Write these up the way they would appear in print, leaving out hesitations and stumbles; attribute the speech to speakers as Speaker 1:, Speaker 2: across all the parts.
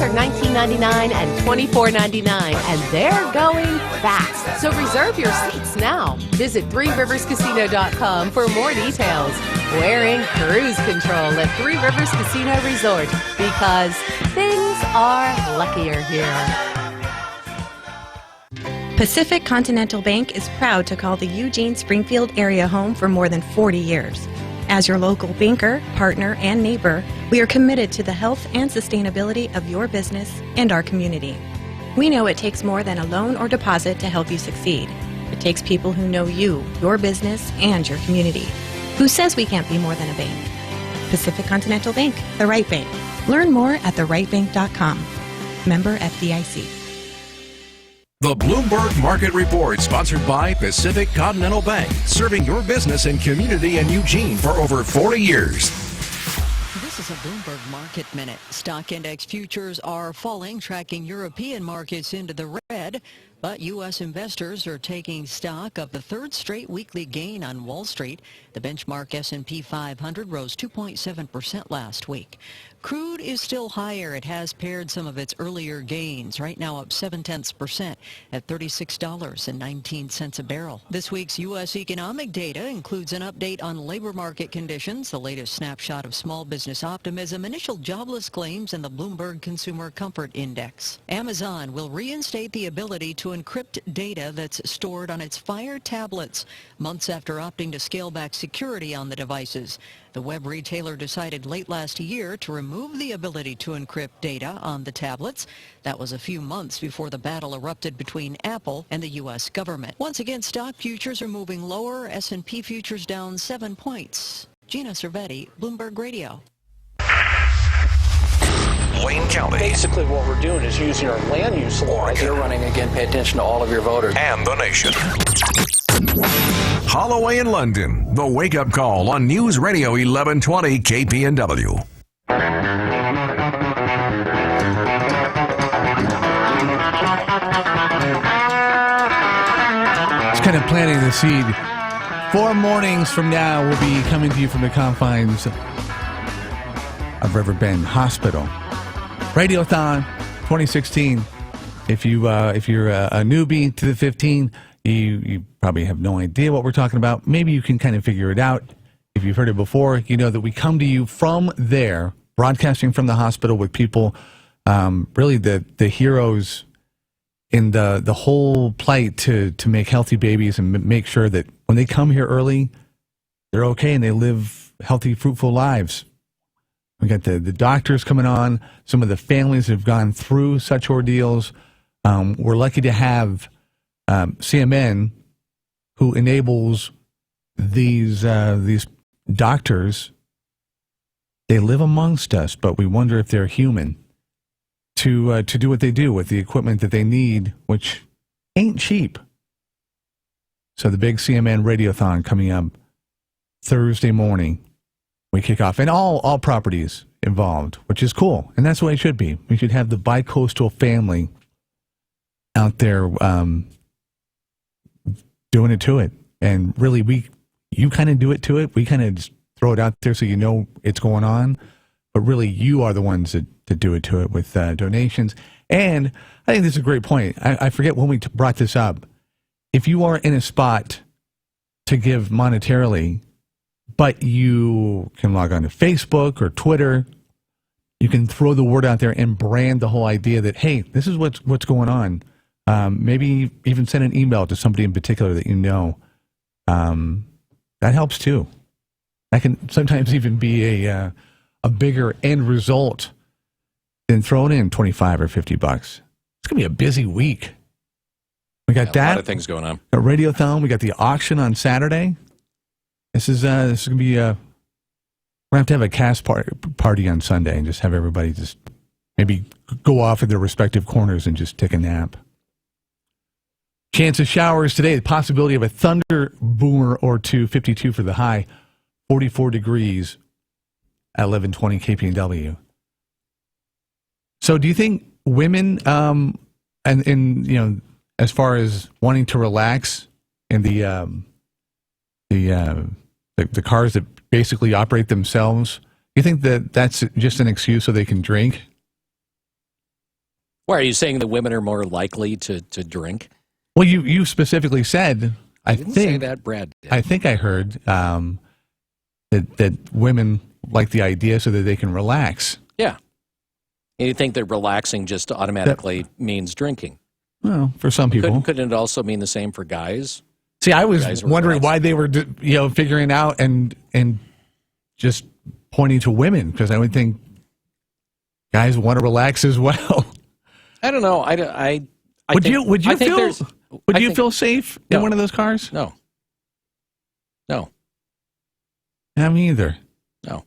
Speaker 1: Tickets are $19.99 and $24.99, and they're going fast. So reserve your seats now. Visit threeriverscasino.com for more details. We're in cruise control at Three Rivers Casino Resort because things are luckier here.
Speaker 2: Pacific Continental Bank is proud to call the Eugene Springfield area home for more than 40 years. As your local banker, partner, and neighbor, we are committed to the health and sustainability of your business and our community. We know it takes more than a loan or deposit to help you succeed. It takes people who know you, your business, and your community. Who says we can't be more than a bank? Pacific Continental Bank, the right bank. Learn more at therightbank.com. Member FDIC.
Speaker 3: The Bloomberg Market Report, sponsored by Pacific Continental Bank, serving your business and community in Eugene for over 40 years.
Speaker 4: This is a Bloomberg Market Minute. Stock index futures are falling, tracking European markets into the red. But U.S. investors are taking stock of the third straight weekly gain on Wall Street. The benchmark S&P 500 rose 2.7% last week. Crude is still higher. It has paired some of its earlier gains, right now up 0.7% at $36.19 a barrel. This week's U.S. economic data includes an update on labor market conditions, the latest snapshot of small business optimism, initial jobless claims, and the Bloomberg Consumer Comfort Index. Amazon will reinstate the ability to encrypt data that's stored on its Fire tablets, months after opting to scale back security on the devices. The web retailer decided late last year to remove the ability to encrypt data on the tablets. That was a few months before the battle erupted between Apple and the U.S. government. Once again, stock futures are moving lower. S&P futures down 7 points. Gina Cervetti, Bloomberg Radio.
Speaker 3: Wayne County.
Speaker 5: Basically what we're doing is using our land use laws.
Speaker 6: If you're running again, pay attention to all of your voters.
Speaker 3: And the nation. Holloway in London. The Wake Up Call on News Radio 1120 KPNW.
Speaker 7: It's kind of planting the seed. 4 mornings from now, we'll be coming to you from the confines of Riverbend Hospital. Radiothon 2016. If you're a newbie to the 15, you probably have no idea what we're talking about. Maybe you can kind of figure it out. If you've heard it before, you know that we come to you from there, broadcasting from the hospital with people, really the heroes in the whole plight to make healthy babies and make sure that when they come here early, they're okay and they live healthy, fruitful lives. We got the doctors coming on, some of the families that have gone through such ordeals. We're lucky to have CMN, who enables these doctors. They live amongst us, but we wonder if they're human to do what they do with the equipment that they need, which ain't cheap. So the big CMN Radiothon coming up Thursday morning. We kick off, and all properties involved, which is cool, and that's the way it should be. We should have the bi-coastal family out there doing it to it, and really, you kind of do it to it. We kind of just throw it out there so you know it's going on, but really, you are the ones that do it to it with donations. And I think this is a great point. I forget when we brought this up. If you are in a spot to give monetarily, but you can log on to Facebook or Twitter. You can throw the word out there and brand the whole idea that, hey, this is what's going on. Maybe even send an email to somebody in particular that you know. That helps too. That can sometimes even be a bigger end result than throwing in $25 or $50. It's gonna be a busy week. We got that. A lot
Speaker 8: of things going on.
Speaker 7: A radiothon. We got the auction on Saturday. This is gonna be we're gonna have a cast party on Sunday and just have everybody just maybe go off in their respective corners and just take a nap. Chance of showers today. The possibility of a thunder boomer or two. 52 for the high. 44 degrees at 1120 KPNW. So, do you think women and you know, as far as wanting to relax in the cars that basically operate themselves, you think that that's just an excuse so they can drink?
Speaker 8: Why are you saying that women are more likely to drink?
Speaker 7: Well, you specifically said, I
Speaker 8: didn't
Speaker 7: think
Speaker 8: say that, Brad did.
Speaker 7: I think I heard that women like the idea so that they can relax.
Speaker 8: Yeah. And you think that relaxing just automatically means drinking?
Speaker 7: Well, for some people.
Speaker 8: Couldn't it also mean the same for guys?
Speaker 7: See, I was
Speaker 8: Guys were
Speaker 7: wondering
Speaker 8: relaxing.
Speaker 7: why they were, figuring out and just pointing to women, because I would think guys want to relax as well.
Speaker 8: I don't know.
Speaker 7: Would you feel safe in
Speaker 8: No.
Speaker 7: one of those cars?
Speaker 8: No.
Speaker 7: Yeah, me either.
Speaker 8: No.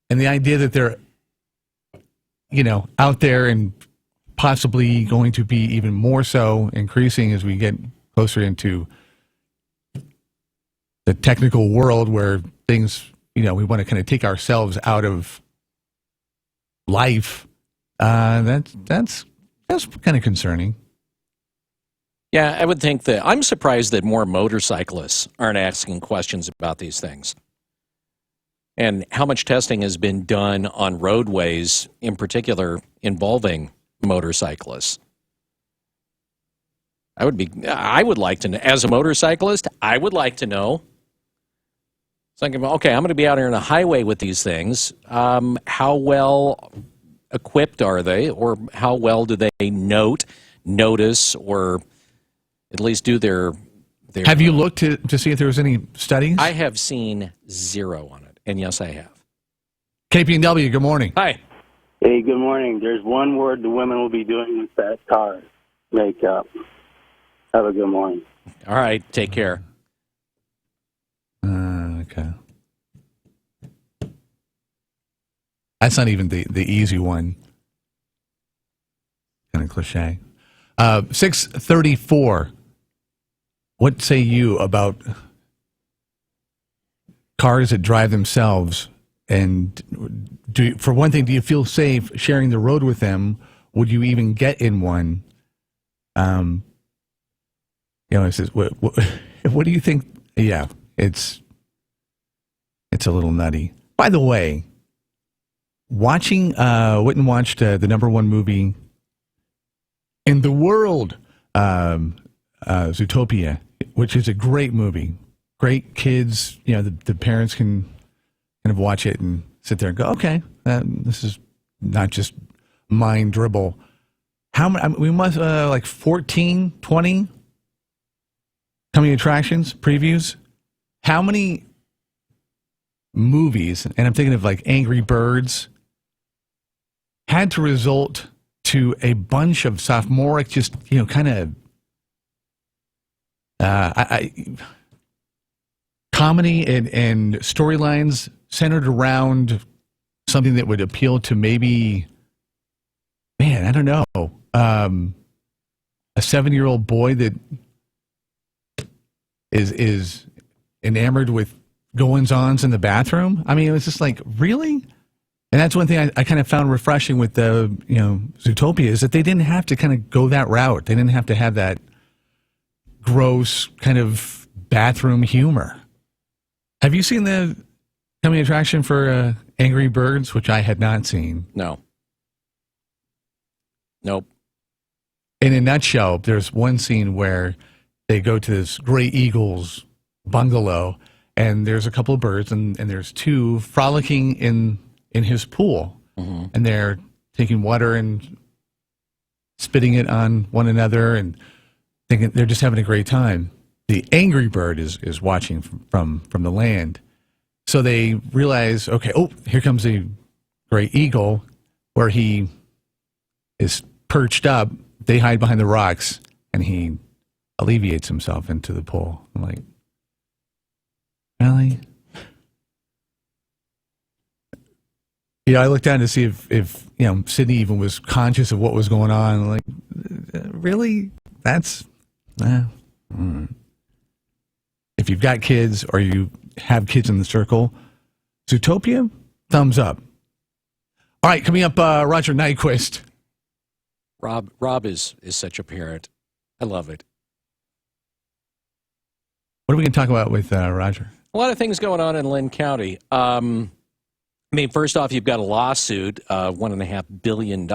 Speaker 7: And the idea that they're, out there and possibly going to be even more so increasing as we get closer into the technical world where things, we want to kind of take ourselves out of life. That's kind of concerning.
Speaker 8: Yeah, I would think that I'm surprised that more motorcyclists aren't asking questions about these things. And how much testing has been done on roadways, in particular involving motorcyclists. I would like to know, as a motorcyclist, I would like to know. It's like, okay, I'm going to be out here on a highway with these things. How well equipped are they, or how well do they notice, or at least do their
Speaker 7: Have you looked to see if there was any studies?
Speaker 8: I have seen zero on it, and yes, I have.
Speaker 7: KPNW, good morning.
Speaker 8: Hi.
Speaker 9: Hey, good morning. There's one word the women will be doing with that car. Makeup. Have a good morning.
Speaker 8: All right, take care.
Speaker 7: Okay. That's not even the easy one. Kind of cliche. 6:34. What say you about cars that drive themselves? And for one thing, do you feel safe sharing the road with them? Would you even get in one? It says, what do you think? Yeah, it's a little nutty. By the way, went and watched the number one movie in the world, Zootopia, which is a great movie. Great kids, the parents can kind of watch it and sit there and go, okay, this is not just mind dribble. How many? We must like 14, 20 coming attractions, previews. How many movies, and I'm thinking of like Angry Birds, had to result to a bunch of sophomoric, just, kind of comedy and storylines centered around something that would appeal to maybe, man, I don't know, a 7-year-old boy that is enamored with goings-ons in the bathroom. I mean, it was just like, really? And that's one thing I kind of found refreshing with the, Zootopia, is that they didn't have to kind of go that route. They didn't have to have that gross kind of bathroom humor. Have you seen the coming attraction for Angry Birds, which I had not seen?
Speaker 8: No. Nope.
Speaker 7: In a nutshell, there's one scene where they go to this Gray Eagles bungalow, and there's a couple of birds, and there's two frolicking in his pool, and they're taking water and spitting it on one another, and thinking they're just having a great time. The angry bird is watching from the land, so they realize, okay, here comes a gray eagle, where he is perched up. They hide behind the rocks, and he alleviates himself into the pool. I'm like, really? I looked down to see if Sydney even was conscious of what was going on. I'm like, really? That's If you've got kids or you have kids in the circle, Zootopia, thumbs up. All right, coming up, Roger Nyquist.
Speaker 8: Rob is such a parent. I love it.
Speaker 7: What are we going to talk about with Roger?
Speaker 8: A lot of things going on in Lynn County. I mean, first off, you've got a lawsuit of $1.5 billion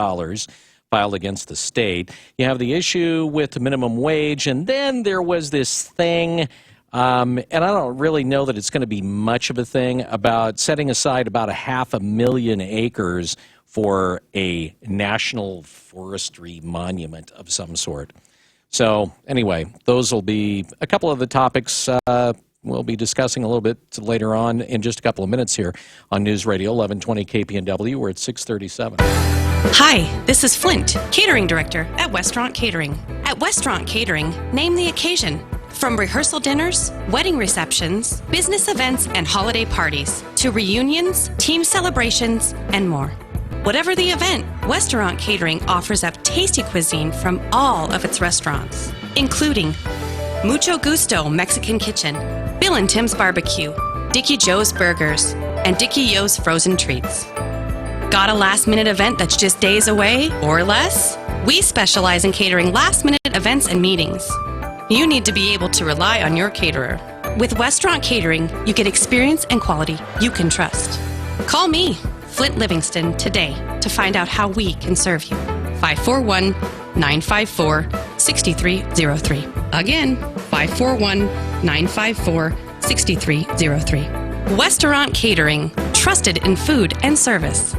Speaker 8: filed against the state. You have the issue with the minimum wage, and then there was this thing, and I don't really know that it's going to be much of a thing, about setting aside about 500,000 acres for a national forestry monument of some sort. So anyway, those will be a couple of the topics we'll be discussing a little bit later on in just a couple of minutes here on News Radio 1120 KPNW. We're at 6:37.
Speaker 2: Hi, this is Flint, Catering Director at Westaurant Catering. At Westaurant Catering, name the occasion. From rehearsal dinners, wedding receptions, business events, and holiday parties, to reunions, team celebrations, and more. Whatever the event, Westaurant Catering offers up tasty cuisine from all of its restaurants, including Mucho Gusto Mexican Kitchen, Bill and Tim's Barbecue, Dickie Joe's Burgers, and Dickie Yo's Frozen Treats. Got a last-minute event that's just days away or less? We specialize in catering last-minute events and meetings. You need to be able to rely on your caterer. With Westaurant Catering, you get experience and quality you can trust. Call me, Flint Livingston, today to find out how we can serve you. 541-954-6303. Again, 541-954-6303. Westaurant Catering, trusted in food and service.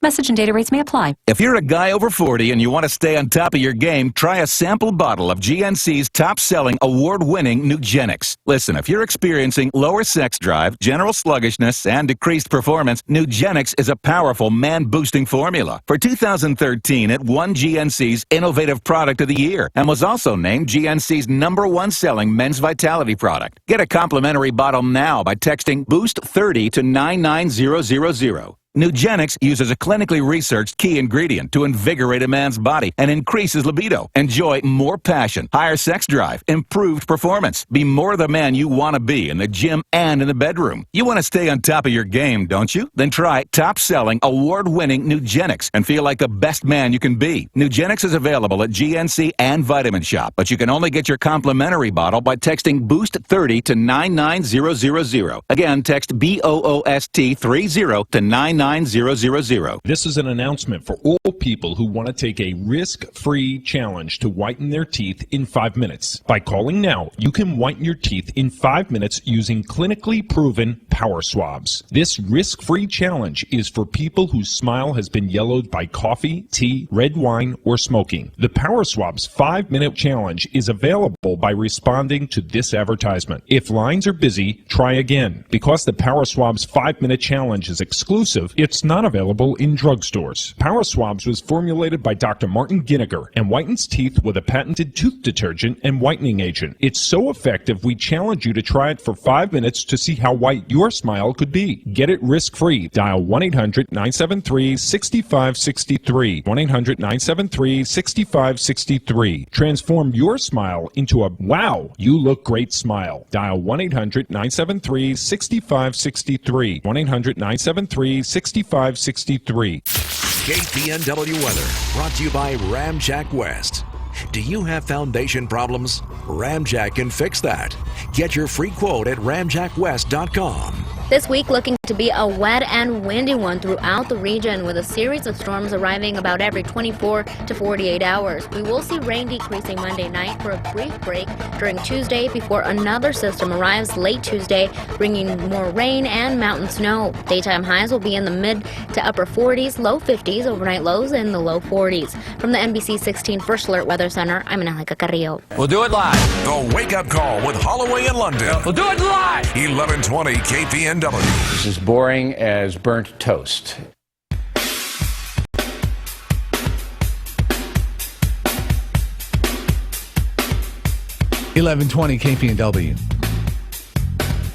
Speaker 10: Message and data rates may apply.
Speaker 11: If you're a guy over 40 and you want to stay on top of your game, try a sample bottle of GNC's top-selling, award-winning Nugenix. Listen, if you're experiencing lower sex drive, general sluggishness, and decreased performance, Nugenix is a powerful man-boosting formula. For 2013, it won GNC's Innovative Product of the Year and was also named GNC's #1 selling men's vitality product. Get a complimentary bottle now by texting BOOST30 to 99000. Nugenix uses a clinically researched key ingredient to invigorate a man's body and increases libido. Enjoy more passion, higher sex drive, improved performance. Be more the man you want to be in the gym and in the bedroom. You want to stay on top of your game, don't you? Then try top-selling, award-winning Nugenix and feel like the best man you can be. Nugenix is available at GNC and Vitamin Shop, but you can only get your complimentary bottle by texting BOOST30 to 99000. Again, text BOOST30 to 99000.
Speaker 12: This is an announcement for all people who want to take a risk-free challenge to whiten their teeth in 5 minutes. By calling now, you can whiten your teeth in 5 minutes using clinically proven power swabs. This risk-free challenge is for people whose smile has been yellowed by coffee, tea, red wine, or smoking. The Power Swabs 5-minute challenge is available by responding to this advertisement. If lines are busy, try again. Because the Power Swabs 5-minute challenge is exclusive, it's not available in drugstores. Power Swabs was formulated by Dr. Martin Ginniger and whitens teeth with a patented tooth detergent and whitening agent. It's so effective, we challenge you to try it for 5 minutes to see how white your smile could be. Get it risk-free. Dial 1-800-973-6563. 1-800-973-6563. Transform your smile into a wow, you look great smile. Dial 1-800-973-6563. 1-800-973-6563.
Speaker 3: KPNW weather brought to you by Ramjack West. Do you have foundation problems? Ramjack can fix that. Get your free quote at ramjackwest.com.
Speaker 10: This week looking to be a wet and windy one throughout the region, with a series of storms arriving about every 24 to 48 hours. We will see rain decreasing Monday night for a brief break during Tuesday before another system arrives late Tuesday, bringing more rain and mountain snow. Daytime highs will be in the mid to upper 40s, low 50s, overnight lows in the low 40s. From the NBC 16 First Alert Weather Center, I'm Angelica Carrillo.
Speaker 3: We'll do it live. The Wake Up Call with Holloway and London.
Speaker 6: We'll do it live.
Speaker 3: 1120 KPNW.
Speaker 6: This is boring as burnt toast.
Speaker 7: (1120) KPNW.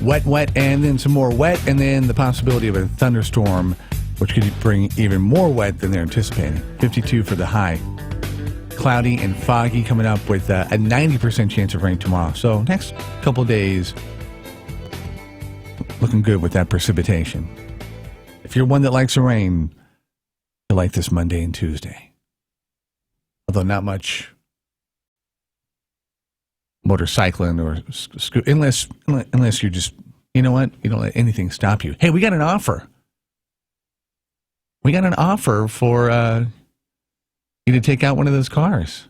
Speaker 7: Wet, and then some more wet, and then the possibility of a thunderstorm, which could bring even more wet than they're anticipating. 52 for the high. Cloudy and foggy coming up with a 90% chance of rain tomorrow. So next couple days, looking good with that precipitation. If you're one that likes the rain, you'll like this Monday and Tuesday. Although not much motorcycling or unless you're just, you know what, you don't let anything stop you. Hey, we got an offer. We got an offer for you to take out one of those cars.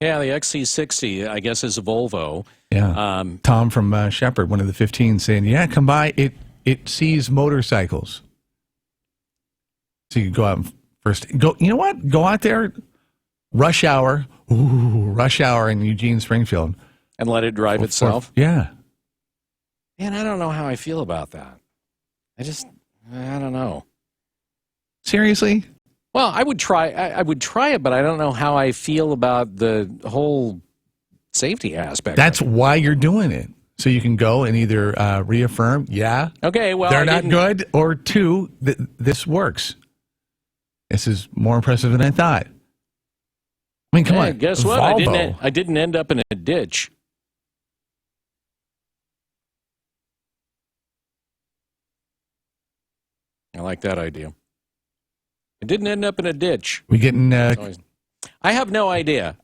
Speaker 8: Yeah, the XC60, I guess, is a Volvo.
Speaker 7: Yeah. Tom from Shepherd, one of the 15, saying, yeah, come by. It sees motorcycles. So you can go out and first. You know what? Go out there, rush hour. Ooh, rush hour in Eugene, Springfield.
Speaker 8: And let it drive itself?
Speaker 7: Yeah.
Speaker 8: Man, I don't know how I feel about that. I don't know.
Speaker 7: Seriously?
Speaker 8: Well, I would try it, but I don't know how I feel about the whole safety aspect.
Speaker 7: That's why you're doing it. So you can go and either reaffirm, yeah,
Speaker 8: okay, well,
Speaker 7: they're not good, or two, this works. This is more impressive than I thought. I mean, come on.
Speaker 8: Guess what?
Speaker 7: Volvo.
Speaker 8: I didn't end up in a ditch. I like that idea. I didn't end up in a ditch.
Speaker 7: We getting...
Speaker 8: I have no idea.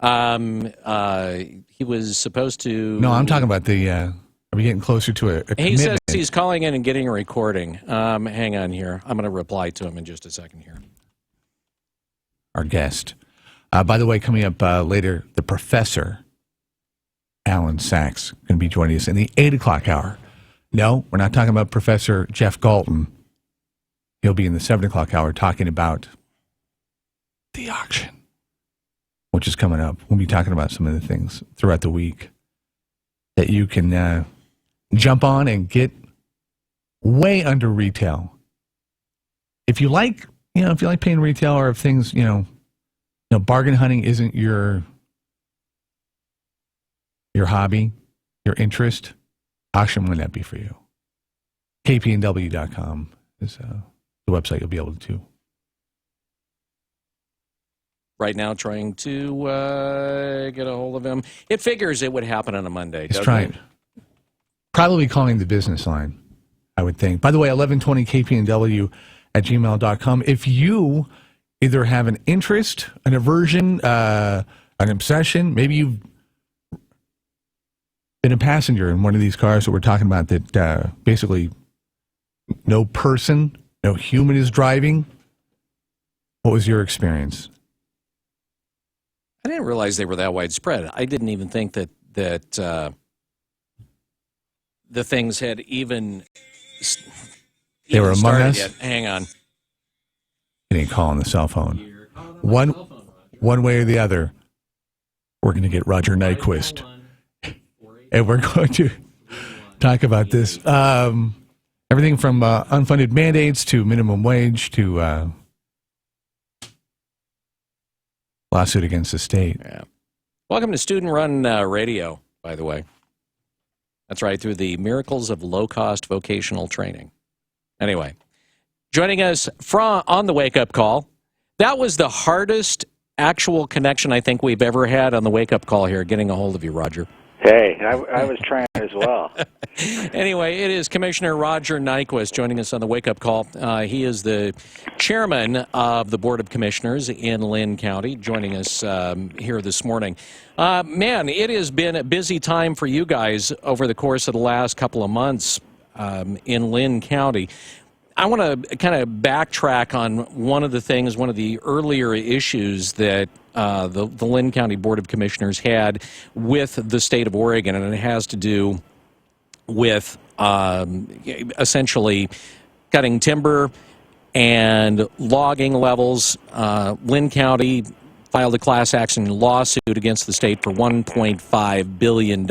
Speaker 8: He was supposed to...
Speaker 7: No, I'm talking about the... are we getting closer to a commitment?
Speaker 8: He says he's calling in and getting a recording. Hang on here. I'm going to reply to him in just a second here.
Speaker 7: Our guest. By the way, coming up later, the professor, Alan Sachs, going to be joining us in the 8 o'clock hour. No, we're not talking about Professor Jeff Galton. He'll be in the 7 o'clock hour talking about the auction, which is coming up. We'll be talking about some of the things throughout the week that you can jump on and get way under retail. If you like, paying retail, or if things, bargain hunting isn't your hobby, your interest, auction might not be for you. KPNW.com is the website you'll be able to.
Speaker 8: Right now, trying to get a hold of him. It figures it would happen on a Monday.
Speaker 7: It's trying. Probably calling the business line, I would think. By the way, 1120kpnw at gmail.com. If you either have an interest, an aversion, an obsession, maybe you've been a passenger in one of these cars that we're talking about that basically no person, no human is driving. What was your experience?
Speaker 8: I didn't realize they were that widespread. I didn't even think that the things had even
Speaker 7: they were among us.
Speaker 8: Yet. Hang on.
Speaker 7: You didn't call on the cell phone. One way or the other, we're going to get Roger Nyquist. And we're going to talk about this. Everything from unfunded mandates to minimum wage to lawsuit against the state.
Speaker 8: Yeah. Welcome to Student-Run Radio, by the way. That's right, through the miracles of low-cost vocational training. Anyway, joining us on the Wake Up Call. That was the hardest actual connection I think we've ever had on the Wake Up Call here, getting a hold of you, Roger.
Speaker 13: Hey, I was trying as well.
Speaker 8: Anyway, it is Commissioner Roger Nyquist joining us on the Wake Up Call. He is the chairman of the Board of Commissioners in Lynn County, joining us here this morning. Man, it has been a busy time for you guys over the course of the last couple of months in Lynn County. I want to kind of backtrack on one of the earlier issues that the Lynn County Board of Commissioners had with the state of Oregon, and it has to do with essentially cutting timber and logging levels. Lynn County filed a class action lawsuit against the state for $1.5 billion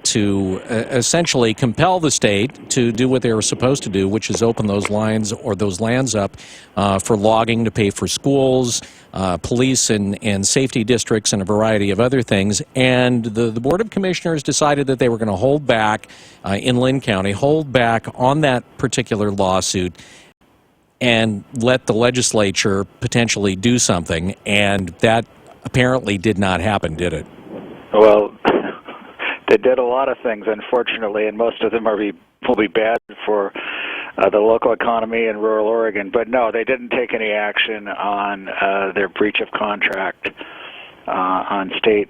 Speaker 8: to essentially compel the state to do what they were supposed to do, which is open those lands up for logging to pay for schools, police and safety districts, and a variety of other things. And the Board of Commissioners decided that they were going to hold back in Lynn County, hold back on that particular lawsuit, and let the legislature potentially do something, and that apparently did not happen, did it?
Speaker 13: Well, they did a lot of things, unfortunately, and most of them will be bad for the local economy in rural Oregon. But no, they didn't take any action on their breach of contract on state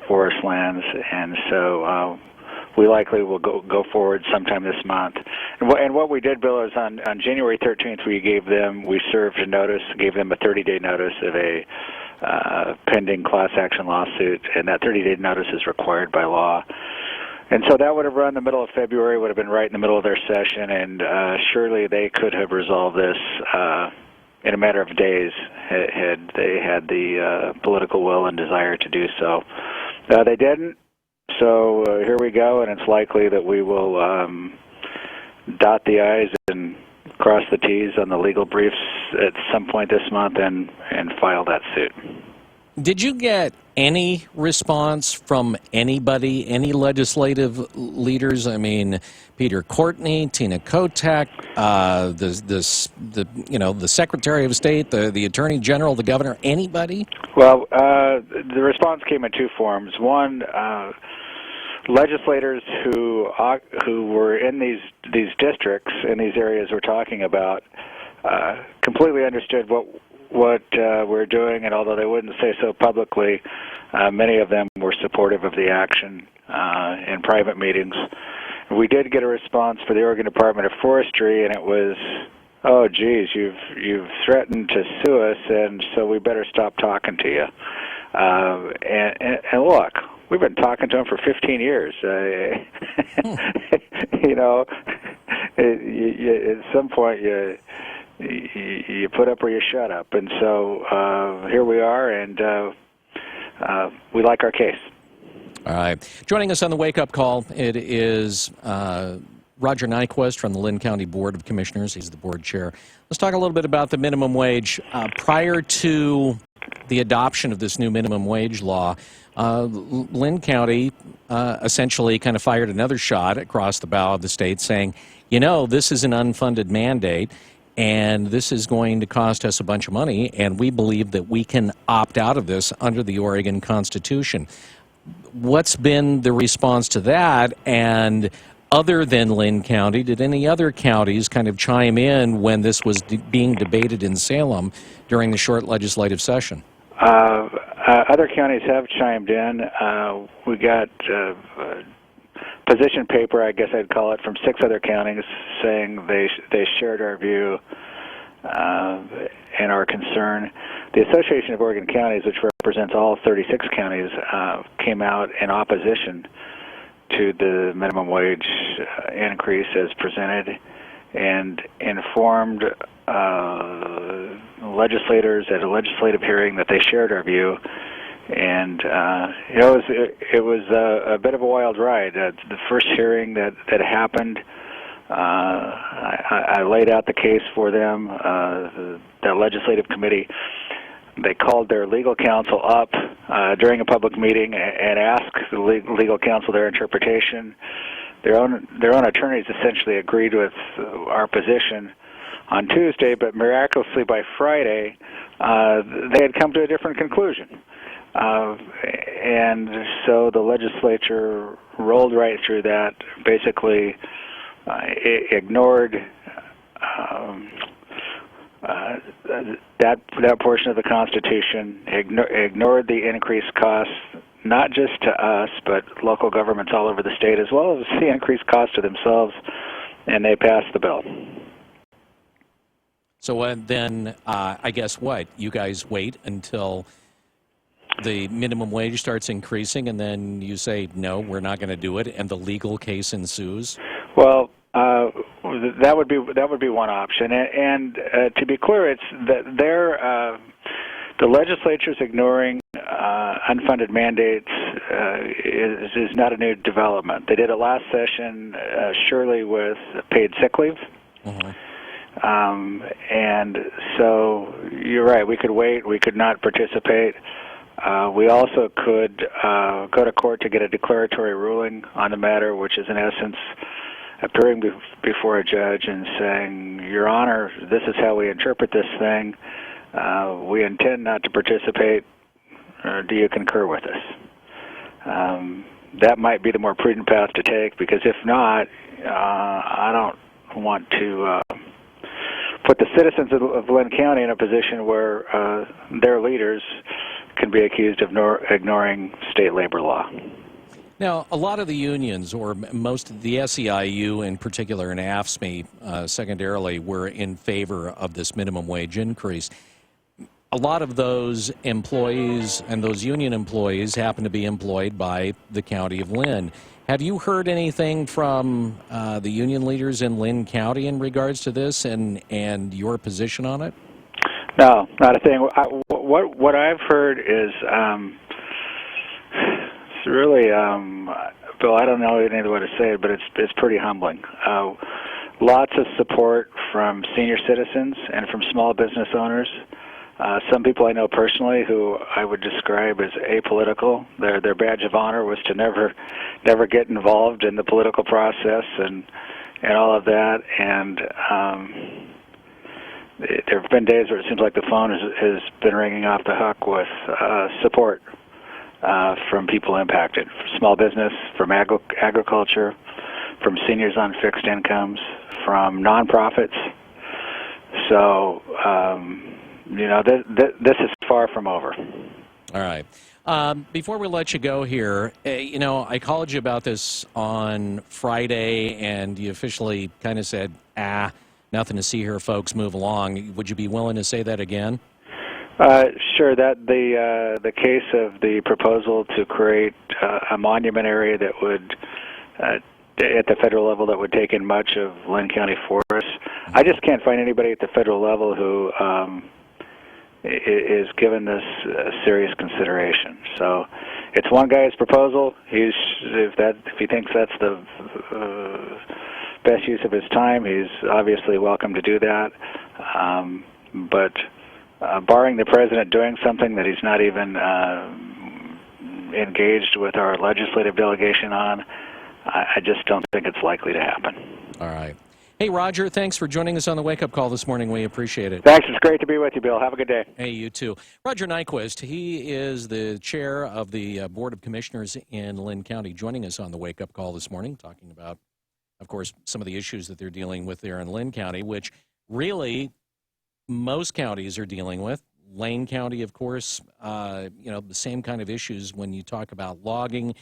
Speaker 13: forest lands, and so we likely will go forward sometime this month. And what we did, Bill, is on January 13th, we served a notice, gave them a 30-day notice of a pending class action lawsuit, and that 30-day notice is required by law. And so that would have run the middle of February, would have been right in the middle of their session, and surely they could have resolved this in a matter of days had they had the political will and desire to do so. They didn't, so here we go, and it's likely that we will dot the I's and cross the T's on the legal briefs at some point this month and file that suit.
Speaker 8: Did you get any response from anybody, any legislative leaders? I mean, Peter Courtney, Tina Kotek, the Secretary of State, the Attorney General, the Governor, anybody?
Speaker 13: Well, the response came in two forms. One, legislators who were in these districts in these areas we're talking about completely understood what we're doing, and although they wouldn't say so publicly, many of them were supportive of the action in private meetings. We did get a response for the Oregon Department of Forestry, and it was, "Oh, geez, you've threatened to sue us, and so we better stop talking to you." And look, we've been talking to them for 15 years. You know, at some point you put up or you shut up, and so here we are, and we like our case.
Speaker 8: All right. Joining us on the Wake Up Call, it is Roger Nyquist from the Linn County Board of Commissioners. He's the board chair. Let's talk a little bit about the minimum wage. Prior to the adoption of this new minimum wage law, Linn County essentially kind of fired another shot across the bow of the state saying, you know, this is an unfunded mandate, and this is going to cost us a bunch of money, and we believe that we can opt out of this under the Oregon Constitution. What's been the response to that? And other than Linn County, did any other counties kind of chime in when this was being debated in Salem during the short legislative session?
Speaker 13: Other counties have chimed in. We got position paper, I guess I'd call it, from 6 other counties saying they shared our view and our concern. The Association of Oregon Counties, which represents all 36 counties, came out in opposition to the minimum wage increase as presented and informed legislators at a legislative hearing that they shared our view. And it was a bit of a wild ride. The first hearing that happened, I laid out the case for them. That legislative committee, they called their legal counsel up during a public meeting and asked the legal counsel their interpretation. Their own attorneys essentially agreed with our position on Tuesday, but miraculously by Friday, they had come to a different conclusion. And so the legislature rolled right through that, basically ignored that portion of the Constitution, ignored the increased costs, not just to us, but local governments all over the state, as well as the increased cost to themselves, and they passed the bill.
Speaker 8: So then, I guess what? You guys wait until the minimum wage starts increasing, and then you say, no, we're not going to do it, and the legal case ensues?
Speaker 13: Well, that would be one option. And to be clear, it's that the legislature's ignoring unfunded mandates is not a new development. They did it last session, surely with paid sick leave. Mm-hmm. And so you're right, we could wait, we could not participate. We also could go to court to get a declaratory ruling on the matter, which is in essence appearing before a judge and saying, Your Honor, this is how we interpret this thing. We intend not to participate. Do you concur with us? That might be the more prudent path to take, because if not, I don't want to put the citizens of Linn County in a position where their leaders can be accused of ignoring state labor law.
Speaker 8: Now, a lot of the unions, or most of the SEIU in particular and AFSCME secondarily, were in favor of this minimum wage increase. A lot of those employees and those union employees happen to be employed by the County of Lynn. Have you heard anything from the union leaders in Lynn County in regards to this and your position on it?
Speaker 13: No, not a thing. What I've heard is it's really, Bill, I don't know any other way to say it, but it's pretty humbling. Lots of support from senior citizens and from small business owners. Some people I know personally who I would describe as apolitical. Their badge of honor was to never get involved in the political process and all of that. And there have been days where it seems like the phone has been ringing off the hook with support from people impacted, from small business, from agriculture, from seniors on fixed incomes, from nonprofits. So, this is far from over.
Speaker 8: All right. Before we let you go here, I called you about this on Friday, and you officially kind of said, nothing to see here, folks, move along. Would you be willing to say that again?
Speaker 13: Sure. That the case of the proposal to create a monument area that would, at the federal level, that would take in much of Lynn County forests. I just can't find anybody at the federal level who is given this serious consideration. So it's one guy's proposal. If he thinks that's the best use of his time, he's obviously welcome to do that. But barring the president doing something that he's not even engaged with our legislative delegation on, I just don't think it's likely to happen.
Speaker 8: All right. Hey, Roger, thanks for joining us on the Wake Up Call this morning. We appreciate it.
Speaker 13: Thanks. It's great to be with you, Bill. Have a good day.
Speaker 8: Hey, you too. Roger Nyquist, he is the chair of the Board of Commissioners in Lynn County, joining us on the Wake Up Call this morning, talking about, of course, some of the issues that they're dealing with there in Lynn County, which really most counties are dealing with. Lane County, of course, the same kind of issues when you talk about logging,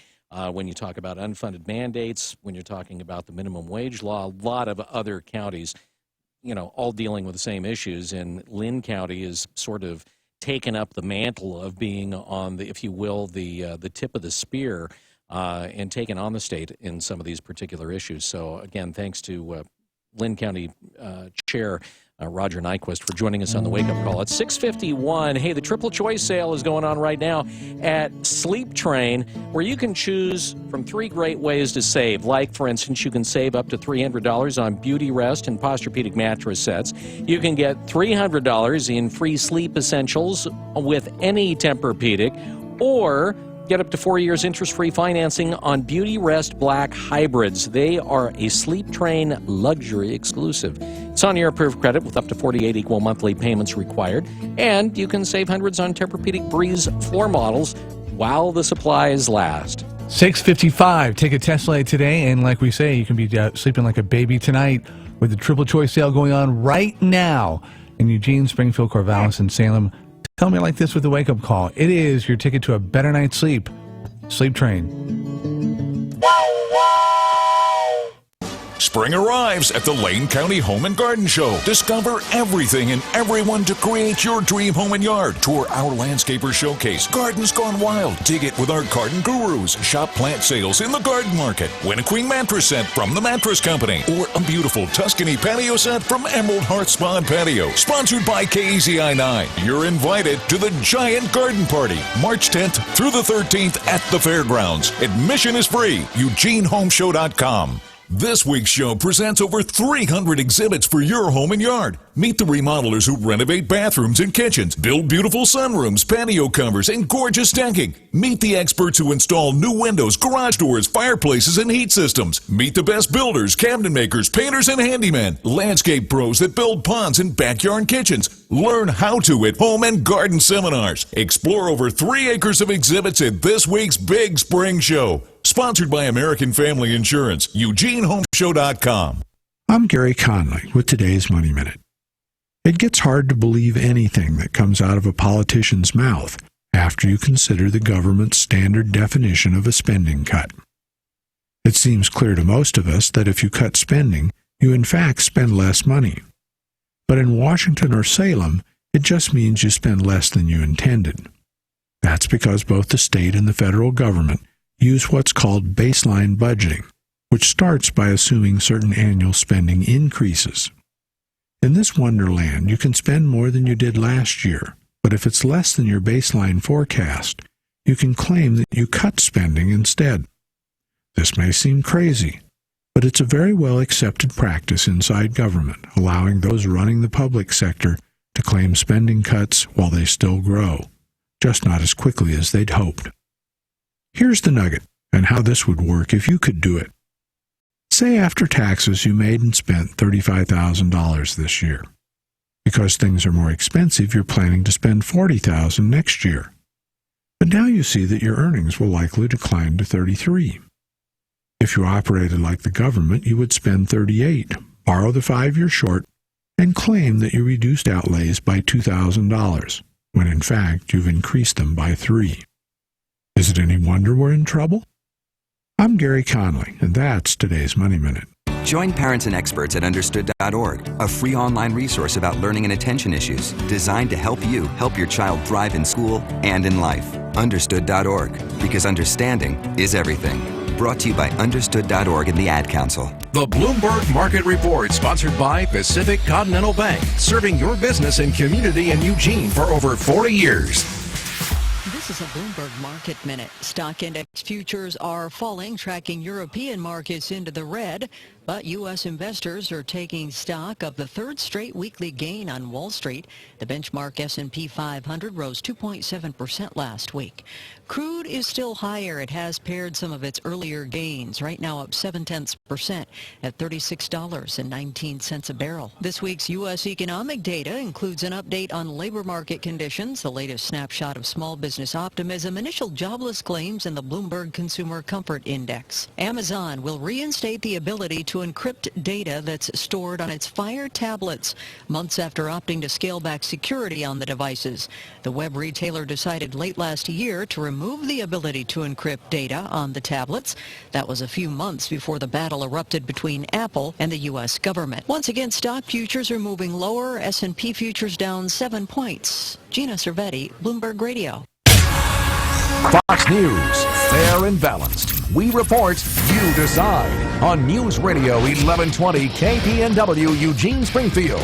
Speaker 8: when you talk about unfunded mandates, when you're talking about the minimum wage law. A lot of other counties, all dealing with the same issues, and Lynn County is sort of taken up the mantle of being on the, if you will, the tip of the spear, and taken on the state in some of these particular issues. So again, thanks to Lynn County Chair Roger Nyquist for joining us on the Wake Up Call. At 6:51, hey, the Triple Choice sale is going on right now at Sleep Train, where you can choose from 3 great ways to save. Like, for instance, you can save up to $300 on Beauty Rest and Posturepedic mattress sets. You can get $300 in free sleep essentials with any Tempur-Pedic, or get up to 4 years interest-free financing on Beauty Rest Black Hybrids. They are a Sleep Train luxury exclusive. It's on your approved credit with up to 48 equal monthly payments required. And you can save hundreds on Tempur-Pedic Breeze floor models while the supplies last.
Speaker 7: 6:55. Take a Tesla today, and like we say, you can be sleeping like a baby tonight with the Triple Choice sale going on right now in Eugene, Springfield, Corvallis, and Salem. Tell me like this with the Wake Up Call. It is your ticket to a better night's sleep. Sleep Train.
Speaker 14: Spring arrives at the Lane County Home and Garden Show. Discover everything and everyone to create your dream home and yard. Tour our landscaper showcase, Gardens Gone Wild. Dig it with our garden gurus. Shop plant sales in the garden market. Win a queen mattress set from the Mattress Company, or a beautiful Tuscany patio set from Emerald Hearth Spa and Patio. Sponsored by KEZI 9. You're invited to the Giant Garden Party, March 10th through the 13th at the fairgrounds. Admission is free. EugeneHomeshow.com. This week's show presents over 300 exhibits for your home and yard. Meet the remodelers who renovate bathrooms and kitchens, build beautiful sunrooms, patio covers, and gorgeous decking. Meet the experts who install new windows, garage doors, fireplaces, and heat systems. Meet the best builders, cabinet makers, painters, and handymen. Landscape pros that build ponds and backyard kitchens. Learn how to at Home and Garden Seminars. Explore over 3 acres of exhibits at this week's Big Spring Show. Sponsored by American Family Insurance. EugeneHomeshow.com.
Speaker 15: I'm Gary Conley with today's Money Minute. It gets hard to believe anything that comes out of a politician's mouth after you consider the government's standard definition of a spending cut. It seems clear to most of us that if you cut spending, you in fact spend less money. But in Washington or Salem, it just means you spend less than you intended. That's because both the state and the federal government use what's called baseline budgeting, which starts by assuming certain annual spending increases. In this wonderland, you can spend more than you did last year, but if it's less than your baseline forecast, you can claim that you cut spending instead. This may seem crazy, but it's a very well accepted practice inside government, allowing those running the public sector to claim spending cuts while they still grow, just not as quickly as they'd hoped. Here's the nugget, and how this would work if you could do it. Say after taxes you made and spent $35,000 this year. Because things are more expensive, you're planning to spend $40,000 next year. But now you see that your earnings will likely decline to $33,000. If you operated like the government, you would spend $38,000, borrow the 5 you're short, and claim that you reduced outlays by $2,000, when in fact you've increased them by $3,000. Is it any wonder we're in trouble? I'm Gary Conley, and that's today's Money Minute.
Speaker 16: Join parents and experts at Understood.org, a free online resource about learning and attention issues designed to help you help your child thrive in school and in life. Understood.org, because understanding is everything. Brought to you by Understood.org and the Ad Council.
Speaker 3: The Bloomberg Market Report, sponsored by Pacific Continental Bank, serving your business and community in Eugene for over 40 years.
Speaker 4: This is a Bloomberg Market Minute. Stock index futures are falling, tracking European markets into the red, but U.S. investors are taking stock of the third straight weekly gain on Wall Street. The benchmark S&P 500 rose 2.7% last week. Crude is still higher. It has paired some of its earlier gains, right now up 0.7% at $36.19 a barrel. This week's U.S. economic data includes an update on labor market conditions, the latest snapshot of small business optimism, initial jobless claims, and the Bloomberg Consumer Comfort Index. Amazon will reinstate the ability to encrypt data that's stored on its Fire tablets, months after opting to scale back security on the devices. The web retailer decided late last year to remove the ability to encrypt data on the tablets. That was a few months before the battle erupted between Apple and the U.S. government. Once again, stock futures are moving lower. S&P futures down 7 points. Gina Cervetti, Bloomberg Radio.
Speaker 3: Fox News, fair and balanced. We report, you decide. On News Radio 1120 KPNW Eugene Springfield.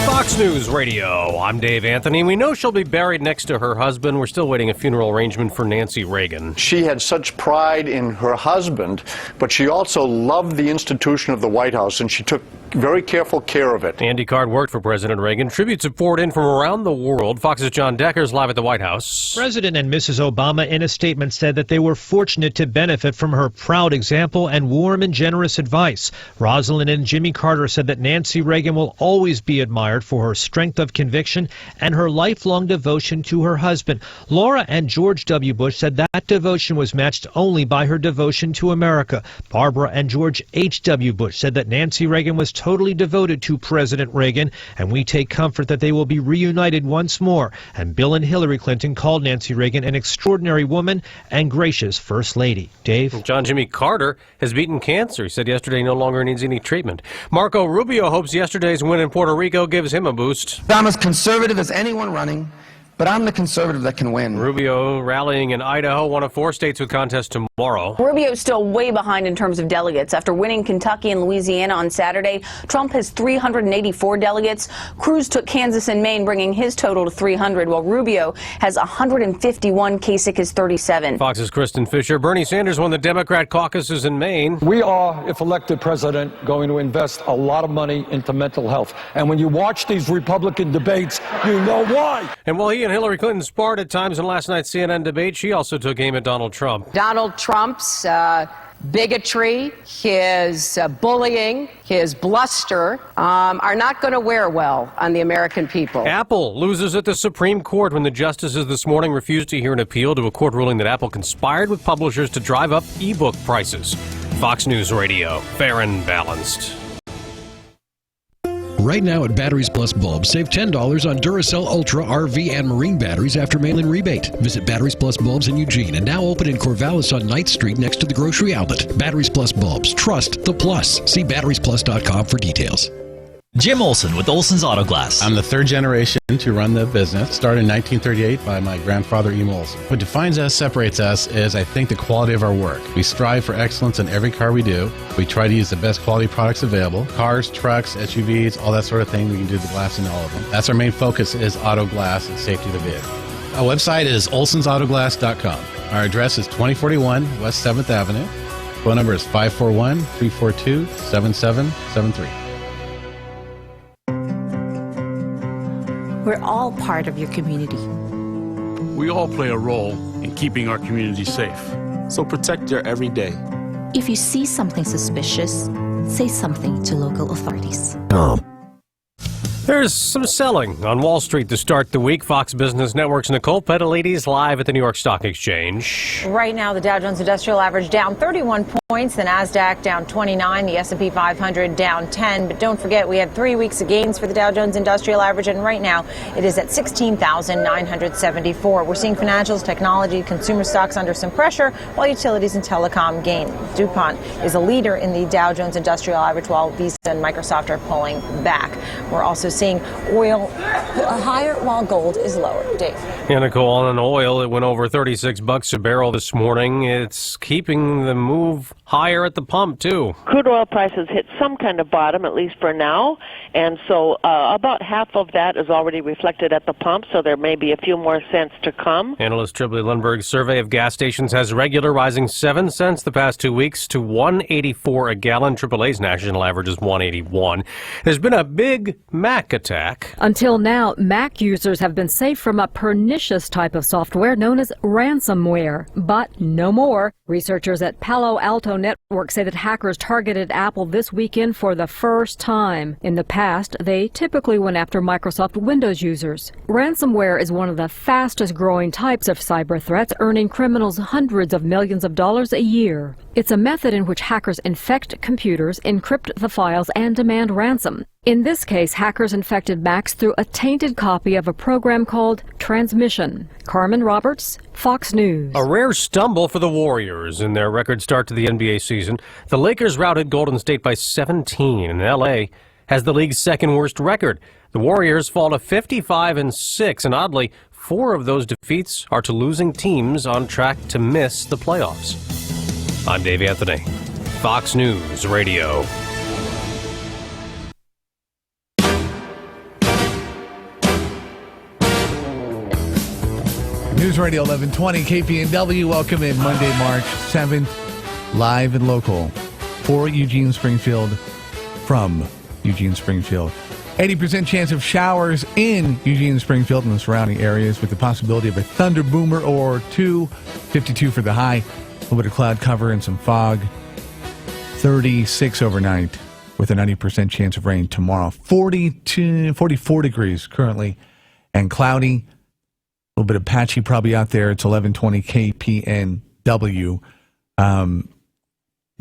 Speaker 8: Fox News Radio. I'm Dave Anthony. We know she'll be buried next to her husband. We're still waiting a funeral arrangement for Nancy Reagan.
Speaker 5: She had such pride in her husband, but she also loved the institution of the White House, and she took very careful care of it.
Speaker 8: Andy Card worked for President Reagan. Tributes have poured in from around the world. Fox's John Decker's live at the White House.
Speaker 17: President and Mrs. Obama in a statement said that they were fortunate to benefit from her proud example and warm and generous advice. Rosalind and Jimmy Carter said that Nancy Reagan will always be admired for her strength of conviction and her lifelong devotion to her husband. Laura and George W. Bush said that devotion was matched only by her devotion to America. Barbara and George H.W. Bush said that Nancy Reagan was totally devoted to President Reagan, and we take comfort that they will be reunited once more. And Bill and Hillary Clinton called Nancy Reagan an extraordinary woman and gracious First Lady. Dave?
Speaker 8: John Jimmy Carter has beaten cancer. He said yesterday he no longer needs any treatment. Marco Rubio hopes yesterday's win in Puerto Rico gives him a boost.
Speaker 18: I'm as conservative as anyone running, but I'm the conservative that can win.
Speaker 8: Rubio rallying in Idaho, one of 4 states with contest tomorrow.
Speaker 19: Rubio's still way behind in terms of delegates. After winning Kentucky and Louisiana on Saturday, Trump has 384 delegates. Cruz took Kansas and Maine, bringing his total to 300, while Rubio has 151. Kasich is 37.
Speaker 8: Fox's Kristen Fisher. Bernie Sanders won the Democrat caucuses in Maine.
Speaker 20: We are, if elected president, going to invest a lot of money into mental health. And when you watch these Republican debates, you know why.
Speaker 8: And while he and Hillary Clinton sparred at times in last night's CNN debate, she also took aim at Donald Trump.
Speaker 21: Donald Trump's bigotry, his bullying, his bluster are not going to wear well on the American people.
Speaker 8: Apple loses at the Supreme Court when the justices this morning refused to hear an appeal to a court ruling that Apple conspired with publishers to drive up e-book prices. Fox News Radio, fair and balanced.
Speaker 1: Right now at Batteries Plus Bulbs, save $10 on Duracell Ultra RV and Marine batteries after mail-in rebate. Visit Batteries Plus Bulbs in Eugene and now open in Corvallis on Ninth Street next to the grocery outlet. Batteries Plus Bulbs. Trust the plus. See batteriesplus.com for details.
Speaker 22: Jim Olson with Olson's Auto Glass.
Speaker 6: I'm the third generation to run the business. Started in 1938 by my grandfather, E. Olson. What defines us, separates us, is I think the quality of our work. We strive for excellence in every car we do. We try to use the best quality products available. Cars, trucks, SUVs, all that sort of thing. We can do the glass in all of them. That's our main focus, is auto glass and safety of the vehicle. Our website is olsonsautoglass.com. Our address is 2041 West 7th Avenue. Phone number is 541-342-7773.
Speaker 23: We're all part of your community.
Speaker 24: We all play a role in keeping our community safe. So protect your every day.
Speaker 23: If you see something suspicious, say something to local authorities.
Speaker 25: There's some selling on Wall Street to start the week. Fox Business Network's Nicole Petalides live at the New York Stock Exchange.
Speaker 26: Right now, the Dow Jones Industrial Average down 31 points, the NASDAQ down 29, the S&P 500 down 10. But don't forget, we had 3 weeks of gains for the Dow Jones Industrial Average, and right now it is at 16,974. We're seeing financials, technology, consumer stocks under some pressure, while utilities and telecom gain. DuPont is a leader in the Dow Jones Industrial Average, while Visa and Microsoft are pulling back. We're also seeing oil higher while gold is lower. Dave.
Speaker 25: Yeah, Nicole, on oil, it went over $36 a barrel this morning. It's keeping the move higher at the pump, too.
Speaker 27: Crude oil prices hit some kind of bottom, at least for now, and so about half of that is already reflected at the pump, so there may be a few more cents to come.
Speaker 25: Analyst Tribbley Lundberg's survey of gas stations has regular rising 7 cents the past 2 weeks to $1.84 a gallon. AAA's national average is $1.81. There's been a big Mac attack.
Speaker 28: Until now, Mac users have been safe from a pernicious type of software known as ransomware. But no more. Researchers at Palo Alto Network say that hackers targeted Apple this weekend for the first time. In the past, they typically went after Microsoft Windows users. Ransomware is one of the fastest growing types of cyber threats, earning criminals hundreds of millions of dollars a year. It's a method in which hackers infect computers, encrypt the files, and demand ransom. In this case, hackers infected Macs through a tainted copy of a program called Transmission. Carmen Roberts, Fox News.
Speaker 25: A rare stumble for the Warriors in their record start to the NBA season. The Lakers routed Golden State by 17, and L.A. has the league's second worst record. The Warriors fall to 55-6, and oddly, 4 of those defeats are to losing teams on track to miss the playoffs. I'm Dave Anthony, Fox News Radio.
Speaker 7: News Radio 1120 KPNW. Welcome in Monday, March 7th, live and local for Eugene Springfield, from Eugene Springfield. 80% chance of showers in Eugene Springfield and the surrounding areas, with the possibility of a thunder boomer or two. 52 for the high. A little bit of cloud cover and some fog. 36 overnight with a 90% chance of rain tomorrow. 44 degrees currently and cloudy. A little bit of patchy probably out there. It's 1120 KPNW.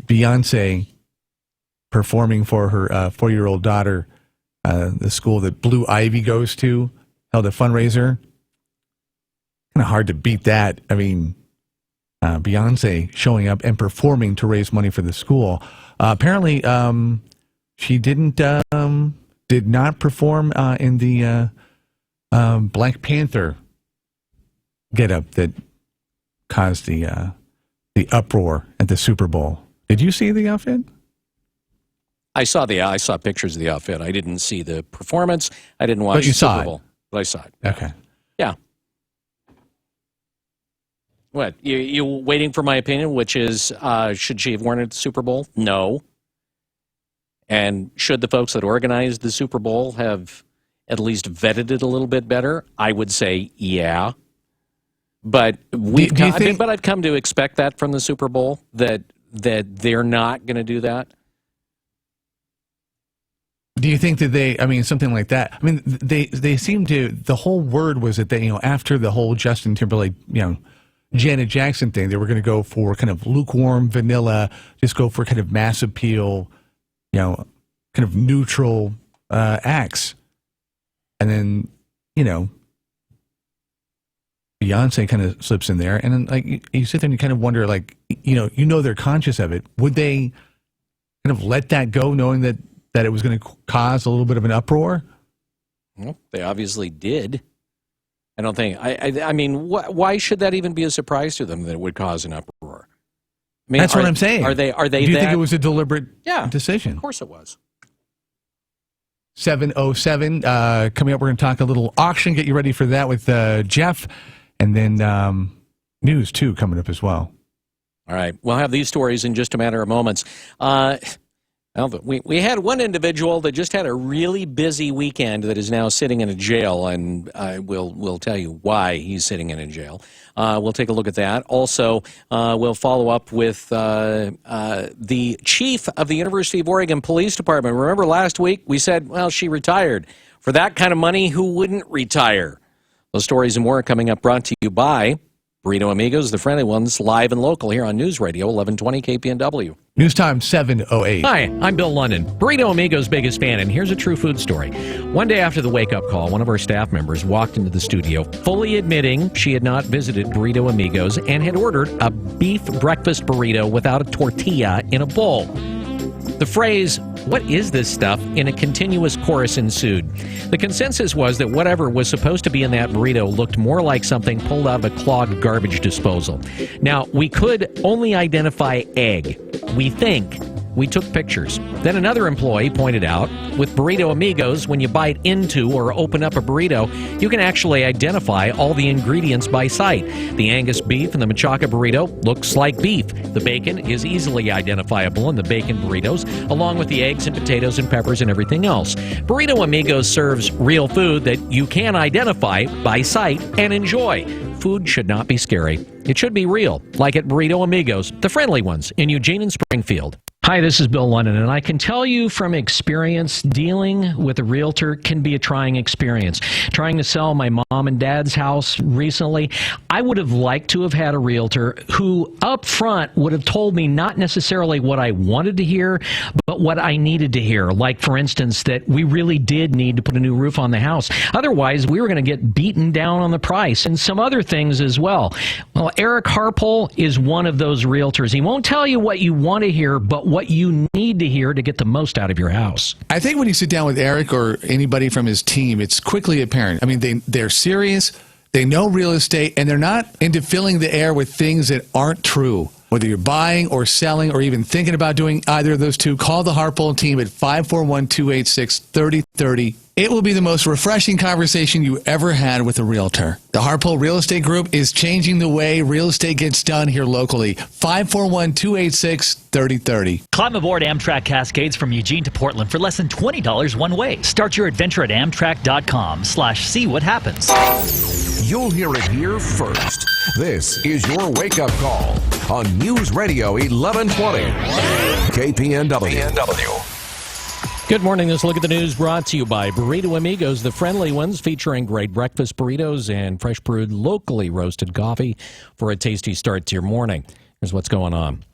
Speaker 7: Beyonce performing for her 4-year-old daughter, the school that Blue Ivy goes to, held a fundraiser. Kind of hard to beat that. I mean, Beyonce showing up and performing to raise money for the school. Apparently, she did not perform in the Black Panther get-up that caused the uproar at the Super Bowl. Did you see the outfit?
Speaker 8: I saw pictures of the outfit. I didn't see the performance. I didn't watch the Super Bowl. But I saw it.
Speaker 7: Okay.
Speaker 8: Yeah. What? You waiting for my opinion, which is, should she have worn it at the Super Bowl? No. And should the folks that organized the Super Bowl have at least vetted it a little bit better? I would say, yeah. But but I've come to expect that from the Super Bowl, that they're not going to do that.
Speaker 7: Do you think that something like that? I mean, they seem to. The whole word was that they, after the whole Justin Timberlake, Janet Jackson thing, they were going to go for kind of lukewarm vanilla, just go for kind of mass appeal, kind of neutral acts. And then, Beyonce kind of slips in there. And then, like, you sit there and you kind of wonder, like, they're conscious of it. Would they kind of let that go, knowing that it was going to cause a little bit of an uproar?
Speaker 8: Well, they obviously did. I don't think. I mean, why should that even be a surprise to them that it would cause an uproar? I mean,
Speaker 7: that's what I'm saying.
Speaker 8: Are they?
Speaker 7: Do you think it was a deliberate decision?
Speaker 8: Of course it was.
Speaker 7: 7:07. Coming up, we're going to talk a little auction. Get you ready for that with Jeff. And then news, too, coming up as well.
Speaker 8: All right. We'll have these stories in just a matter of moments. We had one individual that just had a really busy weekend that is now sitting in a jail, and we'll tell you why he's sitting in a jail. We'll take a look at that. Also, we'll follow up with the chief of the University of Oregon Police Department. Remember last week we said, well, she retired. For that kind of money, who wouldn't retire? Those stories and more are coming up, brought to you by Burrito Amigos, the friendly ones, live and local here on News Radio 1120 KPNW.
Speaker 7: News time 7:08.
Speaker 8: Hi, I'm Bill London, Burrito Amigos' biggest fan, and here's a true food story. One day after the wake-up call, one of our staff members walked into the studio, fully admitting she had not visited Burrito Amigos and had ordered a beef breakfast burrito without a tortilla in a bowl. The phrase, "What is this stuff?" in a continuous chorus ensued. The consensus was that whatever was supposed to be in that burrito looked more like something pulled out of a clogged garbage disposal. Now, we could only identify egg. We think. We took pictures. Then another employee pointed out, with Burrito Amigos, when you bite into or open up a burrito, you can actually identify all the ingredients by sight. The Angus beef in the Machaca burrito looks like beef. The bacon is easily identifiable in the bacon burritos, along with the eggs and potatoes and peppers and everything else. Burrito Amigos serves real food that you can identify by sight and enjoy. Food should not be scary. It should be real, like at Burrito Amigos, the friendly ones in Eugene and Springfield. Hi, this is Bill London, and I can tell you from experience, dealing with a realtor can be a trying experience. Trying to sell my mom and dad's house recently, I would have liked to have had a realtor who up front would have told me not necessarily what I wanted to hear, but what I needed to hear. Like, for instance, that we really did need to put a new roof on the house. Otherwise, we were going to get beaten down on the price and some other things as well. Well, Eric Harpole is one of those realtors. He won't tell you what you want to hear, but what you need to hear to get the most out of your house.
Speaker 7: I think when you sit down with Eric or anybody from his team, it's quickly apparent. I mean, they're serious, they know real estate, and they're not into filling the air with things that aren't true. Whether you're buying or selling or even thinking about doing either of those two, call the Harpole team at 541-286-3030. It will be the most refreshing conversation you ever had with a realtor. The Harpole Real Estate Group is changing the way real estate gets done here locally. 541-286-3030.
Speaker 22: Climb aboard Amtrak Cascades from Eugene to Portland for less than $20 one way. Start your adventure at Amtrak.com/see what happens.
Speaker 3: You'll hear it here first. This is your wake-up call on News Radio 1120 KPNW.
Speaker 8: Good morning. This look at the news brought to you by Burrito Amigos, the friendly ones, featuring great breakfast burritos and fresh brewed, locally roasted coffee for a tasty start to your morning. Here's what's going on.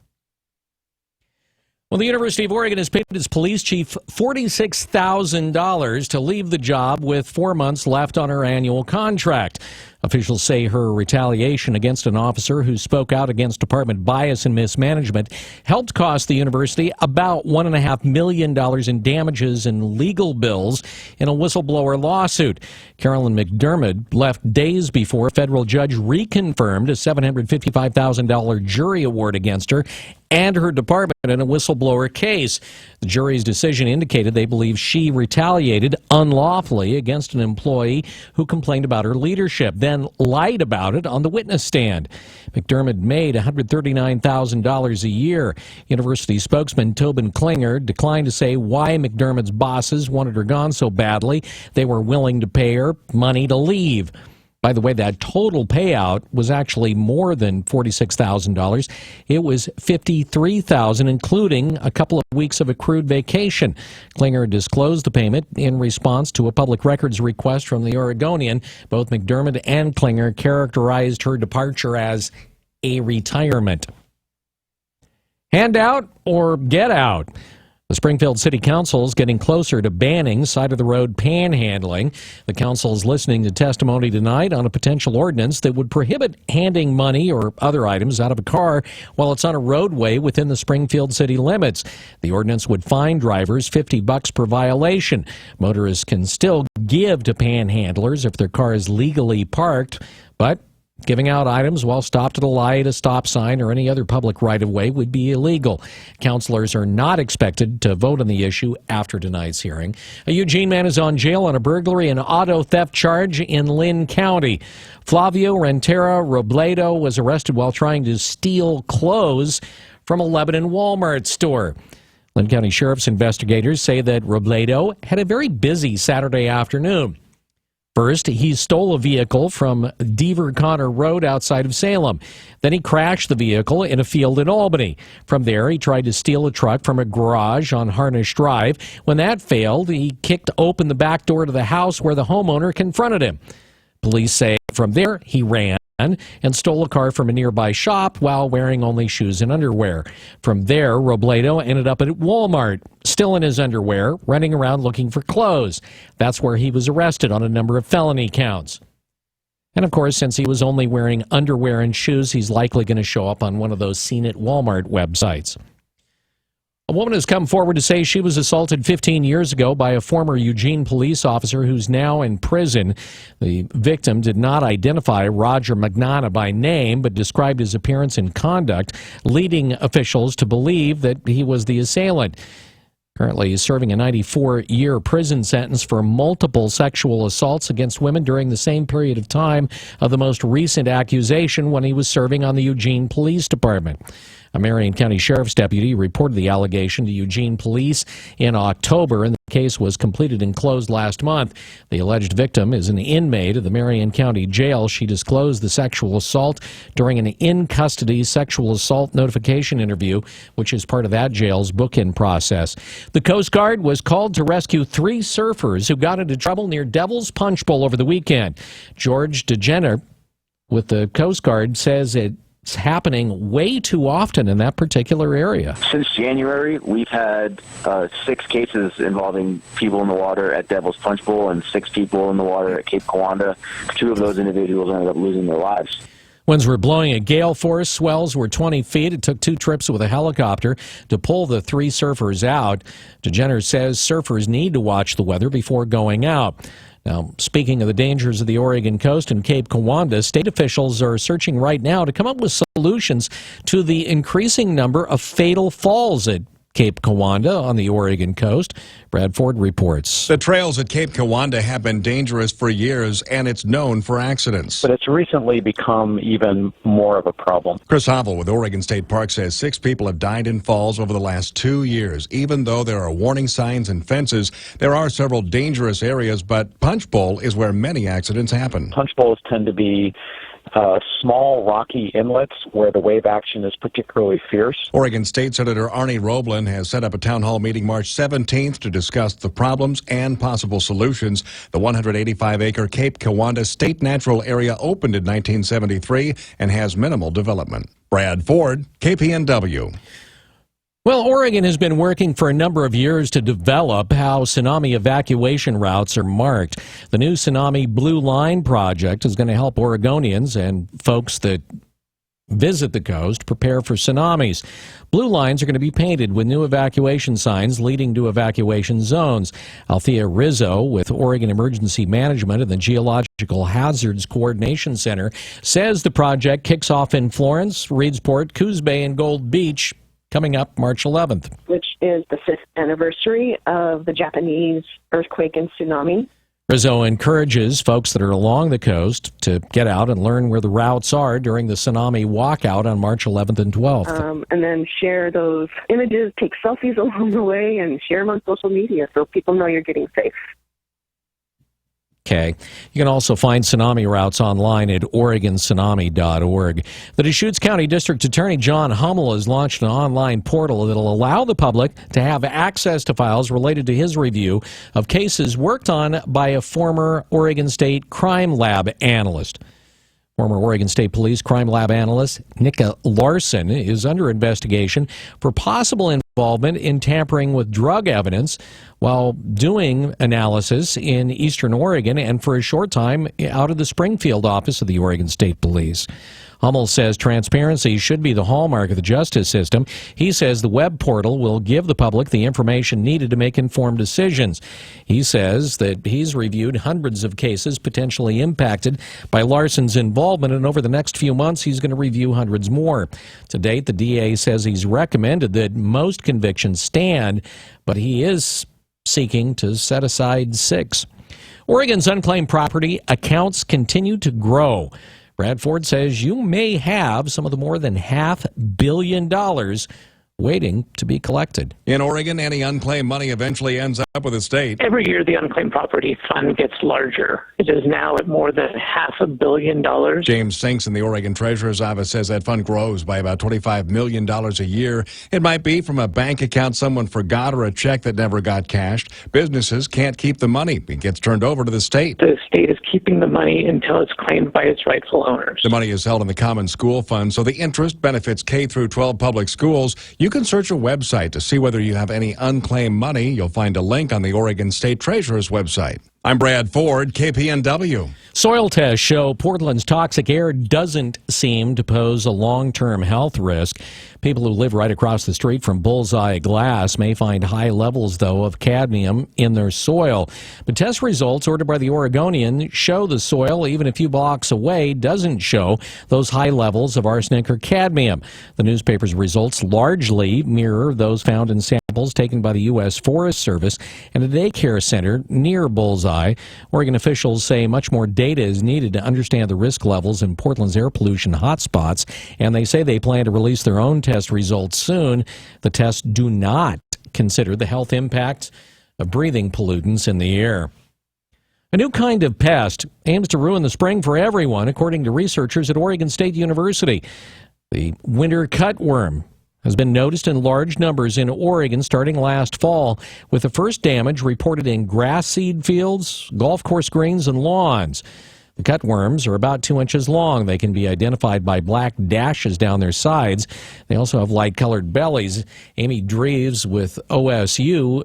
Speaker 8: Well, the University of Oregon has paid its police chief $46,000 to leave the job with 4 months left on her annual contract. Officials say her retaliation against an officer who spoke out against department bias and mismanagement helped cost the university about $1.5 million in damages and legal bills in a whistleblower lawsuit. Carolyn McDermott left days before a federal judge reconfirmed a $755,000 jury award against her and her department in a whistleblower case. The jury's decision indicated they believe she retaliated unlawfully against an employee who complained about her leadership, then lied about it on the witness stand. McDermott made $139,000 a year. University spokesman Tobin Klinger declined to say why McDermott's bosses wanted her gone so badly they were willing to pay her money to leave. By the way, that total payout was actually more than $46,000. It was $53,000, including a couple of weeks of accrued vacation. Klinger disclosed the payment in response to a public records request from the Oregonian. Both McDermott and Klinger characterized her departure as a retirement. Handout or get out? The Springfield City Council is getting closer to banning side-of-the-road panhandling. The council is listening to testimony tonight on a potential ordinance that would prohibit handing money or other items out of a car while it's on a roadway within the Springfield city limits. The ordinance would fine drivers $50 per violation. Motorists can still give to panhandlers if their car is legally parked, but giving out items while stopped at a light, a stop sign, or any other public right-of-way would be illegal. Councilors are not expected to vote on the issue after tonight's hearing. A Eugene man is on jail on a burglary and auto theft charge in Lynn County. Flavio Rentera Robledo was arrested while trying to steal clothes from a Lebanon Walmart store. Lynn County Sheriff's investigators say that Robledo had a very busy Saturday afternoon. First, he stole a vehicle from Deaver Connor Road outside of Salem. Then he crashed the vehicle in a field in Albany. From there, he tried to steal a truck from a garage on Harnish Drive. When that failed, he kicked open the back door to the house where the homeowner confronted him. Police say from there, he ran and stole a car from a nearby shop while wearing only shoes and underwear. From there, Robledo ended up at Walmart, still in his underwear, running around looking for clothes. That's where he was arrested on a number of felony counts. And of course, since he was only wearing underwear and shoes, he's likely going to show up on one of those Seen at Walmart websites. A woman has come forward to say she was assaulted 15 years ago by a former Eugene police officer who's now in prison. The victim did not identify Roger Magnana by name, but described his appearance and conduct, leading officials to believe that he was the assailant. Currently, he's serving a 94-year prison sentence for multiple sexual assaults against women during the same period of time of the most recent accusation when he was serving on the Eugene Police Department. A Marion County Sheriff's deputy reported the allegation to Eugene Police in October, and the case was completed and closed last month. The alleged victim is an inmate of the Marion County Jail. She disclosed the sexual assault during an in-custody sexual assault notification interview, which is part of that jail's book-in process. The Coast Guard was called to rescue 3 surfers who got into trouble near Devil's Punch Bowl over the weekend. George DeGener with the Coast Guard says it's happening way too often in that particular area.
Speaker 2: Since January, we've had 6 cases involving people in the water at Devil's Punch Bowl and 6 people in the water at Cape Kiwanda. 2 of those individuals ended up losing their lives.
Speaker 8: Winds were blowing a gale force. Swells were 20 feet. It took 2 trips with a helicopter to pull the 3 surfers out. DeGener says surfers need to watch the weather before going out. Now, speaking of the dangers of the Oregon coast and Cape Kiwanda, state officials are searching right now to come up with solutions to the increasing number of fatal falls at Cape Kiwanda on the Oregon coast. Brad Ford reports.
Speaker 9: The trails at Cape Kiwanda have been dangerous for years, and it's known for accidents.
Speaker 10: But it's recently become even more of a problem.
Speaker 9: Chris Hovel with Oregon State Park says 6 people have died in falls over the last 2 years. Even though there are warning signs and fences, there are several dangerous areas, but Punch Bowl is where many accidents happen.
Speaker 10: Punch bowls tend to be small rocky inlets where the wave action is particularly fierce.
Speaker 9: Oregon State Senator Arnie Roblin has set up a town hall meeting March 17th to discuss the problems and possible solutions. The 185-acre Cape Kiwanda State Natural Area opened in 1973 and has minimal development. Brad Ford, KPNW.
Speaker 8: Well, Oregon has been working for a number of years to develop how tsunami evacuation routes are marked. The new Tsunami Blue Line project is going to help Oregonians and folks that visit the coast prepare for tsunamis. Blue lines are going to be painted with new evacuation signs leading to evacuation zones. Althea Rizzo with Oregon Emergency Management and the Geological Hazards Coordination Center says the project kicks off in Florence, Reedsport, Coos Bay, and Gold Beach coming up March 11th.
Speaker 11: Which is the 5th anniversary of the Japanese earthquake and tsunami.
Speaker 8: Rizzo encourages folks that are along the coast to get out and learn where the routes are during the tsunami walkout on March 11th and 12th.
Speaker 11: And then share those images, take selfies along the way, and share them on social media so people know you're getting safe.
Speaker 8: Okay. You can also find tsunami routes online at OregonTsunami.org. The Deschutes County District Attorney John Hummel has launched an online portal that will allow the public to have access to files related to his review of cases worked on by a former Oregon State Crime Lab analyst. Former Oregon State Police Crime Lab analyst Nika Larson is under investigation for possible involvement in tampering with drug evidence while doing analysis in eastern Oregon and for a short time out of the Springfield office of the Oregon State Police. Hummel says transparency should be the hallmark of the justice system. He says the web portal will give the public the information needed to make informed decisions. He says that he's reviewed hundreds of cases potentially impacted by Larson's involvement, and over the next few months he's going to review hundreds more. To date, the DA says he's recommended that most convictions stand, but he is seeking to set aside 6. Oregon's unclaimed property accounts continue to grow. Brad Ford says you may have some of the more than $500 million waiting to be collected.
Speaker 9: In Oregon, any unclaimed money eventually ends up with the state.
Speaker 10: Every year, the unclaimed property fund gets larger. It is now at more than $500 million.
Speaker 9: James Sinks in the Oregon Treasurer's Office says that fund grows by about $25 million a year. It might be from a bank account someone forgot or a check that never got cashed. Businesses can't keep the money. It gets turned over to the state.
Speaker 10: The state is keeping the money until it's claimed by its rightful owners.
Speaker 9: The money is held in the Common School Fund, so the interest benefits K through 12 public schools. You can search a website to see whether you have any unclaimed money. You'll find a link on the Oregon State Treasurer's website. I'm Brad Ford, KPNW.
Speaker 8: Soil tests show Portland's toxic air doesn't seem to pose a long-term health risk. People who live right across the street from Bullseye Glass may find high levels, though, of cadmium in their soil. But test results ordered by the Oregonian show the soil, even a few blocks away, doesn't show those high levels of arsenic or cadmium. The newspaper's results largely mirror those found in samples taken by the U.S. Forest Service and a daycare center near Bullseye. Oregon officials say much more data is needed to understand the risk levels in Portland's air pollution hotspots, and they say they plan to release their own test results soon. The tests do not consider the health impact of breathing pollutants in the air. A new kind of pest aims to ruin the spring for everyone, according to researchers at Oregon State University. The winter cutworm has been noticed in large numbers in Oregon starting last fall, with the first damage reported in grass seed fields, golf course greens, and lawns. The cutworms are about 2 inches long. They can be identified by black dashes down their sides. They also have light-colored bellies. Amy Dreves with OSU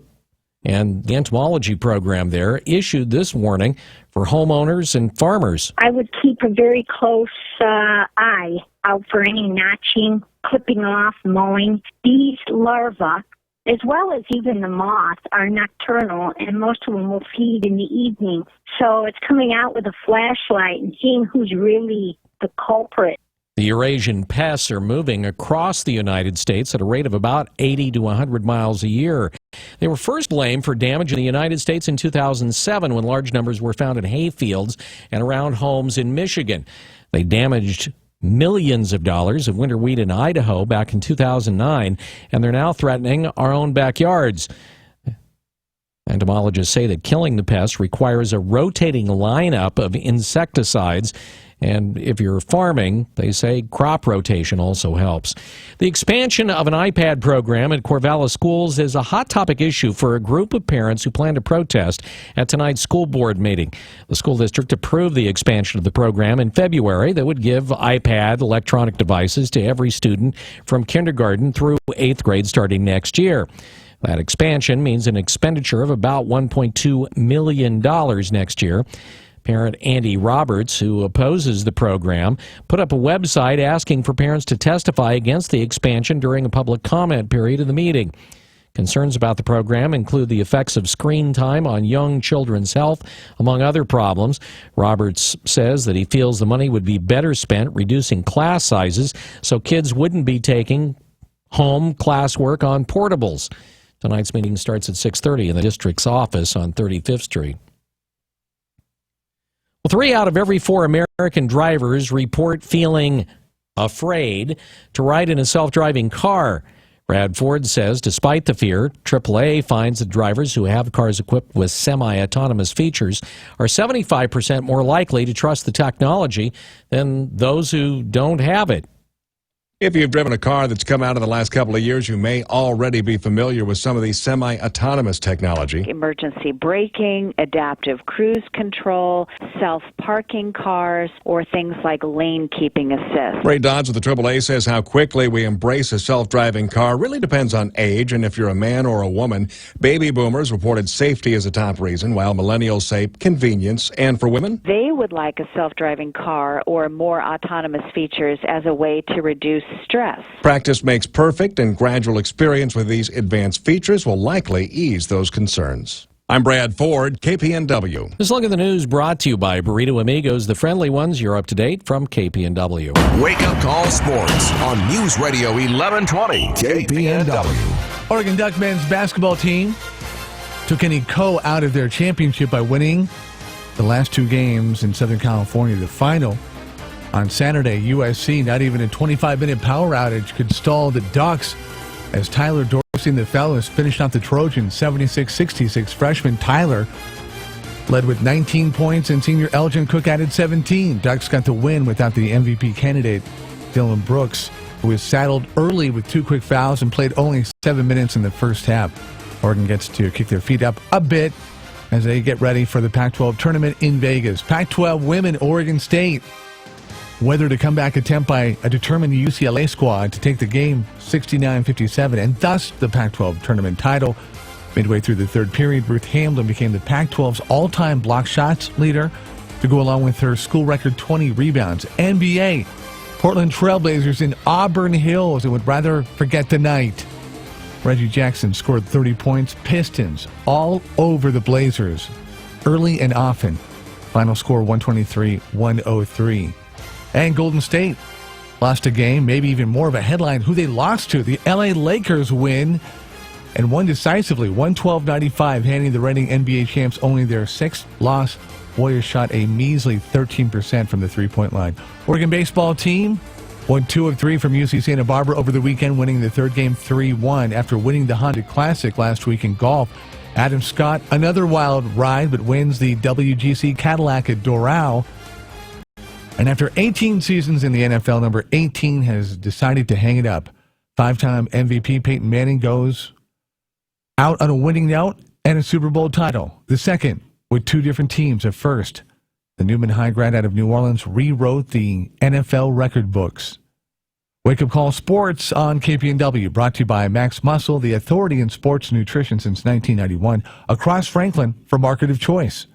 Speaker 8: and the entomology program there issued this warning for homeowners and farmers.
Speaker 4: I would keep a very close eye out for any notching, clipping off, mowing. These larvae, as well as even the moth, are nocturnal, and most of them will feed in the evening. So it's coming out with a flashlight and seeing who's really the culprit.
Speaker 8: The Eurasian pests are moving across the United States at a rate of about 80 to 100 miles a year. They were first blamed for damage in the United States in 2007 when large numbers were found in hay fields and around homes in Michigan. They damaged millions of dollars of winter wheat in Idaho back in 2009, and they're now threatening our own backyards. Entomologists say that killing the pests requires a rotating lineup of insecticides, and if you're farming, they say crop rotation also helps. The expansion of an iPad program at Corvallis schools is a hot topic issue for a group of parents who plan to protest at tonight's school board meeting. The school district approved the expansion of the program in February that would give iPad electronic devices to every student from kindergarten through 8th grade starting next year. That expansion means an expenditure of about $1.2 million next year. Parent Andy Roberts, who opposes the program, put up a website asking for parents to testify against the expansion during a public comment period of the meeting. Concerns about the program include the effects of screen time on young children's health, among other problems. Roberts says that he feels the money would be better spent reducing class sizes so kids wouldn't be taking home classwork on portables. Tonight's meeting starts at 6:30 in the district's office on 35th Street. Well, 3 out of every 4 American drivers report feeling afraid to ride in a self-driving car. Brad Ford says despite the fear, AAA finds that drivers who have cars equipped with semi-autonomous features are 75% more likely to trust the technology than those who don't have it.
Speaker 9: If you've driven a car that's come out in the last couple of years, you may already be familiar with some of the semi-autonomous technology.
Speaker 5: Emergency braking, adaptive cruise control, parking cars or things like lane keeping assist.
Speaker 9: Ray Dodds with the AAA says how quickly we embrace a self-driving car really depends on age and if you're a man or a woman. Baby boomers reported safety as a top reason, while millennials say convenience. And for women?
Speaker 5: They would like a self-driving car or more autonomous features as a way to reduce stress.
Speaker 9: Practice makes perfect, and gradual experience with these advanced features will likely ease those concerns. I'm Brad Ford, KPNW.
Speaker 8: This look at the news brought to you by Burrito Amigos, the friendly ones. You're up to date from KPNW.
Speaker 3: Wake Up Call Sports on News Radio 1120 KPNW.
Speaker 7: Oregon Duck men's basketball team took any out of their championship by winning the last two games in Southern California. The final on Saturday, USC, not even a 25-minute power outage could stall the Ducks as Tyler Dorsey and the fellows finished off the Trojans 76-66. Freshman Tyler led with 19 points, and senior Elgin Cook added 17. Ducks got the win without the MVP candidate, Dylan Brooks, who was saddled early with 2 quick fouls and played only 7 minutes in the first half. Oregon gets to kick their feet up a bit as they get ready for the Pac-12 tournament in Vegas. Pac-12 women, Oregon State weathered a comeback attempt by a determined UCLA squad to take the game 69-57 and thus the Pac-12 tournament title. Midway through the third period, Ruth Hamlin became the Pac-12's all-time block shots leader to go along with her school record 20 rebounds. NBA, Portland Trailblazers in Auburn Hills and would rather forget the night. Reggie Jackson scored 30 points. Pistons all over the Blazers early and often. Final score 123-103. And Golden State lost a game, maybe even more of a headline, who they lost to. The LA Lakers win and won decisively, 112-95, handing the reigning NBA champs only their 6th loss. Warriors shot a measly 13% from the three-point line. Oregon baseball team won 2 of 3 from UC Santa Barbara over the weekend, winning the third game 3-1 after winning the Honda Classic last week in golf. Adam Scott, another wild ride, but wins the WGC Cadillac at Doral. And after 18 seasons in the NFL, number 18 has decided to hang it up. 5-time MVP Peyton Manning goes out on a winning note and a Super Bowl title. The second with 2 different teams at first. The Newman High grad out of New Orleans rewrote the NFL record books. Wake Up Call Sports on KPNW, brought to you by Max Muscle, the authority in sports nutrition since 1991, across Franklin for market of choice.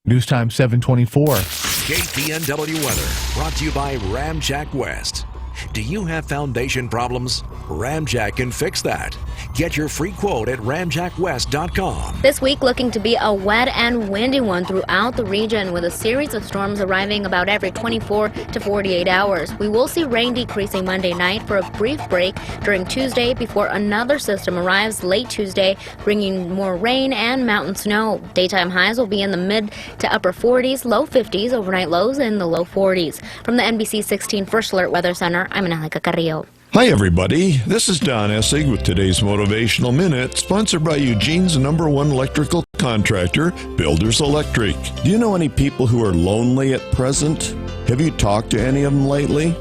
Speaker 7: News time 7:24.
Speaker 3: KPNW weather brought to you by Ramjack West. Do you have foundation problems? Ramjack can fix that. Get your free quote at ramjackwest.com.
Speaker 12: This week looking to be a wet and windy one throughout the region, with a series of storms arriving about every 24 to 48 hours. We will see rain decreasing Monday night for a brief break during Tuesday before another system arrives late Tuesday, bringing more rain and mountain snow. Daytime highs will be in the mid to upper 40s, low 50s, overnight lows in the low 40s. From the NBC 16 First Alert Weather Center, I'm Angelica Carrillo.
Speaker 13: Hi, everybody. This is Don Essig with today's Motivational Minute, sponsored by Eugene's #1 electrical contractor, Builders Electric. Do you know any people who are lonely at present? Have you talked to any of them lately?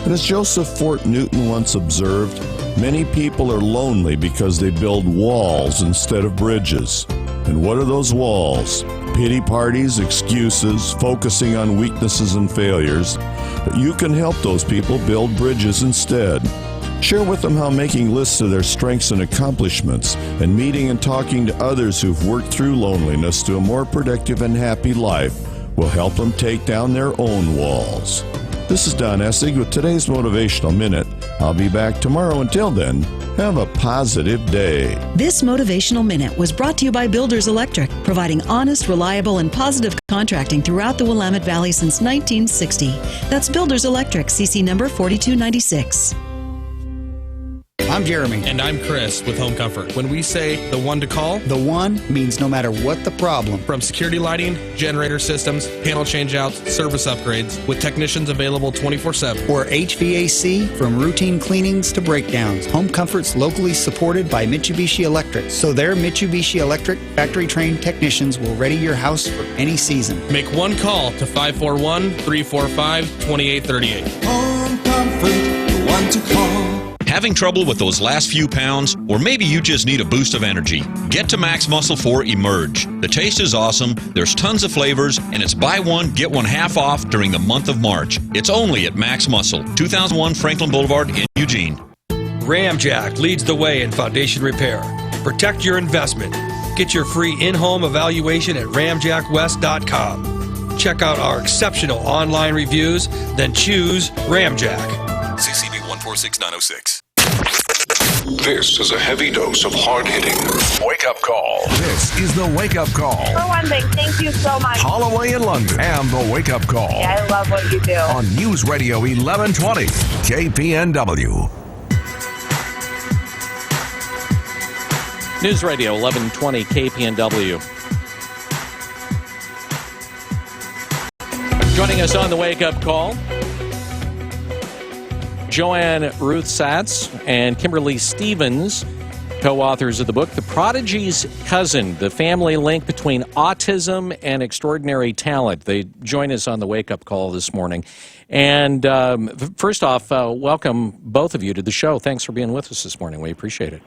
Speaker 13: And as Joseph Fort Newton once observed, many people are lonely because they build walls instead of bridges. And what are those walls? Pity parties, excuses, focusing on weaknesses and failures. But you can help those people build bridges instead. Share with them how making lists of their strengths and accomplishments and meeting and talking to others who've worked through loneliness to a more productive and happy life will help them take down their own walls. This is Don Essig with today's Motivational Minute. I'll be back tomorrow. Until then, have a positive day.
Speaker 14: This Motivational Minute was brought to you by Builders Electric, providing honest, reliable, and positive contracting throughout the Willamette Valley since 1960. That's Builders Electric, CC number 4296.
Speaker 15: I'm Jeremy.
Speaker 16: And I'm Chris with Home Comfort. When we say the one to call,
Speaker 15: the one means no matter what the problem.
Speaker 16: From security lighting, generator systems, panel changeouts, service upgrades, with technicians available 24/7.
Speaker 15: Or HVAC, from routine cleanings to breakdowns. Home Comfort's locally supported by Mitsubishi Electric. So their Mitsubishi Electric factory-trained technicians will ready your house for any season.
Speaker 16: Make one call to 541-345-2838.
Speaker 17: Home Comfort, the one to call.
Speaker 1: Having trouble with those last few pounds? Or maybe you just need a boost of energy? Get to Max Muscle for Emerge. The taste is awesome, there's tons of flavors, and it's buy one, get one half off during the month of March. It's only at Max Muscle, 2001 Franklin Boulevard in Eugene.
Speaker 6: Ramjack leads the way in foundation repair. Protect your investment. Get your free in-home evaluation at ramjackwest.com. Check out our exceptional online reviews, then choose Ramjack.
Speaker 17: CCB 146906.
Speaker 18: This is a heavy dose of hard-hitting wake-up call.
Speaker 3: This is the wake-up call.
Speaker 19: For one thing, thank you so much.
Speaker 3: Holloway in London and the wake-up call.
Speaker 19: Yeah, I love what you do.
Speaker 3: On News Radio 1120, KPNW.
Speaker 8: News Radio 1120 KPNW. Joining us on the wake-up call, Joanne Ruth Satz and Kimberly Stevens, co-authors of the book, The Prodigy's Cousin, The Family Link Between Autism and Extraordinary Talent. They join us on the wake-up call this morning. And first off, welcome both of you to the show. Thanks for being with us this morning. We appreciate it.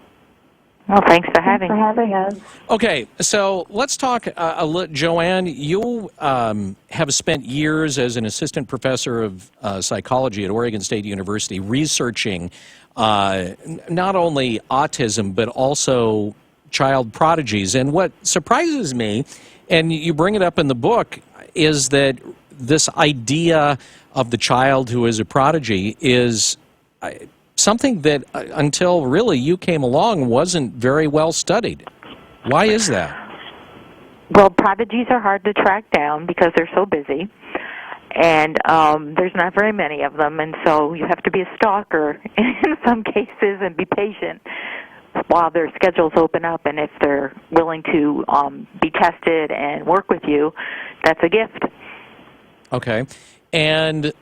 Speaker 27: Well, thanks for having
Speaker 19: us.
Speaker 8: Okay, so let's talk a little. Joanne, you have spent years as an assistant professor of psychology at Oregon State University researching not only autism but also child prodigies. And what surprises me, and you bring it up in the book, is that this idea of the child who is a prodigy is something that until really you came along wasn't very well studied. Why is that?
Speaker 27: Well, prodigies are hard to track down because they're so busy, and there's not very many of them, and so you have to be a stalker in some cases and be patient while their schedules open up, and if they're willing to be tested and work with you, that's a gift.
Speaker 8: Okay. And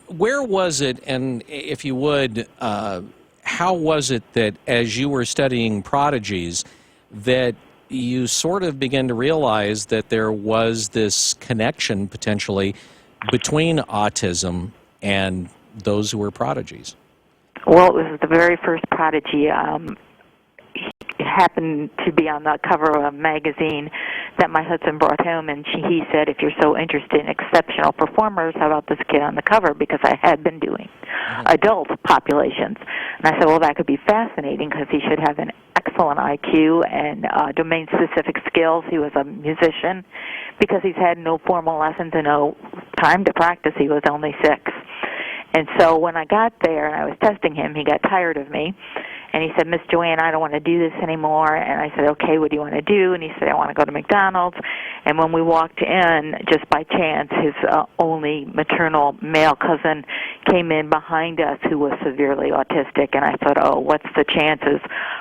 Speaker 8: where was it, and if you would, how was it that as you were studying prodigies that you sort of began to realize that there was this connection potentially between autism and those who were prodigies?
Speaker 27: Well, it was the very first prodigy. He happened to be on the cover of a magazine that my husband brought home, and he said, if you're so interested in exceptional performers, how about this kid on the cover? Because I had been doing adult populations. And I said, well, that could be fascinating because he should have an excellent IQ and domain-specific skills. He was a musician because he's had no formal lessons and no time to practice. He was only 6. And so when I got there and I was testing him, he got tired of me. And he said, Miss Joanne, I don't want to do this anymore. And I said, okay, what do you want to do? And he said, I want to go to McDonald's. And when we walked in, just by chance, his only maternal male cousin came in behind us who was severely autistic. And I thought, oh, what's the chances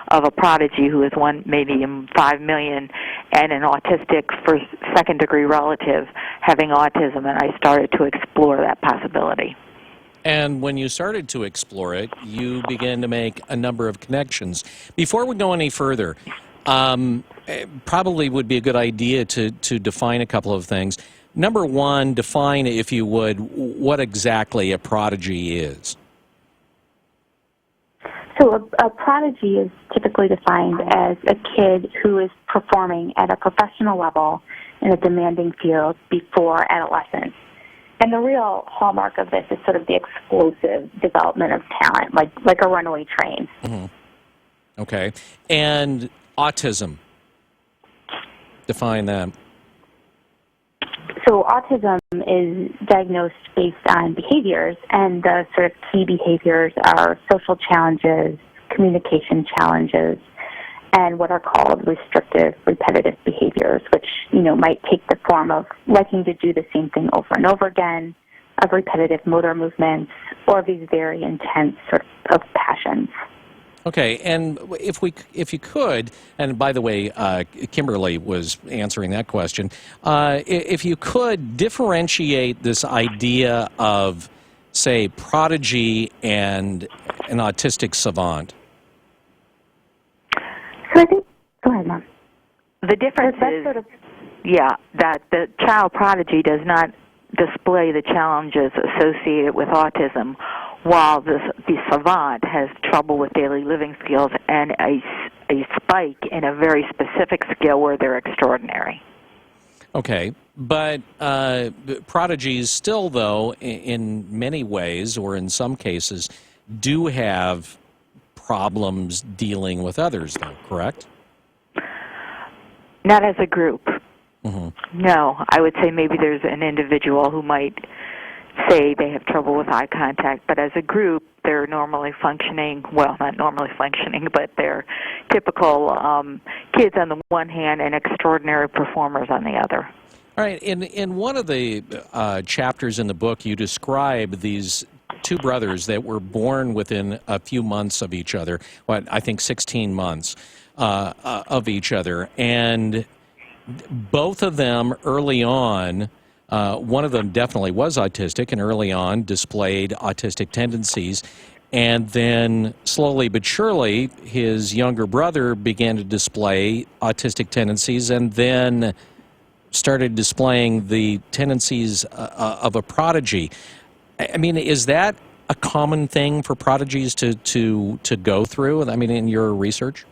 Speaker 27: of a prodigy who is one maybe in 5 million and an autistic first, second-degree relative having autism? And I started to explore that possibility.
Speaker 8: And when you started to explore it, you began to make a number of connections. Before we go any further, probably would be a good idea to define a couple of things. Number one, define, if you would, what exactly a prodigy is.
Speaker 20: So a prodigy is typically defined as a kid who is performing at a professional level in a demanding field before adolescence. And the real hallmark of this is sort of the explosive development of talent, like a runaway train.
Speaker 8: Mm-hmm. Okay. And autism. Define that.
Speaker 20: So autism is diagnosed based on behaviors, and the sort of key behaviors are social challenges, communication challenges, and what are called restrictive, repetitive behaviors, which, might take the form of liking to do the same thing over and over again, of repetitive motor movements, or these very intense sort of passions.
Speaker 8: Okay, and if you could, and by the way, Kimberly was answering that question, if you could differentiate this idea of, say, prodigy and an autistic savant.
Speaker 20: So I think, go ahead, Mom.
Speaker 27: The difference is, that the child prodigy does not display the challenges associated with autism, while the savant has trouble with daily living skills and a spike in a very specific skill where they're extraordinary.
Speaker 8: Okay, but prodigies still, though, in many ways, or in some cases, do have problems dealing with others, though, correct?
Speaker 27: Not as a group.
Speaker 8: Mm-hmm.
Speaker 27: No, I would say maybe there's an individual who might say they have trouble with eye contact, but as a group, they're normally functioning, well, not normally functioning, but they're typical kids on the one hand and extraordinary performers on the other.
Speaker 8: All right, in one of the chapters in the book, you describe these two brothers that were born within a few months of each other, I think 16 months of each other, and both of them early on, one of them definitely was autistic and early on displayed autistic tendencies, and then slowly but surely his younger brother began to display autistic tendencies and then started displaying the tendencies of a prodigy. I mean, is that a common thing for prodigies to go through, I mean, in your research?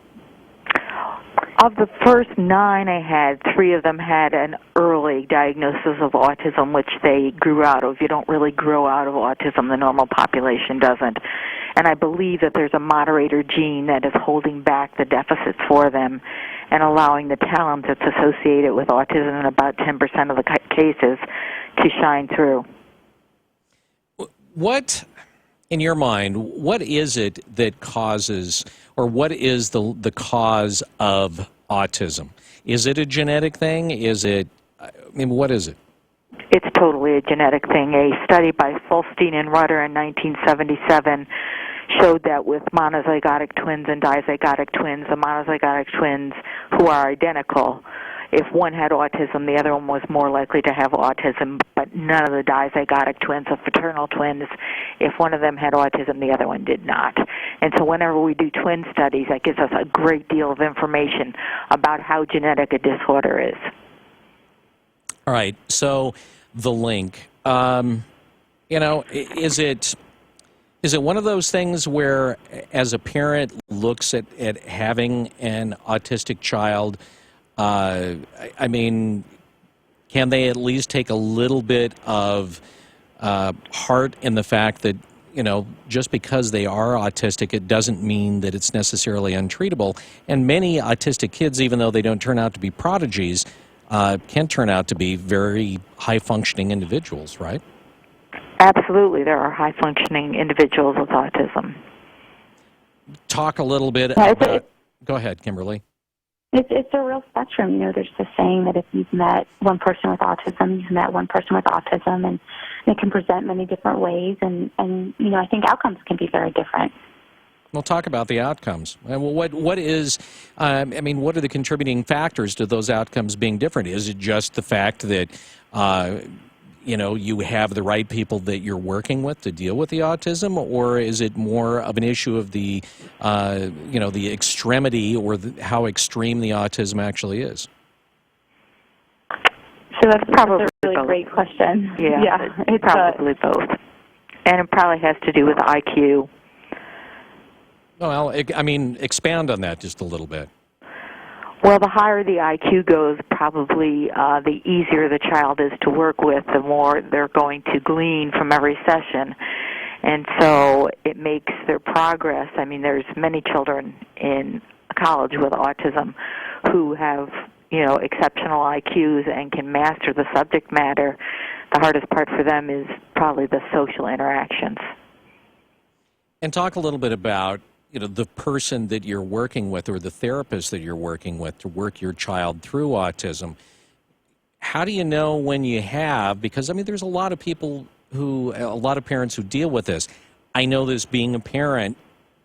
Speaker 27: Of the first 9 I had, 3 of them had an early diagnosis of autism, which they grew out of. You don't really grow out of autism. The normal population doesn't. And I believe that there's a moderator gene that is holding back the deficits for them and allowing the talent that's associated with autism in about 10% of the cases to shine through.
Speaker 8: What, in your mind, what is it that causes, or what is the cause of autism? Is it a genetic thing? Is it, I mean, what is it?
Speaker 27: It's totally a genetic thing. A study by Fulstein and Rutter in 1977 showed that with monozygotic twins and dizygotic twins, the monozygotic twins who are identical, if one had autism, the other one was more likely to have autism, but none of the dizygotic twins, the fraternal twins, if one of them had autism, the other one did not. And so whenever we do twin studies, that gives us a great deal of information about how genetic a disorder is.
Speaker 8: All right, so the link, is it one of those things where, as a parent looks at having an autistic child, I mean, can they at least take a little bit of heart in the fact that, just because they are autistic, it doesn't mean that it's necessarily untreatable. And many autistic kids, even though they don't turn out to be prodigies, can turn out to be very high-functioning individuals, right?
Speaker 27: Absolutely. There are high-functioning individuals with autism.
Speaker 8: Talk a little bit about... Go ahead, Kimberly.
Speaker 20: It's a real spectrum. There's the saying that if you've met one person with autism, you've met one person with autism, and it can present many different ways, and I think outcomes can be very different.
Speaker 8: We'll talk about the outcomes. What is, what are the contributing factors to those outcomes being different? Is it just the fact that, you have the right people that you're working with to deal with the autism, or is it more of an issue of the, the extremity or how extreme the autism actually is?
Speaker 20: So that's probably a really great question.
Speaker 27: Yeah, it's probably both. And it probably has to do with IQ.
Speaker 8: Well, expand on that just a little bit.
Speaker 27: Well, the higher the IQ goes, probably the easier the child is to work with, the more they're going to glean from every session. And so it makes their progress. I mean, there's many children in college with autism who have, exceptional IQs and can master the subject matter. The hardest part for them is probably the social interactions.
Speaker 8: And talk a little bit about the person that you're working with or the therapist that you're working with to work your child through autism. How do you know when you have, because there's a lot of parents who deal with this. I know this being a parent,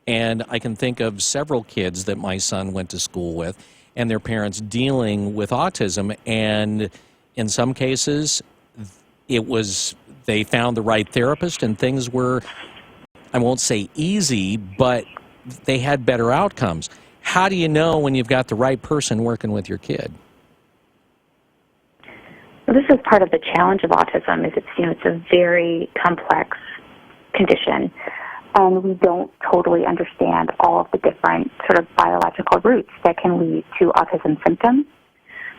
Speaker 8: and I can think of several kids that my son went to school with and their parents dealing with autism, and in some cases they found the right therapist and things were, I won't say easy, but they had better outcomes. How do you know when you've got the right person working with your kid?
Speaker 20: Well, this is part of the challenge of autism. It's a very complex condition. And we don't totally understand all of the different sort of biological roots that can lead to autism symptoms.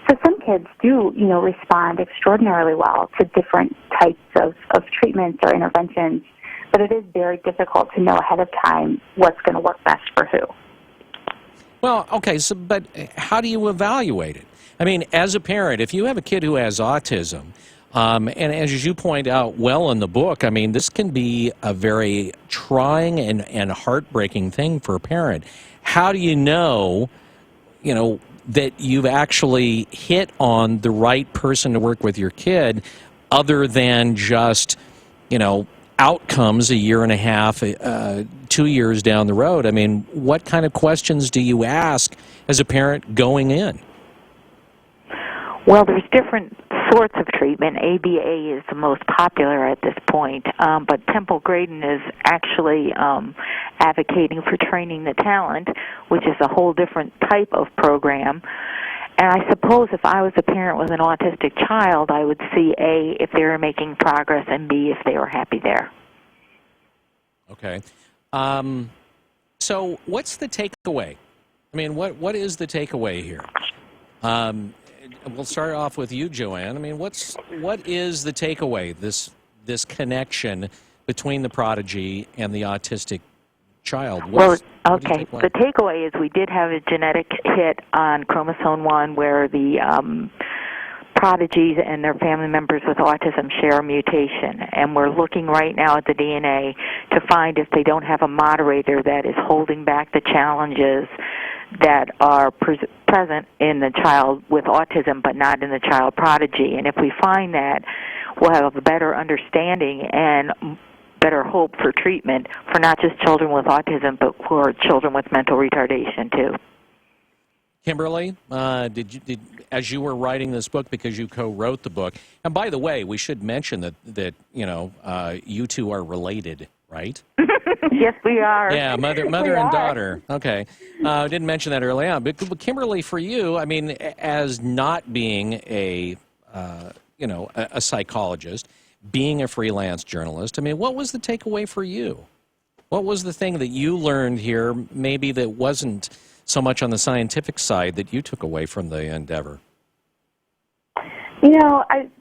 Speaker 20: So some kids do, respond extraordinarily well to different types of treatments or interventions, but it is very difficult to know ahead of time what's going to work best for who.
Speaker 8: Well, okay, but how do you evaluate it? I mean, as a parent, if you have a kid who has autism, and as you point out well in the book, I mean, this can be a very trying and heartbreaking thing for a parent. How do you know, that you've actually hit on the right person to work with your kid other than just, outcomes a year and a half, 2 years down the road? I mean, what kind of questions do you ask as a parent going in?
Speaker 27: Well, there's different sorts of treatment. ABA is the most popular at this point, but Temple Grandin is actually advocating for training the talent, which is a whole different type of program. And I suppose if I was a parent with an autistic child, I would see, A, if they were making progress, and B, if they were happy there.
Speaker 8: Okay. So what's the takeaway? I mean, what is the takeaway here? We'll start off with you, Joanne. I mean, what is the takeaway, this connection between the prodigy and the autistic child?
Speaker 27: The takeaway is we did have a genetic hit on chromosome 1 where the prodigies and their family members with autism share a mutation. And we're looking right now at the DNA to find if they don't have a moderator that is holding back the challenges that are present in the child with autism but not in the child prodigy. And if we find that, we'll have a better understanding and better hope for treatment for not just children with autism but for children with mental retardation too.
Speaker 8: Kimberly, as you were writing this book, because you co-wrote the book, and by the way, we should mention that you two are related, right?
Speaker 27: Yes, we are.
Speaker 8: Yeah, mother and daughter. Okay, I didn't mention that early on, but Kimberly, for you, I mean, as not being a psychologist, being a freelance journalist, I mean, what was the takeaway for you? What was the thing that you learned here, maybe that wasn't so much on the scientific side, that you took away from the endeavor?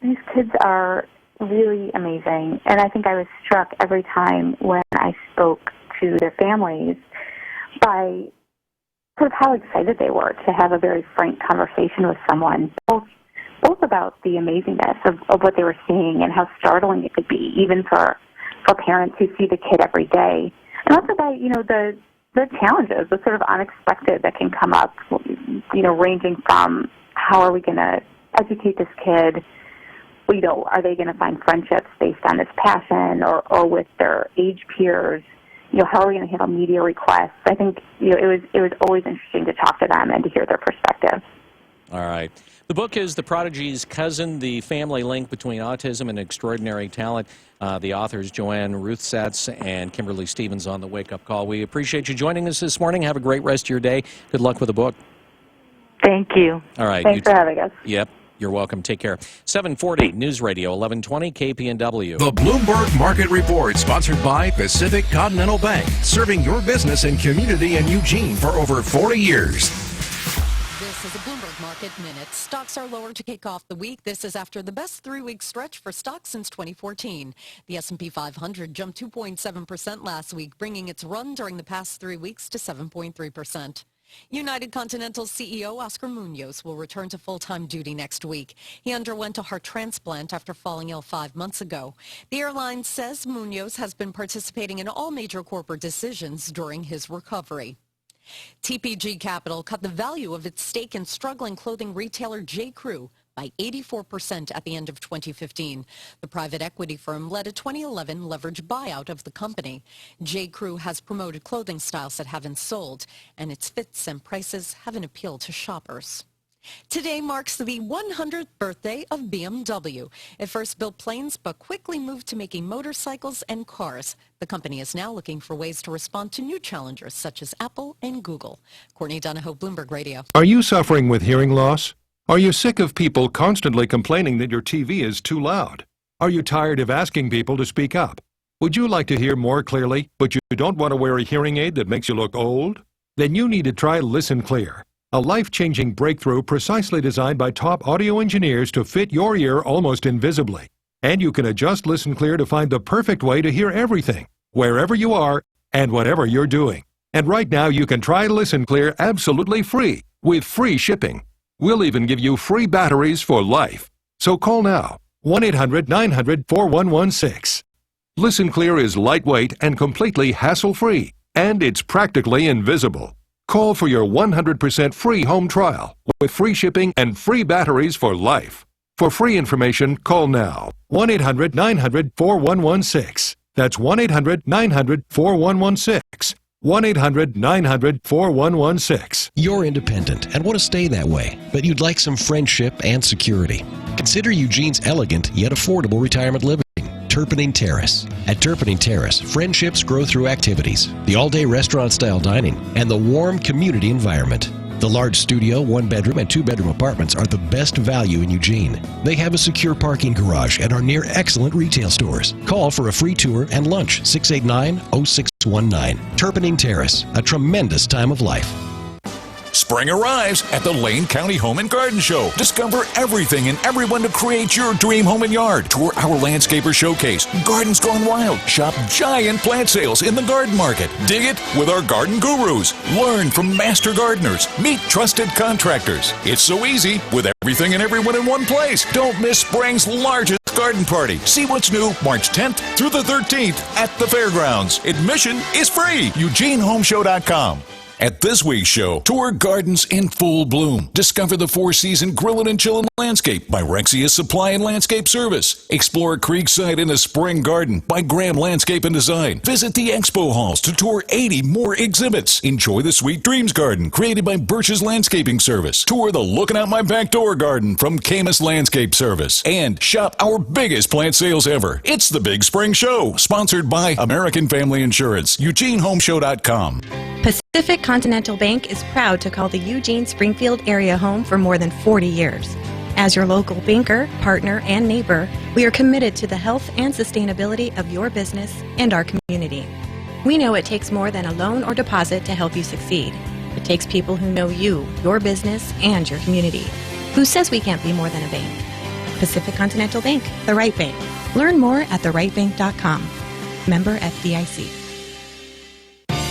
Speaker 20: These kids are really amazing, and I think I was struck every time when I spoke to their families by sort of how excited they were to have a very frank conversation with someone, both about the amazingness of what they were seeing and how startling it could be, even for parents who see the kid every day, and also about the challenges, the sort of unexpected that can come up, ranging from how are we going to educate this kid, are they going to find friendships based on this passion or with their age peers, how are we going to handle media requests? I think it was always interesting to talk to them and to hear their perspective.
Speaker 8: All right. The book is The Prodigy's Cousin, the family link between autism and extraordinary talent. The authors, Joanne Ruthsatz and Kimberly Stevens, on the Wake Up Call. We appreciate you joining us this morning. Have a great rest of your day. Good luck with the book.
Speaker 27: Thank you.
Speaker 8: All right.
Speaker 20: Thanks for having us.
Speaker 8: Yep. You're welcome. Take care. 740 News Radio 1120 KPNW.
Speaker 3: The Bloomberg Market Report, sponsored by Pacific Continental Bank, serving your business and community in Eugene for over 40 years.
Speaker 2: This is a Bloomberg Market Minute. Stocks are lower to kick off the week. This is after the best three-week stretch for stocks since 2014. The S&P 500 jumped 2.7% last week, bringing its run during the past 3 weeks to 7.3%. United Continental CEO Oscar Munoz will return to full-time duty next week. He underwent a heart transplant after falling ill 5 months ago. The airline says Munoz has been participating in all major corporate decisions during his recovery. TPG Capital cut the value of its stake in struggling clothing retailer J.Crew by 84% at the end of 2015. The private equity firm led a 2011 leverage buyout of the company. J.Crew has promoted clothing styles that haven't sold, and its fits and prices haven't appealed to shoppers. Today marks the 100th birthday of BMW. It first built planes but quickly moved to making motorcycles and cars. The company is now looking for ways to respond to new challengers such as Apple and Google. Courtney Donahoe, Bloomberg Radio.
Speaker 21: Are you suffering with hearing loss? Are you sick of people constantly complaining that your TV is too loud? Are you tired of asking people to speak up? Would you like to hear more clearly, but you don't want to wear a hearing aid that makes you look old? Then you need to try Listen Clear, a life-changing breakthrough precisely designed by top audio engineers to fit your ear almost invisibly. And you can adjust Listen Clear to find the perfect way to hear everything, wherever you are and whatever you're doing. And right now you can try Listen Clear absolutely free with free shipping. We'll even give you free batteries for life. So call now, 1-800-900-4116. Listen Clear is lightweight and completely hassle-free, and it's practically invisible. Call for your 100% free home trial with free shipping and free batteries for life. For free information, call now, 1-800-900-4116. That's 1-800-900-4116. 1-800-900-4116.
Speaker 10: You're independent and want to stay that way, but you'd like some friendship and security. Consider Eugene's elegant yet affordable retirement living, Turpentine Terrace. At Turpentine Terrace, friendships grow through activities, the all-day restaurant-style dining, and the warm community environment. The large studio, one-bedroom, and two-bedroom apartments are the best value in Eugene. They have a secure parking garage and are near excellent retail stores. Call for a free tour and lunch, 689-0619. Turpentine Terrace, a tremendous time of life.
Speaker 18: Spring arrives at the Lane County Home and Garden Show. Discover everything and everyone to create your dream home and yard. Tour our landscaper showcase, Gardens Gone Wild. Shop giant plant sales in the garden market. Dig it with our garden gurus. Learn from master gardeners. Meet trusted contractors. It's so easy with everything and everyone in one place. Don't miss spring's largest garden party. See what's new March 10th through the 13th at the fairgrounds. Admission is free. EugeneHomeshow.com. At this week's show, tour gardens in full bloom. Discover the four-season Grillin' and Chillin' Landscape by Rexia Supply and Landscape Service. Explore Creekside in a Spring Garden by Graham Landscape and Design. Visit the expo halls to tour 80 more exhibits. Enjoy the Sweet Dreams Garden created by Birch's Landscaping Service. Tour the Looking Out My Back Door Garden from Camus Landscape Service. And shop our biggest plant sales ever. It's the Big Spring Show, sponsored by American Family Insurance. EugeneHomeshow.com.
Speaker 11: Pacific Continental Bank is proud to call the Eugene Springfield area home for more than 40 years. As your local banker, partner, and neighbor, we are committed to the health and sustainability of your business and our community. We know it takes more than a loan or deposit to help you succeed. It takes people who know you, your business, and your community. Who says we can't be more than a bank? Pacific Continental Bank, the right bank. Learn more at therightbank.com. Member FDIC.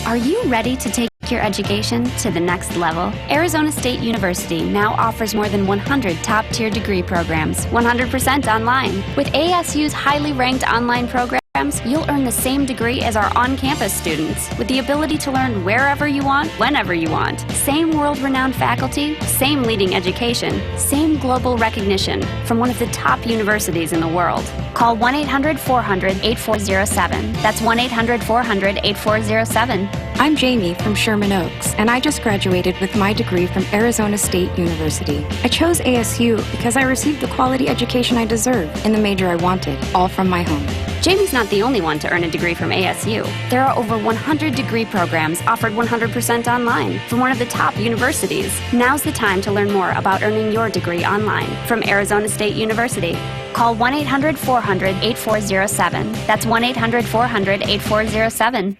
Speaker 22: Are you ready to take your education to the next level? Arizona State University now offers more than 100 top-tier degree programs, 100% online. With ASU's highly ranked online programs, you'll earn the same degree as our on-campus students, with the ability to learn wherever you want, whenever you want. Same world-renowned faculty, same leading education, same global recognition from one of the top universities in the world. Call 1-800-400-8407. That's 1-800-400-8407.
Speaker 23: I'm Jamie from Sherman Oaks, and I just graduated with my degree from Arizona State University. I chose ASU because I received the quality education I deserve in the major I wanted, all from my home.
Speaker 22: Jamie's not the only one to earn a degree from ASU. There are over 100 degree programs offered 100% online from one of the top universities. Now's the time to learn more about earning your degree online from Arizona State University. Call 1-800-400-8407. That's 1-800-400-8407.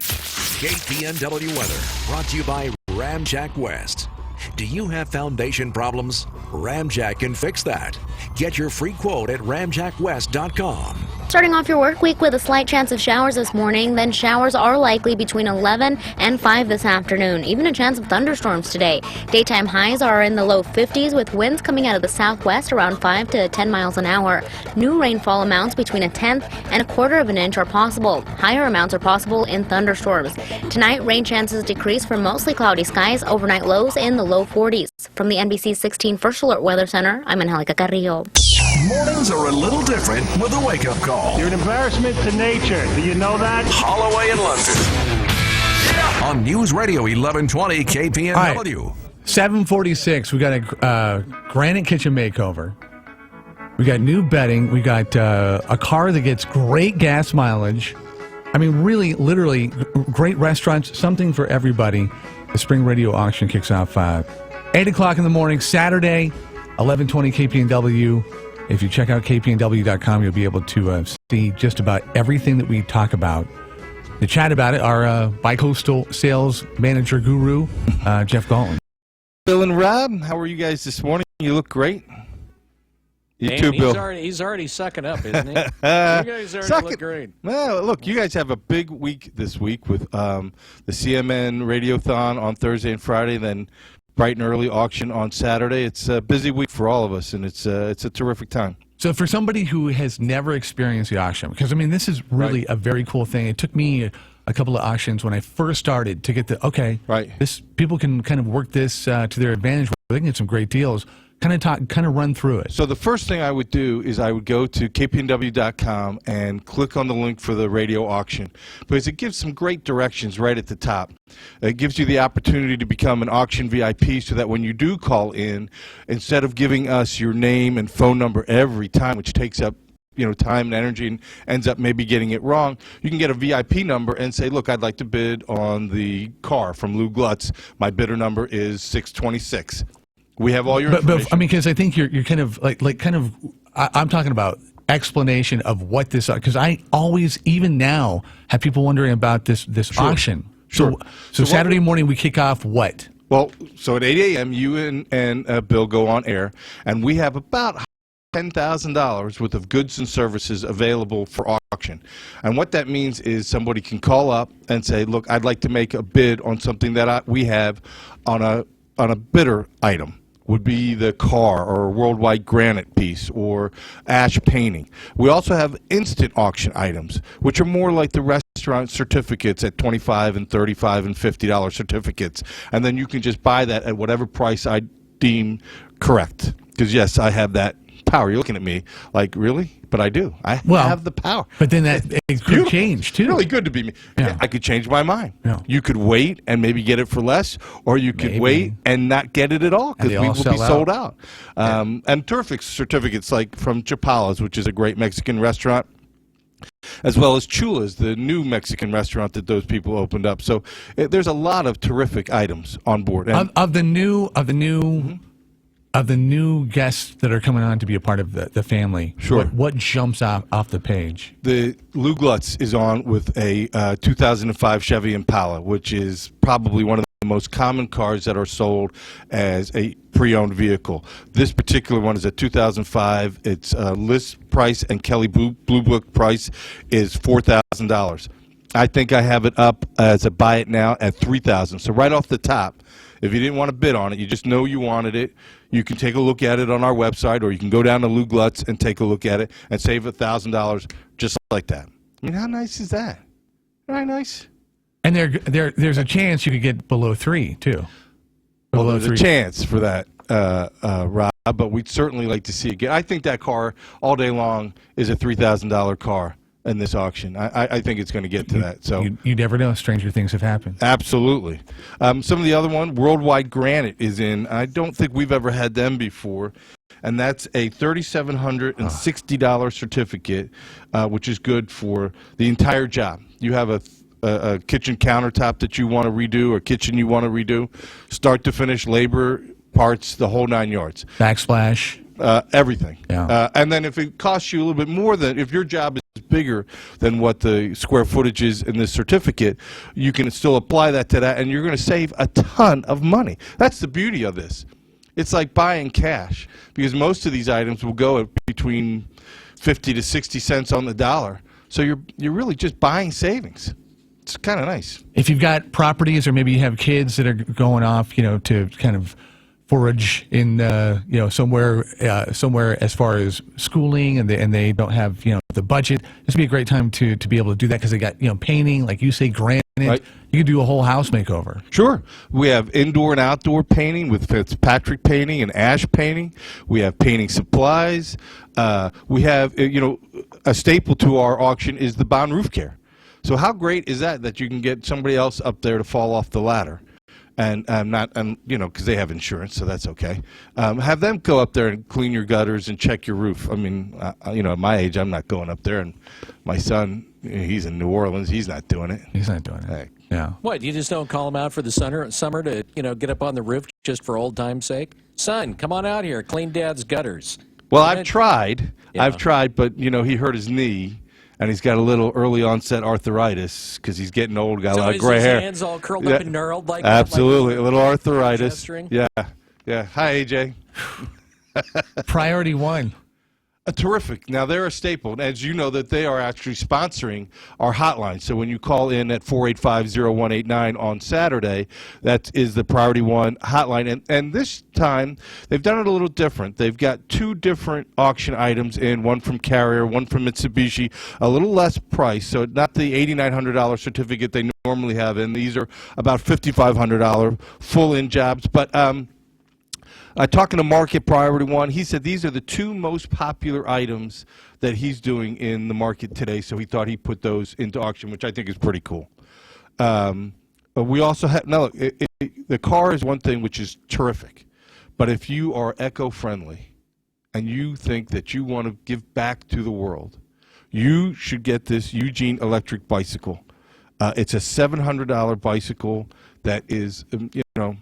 Speaker 3: KPNW weather brought to you by Ramjack West. Do you have foundation problems? Ramjack can fix that. Get your free quote at ramjackwest.com.
Speaker 12: Starting off your work week with a slight chance of showers this morning, then showers are likely between 11 and 5 this afternoon. Even a chance of thunderstorms today. Daytime highs are in the low 50s with winds coming out of the southwest around 5 to 10 miles an hour. New rainfall amounts between a tenth and a quarter of an inch are possible. Higher amounts are possible in thunderstorms. Tonight, rain chances decrease for mostly cloudy skies, overnight lows in the low 40s. From the NBC 16 First Alert Weather Center, I'm Angelica Carrillo.
Speaker 3: Mornings are a little different with a wake-up call.
Speaker 24: You're an embarrassment to nature. Do you know that?
Speaker 3: Holloway in London. On News Radio 1120 KPNW.
Speaker 7: 746, we got a granite kitchen makeover. We got new bedding. We got a car that gets great gas mileage. I mean, really, literally, great restaurants, something for everybody. The Spring Radio Auction kicks off 8 o'clock in the morning, Saturday, 1120 KPNW. If you check out KPNW.com, you'll be able to see just about everything that we talk about. To chat about it, our bi-coastal sales manager guru, Jeff Galton.
Speaker 4: Bill and Rob, how are you guys this morning? You look great. You
Speaker 8: Man,
Speaker 4: too, Bill.
Speaker 8: He's already sucking up, isn't he? You guys already look great.
Speaker 4: Well, look, you guys have a big week this week with the CMN Radiothon on Thursday and Friday, then bright and early auction on Saturday. It's a busy week for all of us, and it's a terrific time.
Speaker 7: So for somebody who has never experienced the auction, because, I mean, this is really a very cool thing. It took me a couple of auctions when I first started to get this people can kind of work this to their advantage. They can get some great deals. Kind of run through it.
Speaker 4: So the first thing I would do is I would go to kpnw.com and click on the link for the radio auction, because it gives some great directions right at the top. It gives you the opportunity to become an auction VIP, so that when you do call in, instead of giving us your name and phone number every time, which takes up time and energy and ends up maybe getting it wrong, you can get a VIP number and say, look, I'd like to bid on the car from Lou Glutz. My bidder number is 626. We have all your information.
Speaker 7: But I mean, because I think you're kind of I'm talking about explanation of what this, because I always, even now, have people wondering about this auction.
Speaker 4: Sure.
Speaker 7: So Saturday morning we kick off what?
Speaker 4: Well, so at 8 a.m. you and Bill go on air, and we have about $10,000 worth of goods and services available for auction. And what that means is somebody can call up and say, look, I'd like to make a bid on something that we have on a bidder item. Would be the car or a worldwide granite piece or ash painting. We also have instant auction items, which are more like the restaurant certificates at $25 and $35 and $50 certificates. And then you can just buy that at whatever price I deem correct. Because, yes, I have that power. You're looking at me like, really? But I do. I have the power.
Speaker 7: But then it could change, too.
Speaker 4: It's really good to be me.
Speaker 7: Yeah.
Speaker 4: I could change my mind.
Speaker 7: Yeah.
Speaker 4: You could wait and maybe get it for less, or you could wait and not get it at all, because we will be sold out. And terrific certificates like from Chapala's, which is a great Mexican restaurant, as well as Chula's, the new Mexican restaurant that those people opened up. So there's a lot of terrific items on board. And
Speaker 7: of the new guests that are coming on to be a part of the family,
Speaker 4: sure.
Speaker 7: What jumps off the page?
Speaker 4: The Lou Glutz is on with a 2005 Chevy Impala, which is probably one of the most common cars that are sold as a pre-owned vehicle. This particular one is a 2005. Its list price and Kelly Blue Book price is $4,000. I think I have it up as a buy it now at $3,000. So right off the top, if you didn't want to bid on it, you just know you wanted it, you can take a look at it on our website, or you can go down to Lou Glutz and take a look at it and save $1,000 just like that. I mean, how nice is that? Very nice.
Speaker 7: And there's a chance you could get below 3 too.
Speaker 4: Well, there's a chance for that, Rob, but we'd certainly like to see it get. I think that car all day long is a $3,000 car in this auction. I think it's going to get to that. So
Speaker 7: you never know. Stranger things have happened.
Speaker 4: Absolutely. Some of the other one, Worldwide Granite, is in. I don't think we've ever had them before, and that's a $3,760 certificate, which is good for the entire job. You have a kitchen countertop that you want to redo, or kitchen you want to redo, start to finish, labor, parts, the whole 9 yards.
Speaker 7: Backsplash.
Speaker 4: Everything.
Speaker 7: Yeah.
Speaker 4: And then if it costs you a little bit more than, if your job is bigger than what the square footage is in this certificate, you can still apply that to that, and you're going to save a ton of money. That's the beauty of this. It's like buying cash, because most of these items will go at between 50 to 60 cents on the dollar. So you're really just buying savings. It's kind of nice.
Speaker 7: If you've got properties, or maybe you have kids that are going off, to kind of forage in somewhere as far as schooling, and they don't have the budget, this would be a great time to be able to do that, because they got painting, like you say, granite. Right. You could do a whole house makeover.
Speaker 4: Sure. We have indoor and outdoor painting with Fitzpatrick painting and ash painting. We have painting supplies. We have a staple to our auction is the bond roof care. So how great is that you can get somebody else up there to fall off the ladder? And because they have insurance, so that's okay. Have them go up there and clean your gutters and check your roof. I mean, at my age, I'm not going up there, and my son, he's in New Orleans, he's not doing it.
Speaker 7: He's not doing it.
Speaker 4: Hey.
Speaker 7: Yeah.
Speaker 8: What, you just don't call him out for the summer to get up on the roof just for old time's sake? Son, come on out here, clean Dad's gutters.
Speaker 4: Well, I've tried. I've tried, but, you know, he hurt his knee, and he's got a little early onset arthritis because he's getting old, got a lot of gray hair.
Speaker 8: His hands all curled up and gnarled like
Speaker 4: absolutely,
Speaker 8: like
Speaker 4: a little arthritis.
Speaker 8: gesturing?
Speaker 4: Yeah. Hi, AJ.
Speaker 7: Priority One.
Speaker 4: Terrific. Now, they're a staple. And as you know, that they are actually sponsoring our hotline. So when you call in at 485-0189 on Saturday, that is the Priority One hotline. And this time, they've done it a little different. They've got two different auction items in, one from Carrier, one from Mitsubishi, a little less price. So not the $8,900 certificate they normally have, and these are about $5,500 full-in jobs. But talking to Market Priority One, he said these are the two most popular items that he's doing in the market today, so he thought he'd put those into auction, which I think is pretty cool. But we also have, now look, the car is one thing which is terrific, but if you are eco-friendly and you think that you want to give back to the world, you should get this Eugene electric bicycle. It's a $700 bicycle that is, you know,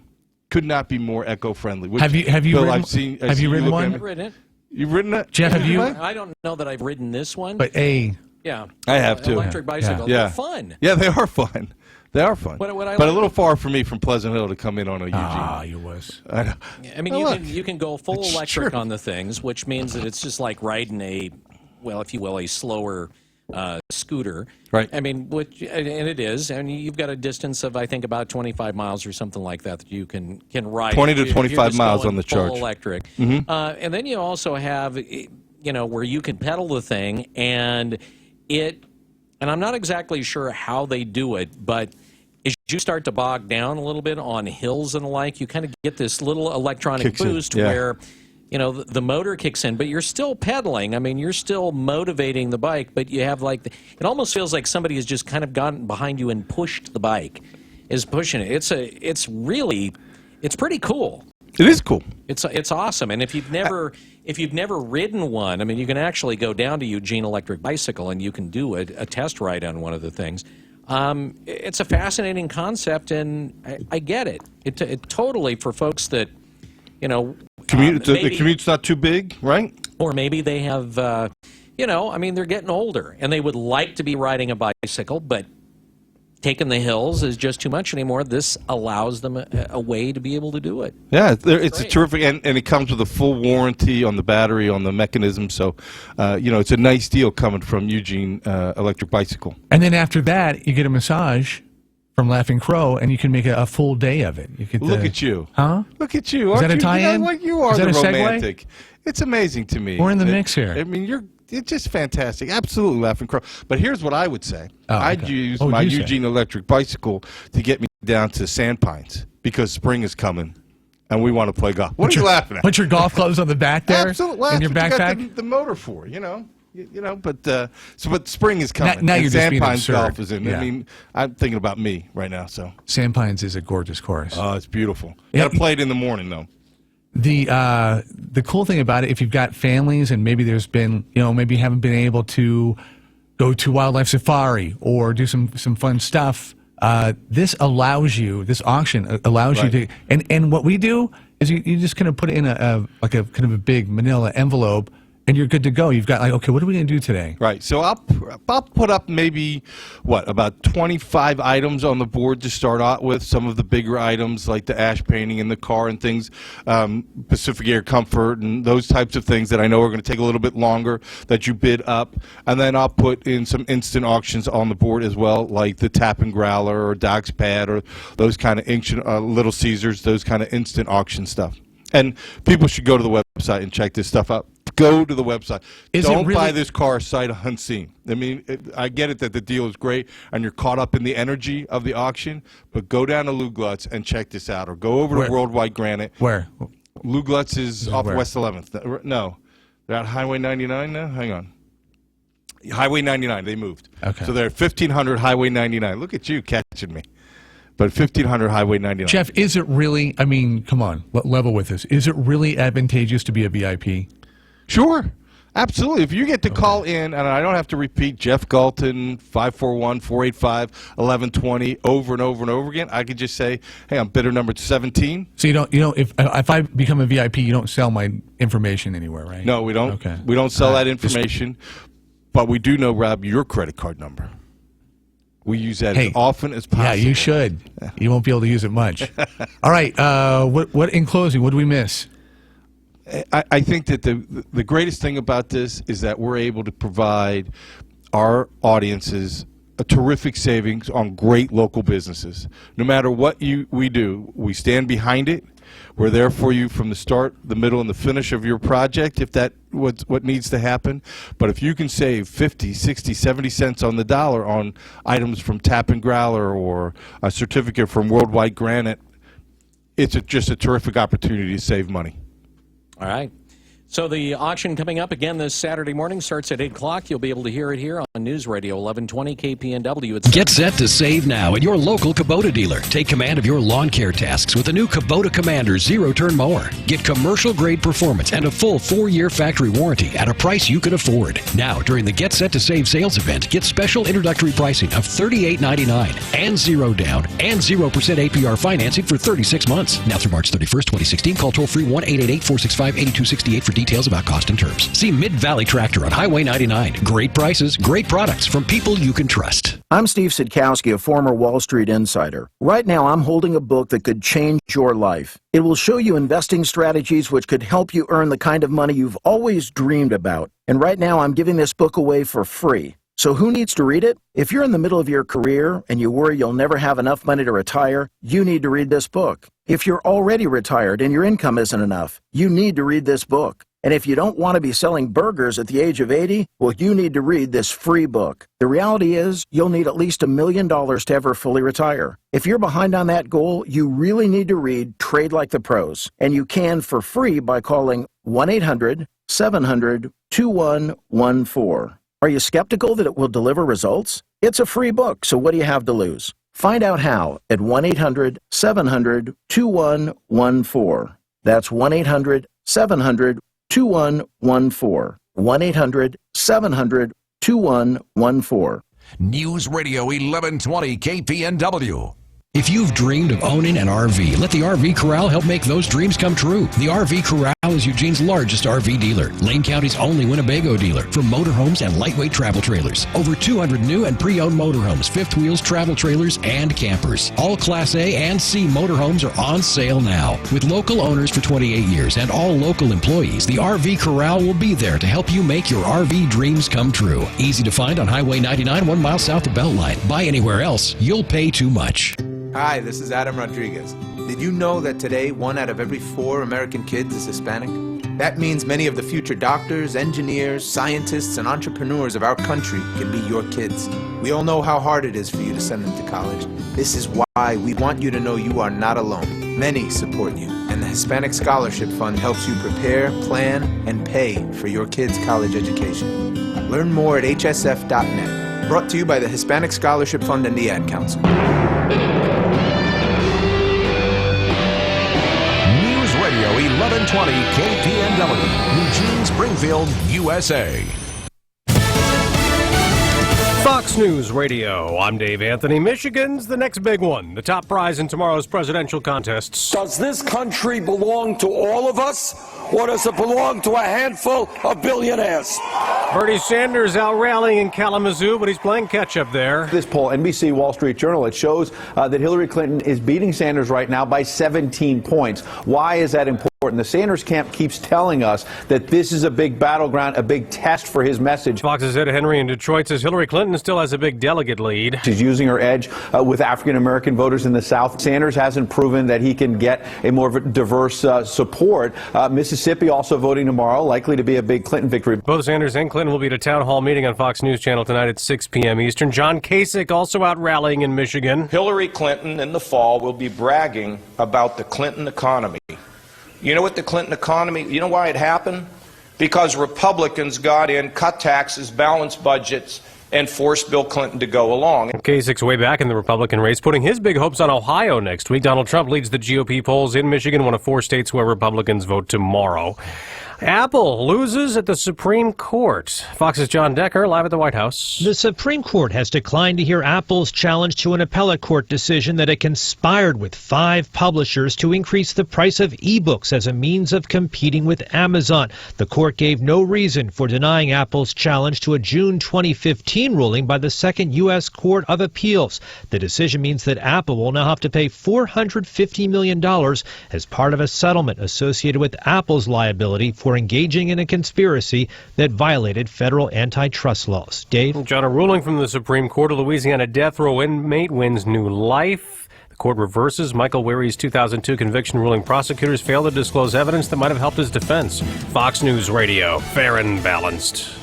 Speaker 4: could not be more eco-friendly.
Speaker 7: Have you
Speaker 4: Bill,
Speaker 7: ridden? Have you ridden one?
Speaker 8: I've ridden it.
Speaker 4: You've ridden it?
Speaker 7: Jeff, have you?
Speaker 8: I don't know that I've ridden this one.
Speaker 7: But
Speaker 8: yeah,
Speaker 4: I have too.
Speaker 8: Electric bicycle.
Speaker 4: Yeah.
Speaker 8: They're fun.
Speaker 4: Yeah, they are fun. They are fun.
Speaker 8: What I
Speaker 4: but a
Speaker 8: like-
Speaker 4: little far for me from Pleasant Hill to come in on a Eugene.
Speaker 7: Ah, you was.
Speaker 4: I know.
Speaker 8: I mean, you can go full
Speaker 4: It's
Speaker 8: electric
Speaker 4: true.
Speaker 8: on the things, which means that it's just like riding a, well, if you will, a slower scooter.
Speaker 4: Right.
Speaker 8: I mean, and it is, and you've got a distance of, I think, about 25 miles or something like that you can ride.
Speaker 4: 20 to
Speaker 8: if you're
Speaker 4: 25
Speaker 8: just
Speaker 4: miles
Speaker 8: going
Speaker 4: on the
Speaker 8: full
Speaker 4: charge.
Speaker 8: electric.
Speaker 4: Mhm.
Speaker 8: And then you also have, you know, where you can pedal the thing, and I'm not exactly sure how they do it, but as you start to bog down a little bit on hills and the like, you kind of get this little electronic
Speaker 4: Kicks in,
Speaker 8: boost
Speaker 4: yeah.
Speaker 8: where, you know, the motor kicks in, but you're still pedaling. I mean, you're still motivating the bike, but you have like, it almost feels like somebody has just kind of gotten behind you and pushed the bike, is pushing it. It's pretty cool.
Speaker 4: It is cool.
Speaker 8: It's awesome. And if you've never ridden one, I mean, you can actually go down to Eugene Electric Bicycle and you can do a test ride on one of the things. It's a fascinating concept, and I get it. It totally, for folks that, you know,
Speaker 4: the commute's not too big, right?
Speaker 8: Or maybe they have, you know, I mean, they're getting older and they would like to be riding a bicycle, but taking the hills is just too much anymore. This allows them a way to be able to do it.
Speaker 4: Yeah, it's a terrific, and it comes with a full warranty on the battery, on the mechanism. So, you know, it's a nice deal coming from Eugene Electric Bicycle.
Speaker 7: And then after that, you get a massage from Laughing Crow, and you can make a full day of it. You could,
Speaker 4: Look at you.
Speaker 7: Huh?
Speaker 4: Look at you.
Speaker 7: Is
Speaker 4: Aren't
Speaker 7: that a
Speaker 4: you,
Speaker 7: tie-in?
Speaker 4: You know what? You are
Speaker 7: Is that
Speaker 4: the
Speaker 7: a segue?
Speaker 4: romantic. It's amazing to me.
Speaker 7: We're in the mix here.
Speaker 4: I mean, it's just fantastic. Absolutely, Laughing Crow. But here's what I would say. I'd use my Eugene Electric Bicycle to get me down to Sandpines because spring is coming, and we want to play golf. What are you laughing at?
Speaker 7: Put your golf clubs on the back there?
Speaker 4: Absolutely.
Speaker 7: In your
Speaker 4: That's what
Speaker 7: backpack?
Speaker 4: you got the motor for, you know. You know, but spring is coming.
Speaker 7: Now
Speaker 4: and
Speaker 7: you're just being
Speaker 4: Sandpines
Speaker 7: absurd.
Speaker 4: golf is in.
Speaker 7: Yeah.
Speaker 4: I mean, I'm thinking about me right now. So
Speaker 7: Sandpines is a gorgeous course.
Speaker 4: Oh, it's beautiful. You got to play it in the morning, though.
Speaker 7: The cool thing about it, if you've got families and maybe there's been, you know, maybe you haven't been able to go to wildlife safari or do some fun stuff, this auction allows you to, and what we do is you just kind of put it in a kind of a big manila envelope, and you're good to go. You've got like, okay, what are we going to do today?
Speaker 4: Right. So I'll put up maybe, about 25 items on the board to start out with. Some of the bigger items like the ash painting in the car and things, Pacific Air Comfort and those types of things that I know are going to take a little bit longer that you bid up. And then I'll put in some instant auctions on the board as well, like the Tap and Growler or Doc's Pad or those kind of ancient Little Caesars, those kind of instant auction stuff. And people should go to the website and check this stuff out. Go to the website. Don't buy this car sight unseen. I mean, I get it that the deal is great and you're caught up in the energy of the auction, but go down to Lou Glutz and check this out, or go over to Worldwide Granite.
Speaker 7: Where?
Speaker 4: Lou Glutz is off
Speaker 7: where?
Speaker 4: West 11th. No, they're at Highway 99 now. Hang on. Highway 99. They moved.
Speaker 7: Okay.
Speaker 4: So they're at 1500 Highway 99. Look at you catching me. But 1500 Highway 99.
Speaker 7: Jeff, is it really, I mean, come on, level with us. Is it really advantageous to be a VIP?
Speaker 4: Sure. Absolutely. If you get to call in, and I don't have to repeat Jeff Galton, 541-485-1120 over and over and over again, I could just say, hey, I'm bidder number 17.
Speaker 7: So you don't, if I become a VIP, you don't sell my information anywhere, right?
Speaker 4: No, we don't.
Speaker 7: Okay.
Speaker 4: We don't sell that information, but we do know, Rob, your credit card number. We use that as often as possible.
Speaker 7: Yeah, you should. You won't be able to use it much. All right. What in closing, what did we miss?
Speaker 4: I think that the greatest thing about this is that we're able to provide our audiences a terrific savings on great local businesses. No matter what we do, we stand behind it. We're there for you from the start, the middle, and the finish of your project if that's what needs to happen. But if you can save 50, 60, 70 cents on the dollar on items from Tappan Growler or a certificate from Worldwide Granite, it's just a terrific opportunity to save money.
Speaker 8: All right. So the auction coming up again this Saturday morning starts at 8 o'clock. You'll be able to hear it here on News Radio 1120 KPNW.
Speaker 10: Get set to save now at your local Kubota dealer. Take command of your lawn care tasks with the new Kubota Commander zero-turn mower. Get commercial-grade performance and a full 4-year factory warranty at a price you can afford. Now, during the Get Set to Save sales event, get special introductory pricing of $38.99 and 0 down and 0% APR financing for 36 months. Now through March 31st, 2016. Call toll-free 1-888-465-8268 for details about cost and terms. See Mid-Valley Tractor on Highway 99. Great prices, great products from people you can trust.
Speaker 5: I'm Steve Sidkowski, a former Wall Street insider. Right now, I'm holding a book that could change your life. It will show you investing strategies which could help you earn the kind of money you've always dreamed about. And right now, I'm giving this book away for free. So who needs to read it? If you're in the middle of your career and you worry you'll never have enough money to retire, you need to read this book. If you're already retired and your income isn't enough, you need to read this book. And if you don't want to be selling burgers at the age of 80, well, you need to read this free book. The reality is, you'll need at least $1 million to ever fully retire. If you're behind on that goal, you really need to read Trade Like the Pros. And you can for free by calling 1-800-700-2114. Are you skeptical that it will deliver results? It's a free book, so what do you have to lose? Find out how at 1-800-700-2114. That's 1-800-700-2114. 1-800-700-2114.
Speaker 3: News Radio 1120 KPNW.
Speaker 10: If you've dreamed of owning an RV, let the RV Corral help make those dreams come true. The RV Corral is Eugene's largest RV dealer, Lane County's only Winnebago dealer for motorhomes and lightweight travel trailers. Over 200 new and pre-owned motorhomes, fifth wheels, travel trailers, and campers. All Class A and C motorhomes are on sale now. With local owners for 28 years and all local employees, the RV Corral will be there to help you make your RV dreams come true. Easy to find on Highway 99, 1 mile south of Beltline. Buy anywhere else, you'll pay too much.
Speaker 9: Hi, this is Adam Rodriguez. Did you know that today 1 out of every 4 American kids is Hispanic? That means many of the future doctors, engineers, scientists, and entrepreneurs of our country can be your kids. We all know how hard it is for you to send them to college. This is why we want you to know you are not alone. Many support you, and the Hispanic Scholarship Fund helps you prepare, plan, and pay for your kids' college education. Learn more at hsf.net. Brought to you by the Hispanic Scholarship Fund and the Ad Council.
Speaker 3: News Radio 1120 KPNW, Eugene, Springfield, USA.
Speaker 13: Fox News Radio. I'm Dave Anthony. Michigan's the next big one. The top prize in tomorrow's presidential contests.
Speaker 14: Does this country belong to all of us, or does it belong to a handful of billionaires?
Speaker 13: Bernie Sanders out rallying in Kalamazoo, but he's playing catch-up there.
Speaker 15: This poll, NBC Wall Street Journal, it shows that Hillary Clinton is beating Sanders right now by 17 points. Why is that important? The Sanders camp keeps telling us that this is a big battleground, a big test for his message.
Speaker 13: Fox's Ed Henry in Detroit says Hillary Clinton still has a big delegate lead.
Speaker 15: She's using her edge with African-American voters in the South. Sanders hasn't proven that he can get a more diverse support. Mississippi also voting tomorrow, likely to be a big Clinton victory.
Speaker 13: Both Sanders and Clinton will be at a town hall meeting on Fox News Channel tonight at 6 p.m. Eastern. John Kasich also out rallying in Michigan.
Speaker 25: Hillary Clinton in the fall will be bragging about the Clinton economy. You know what the Clinton economy, you know why it happened? Because Republicans got in, cut taxes, balanced budgets, and forced Bill Clinton to go along.
Speaker 13: Kasich's way back in the Republican race, putting his big hopes on Ohio next week. Donald Trump leads the GOP polls in Michigan, one of 4 states where Republicans vote tomorrow. Apple loses at the Supreme Court. Fox's John Decker live at the White House.
Speaker 1: The Supreme Court has declined to hear Apple's challenge to an appellate court decision that it conspired with 5 publishers to increase the price of ebooks as a means of competing with Amazon. The court gave no reason for denying Apple's challenge to a June 2015 ruling by the Second U.S. Court of Appeals. The decision means that Apple will now have to pay $450 million as part of a settlement associated with Apple's liability for engaging in a conspiracy that violated federal antitrust laws. Dave?
Speaker 13: John, a ruling from the Supreme Court, a Louisiana death row inmate wins new life. The court reverses Michael Weary's 2002 conviction ruling. Prosecutors failed to disclose evidence that might have helped his defense. Fox News Radio, fair and balanced.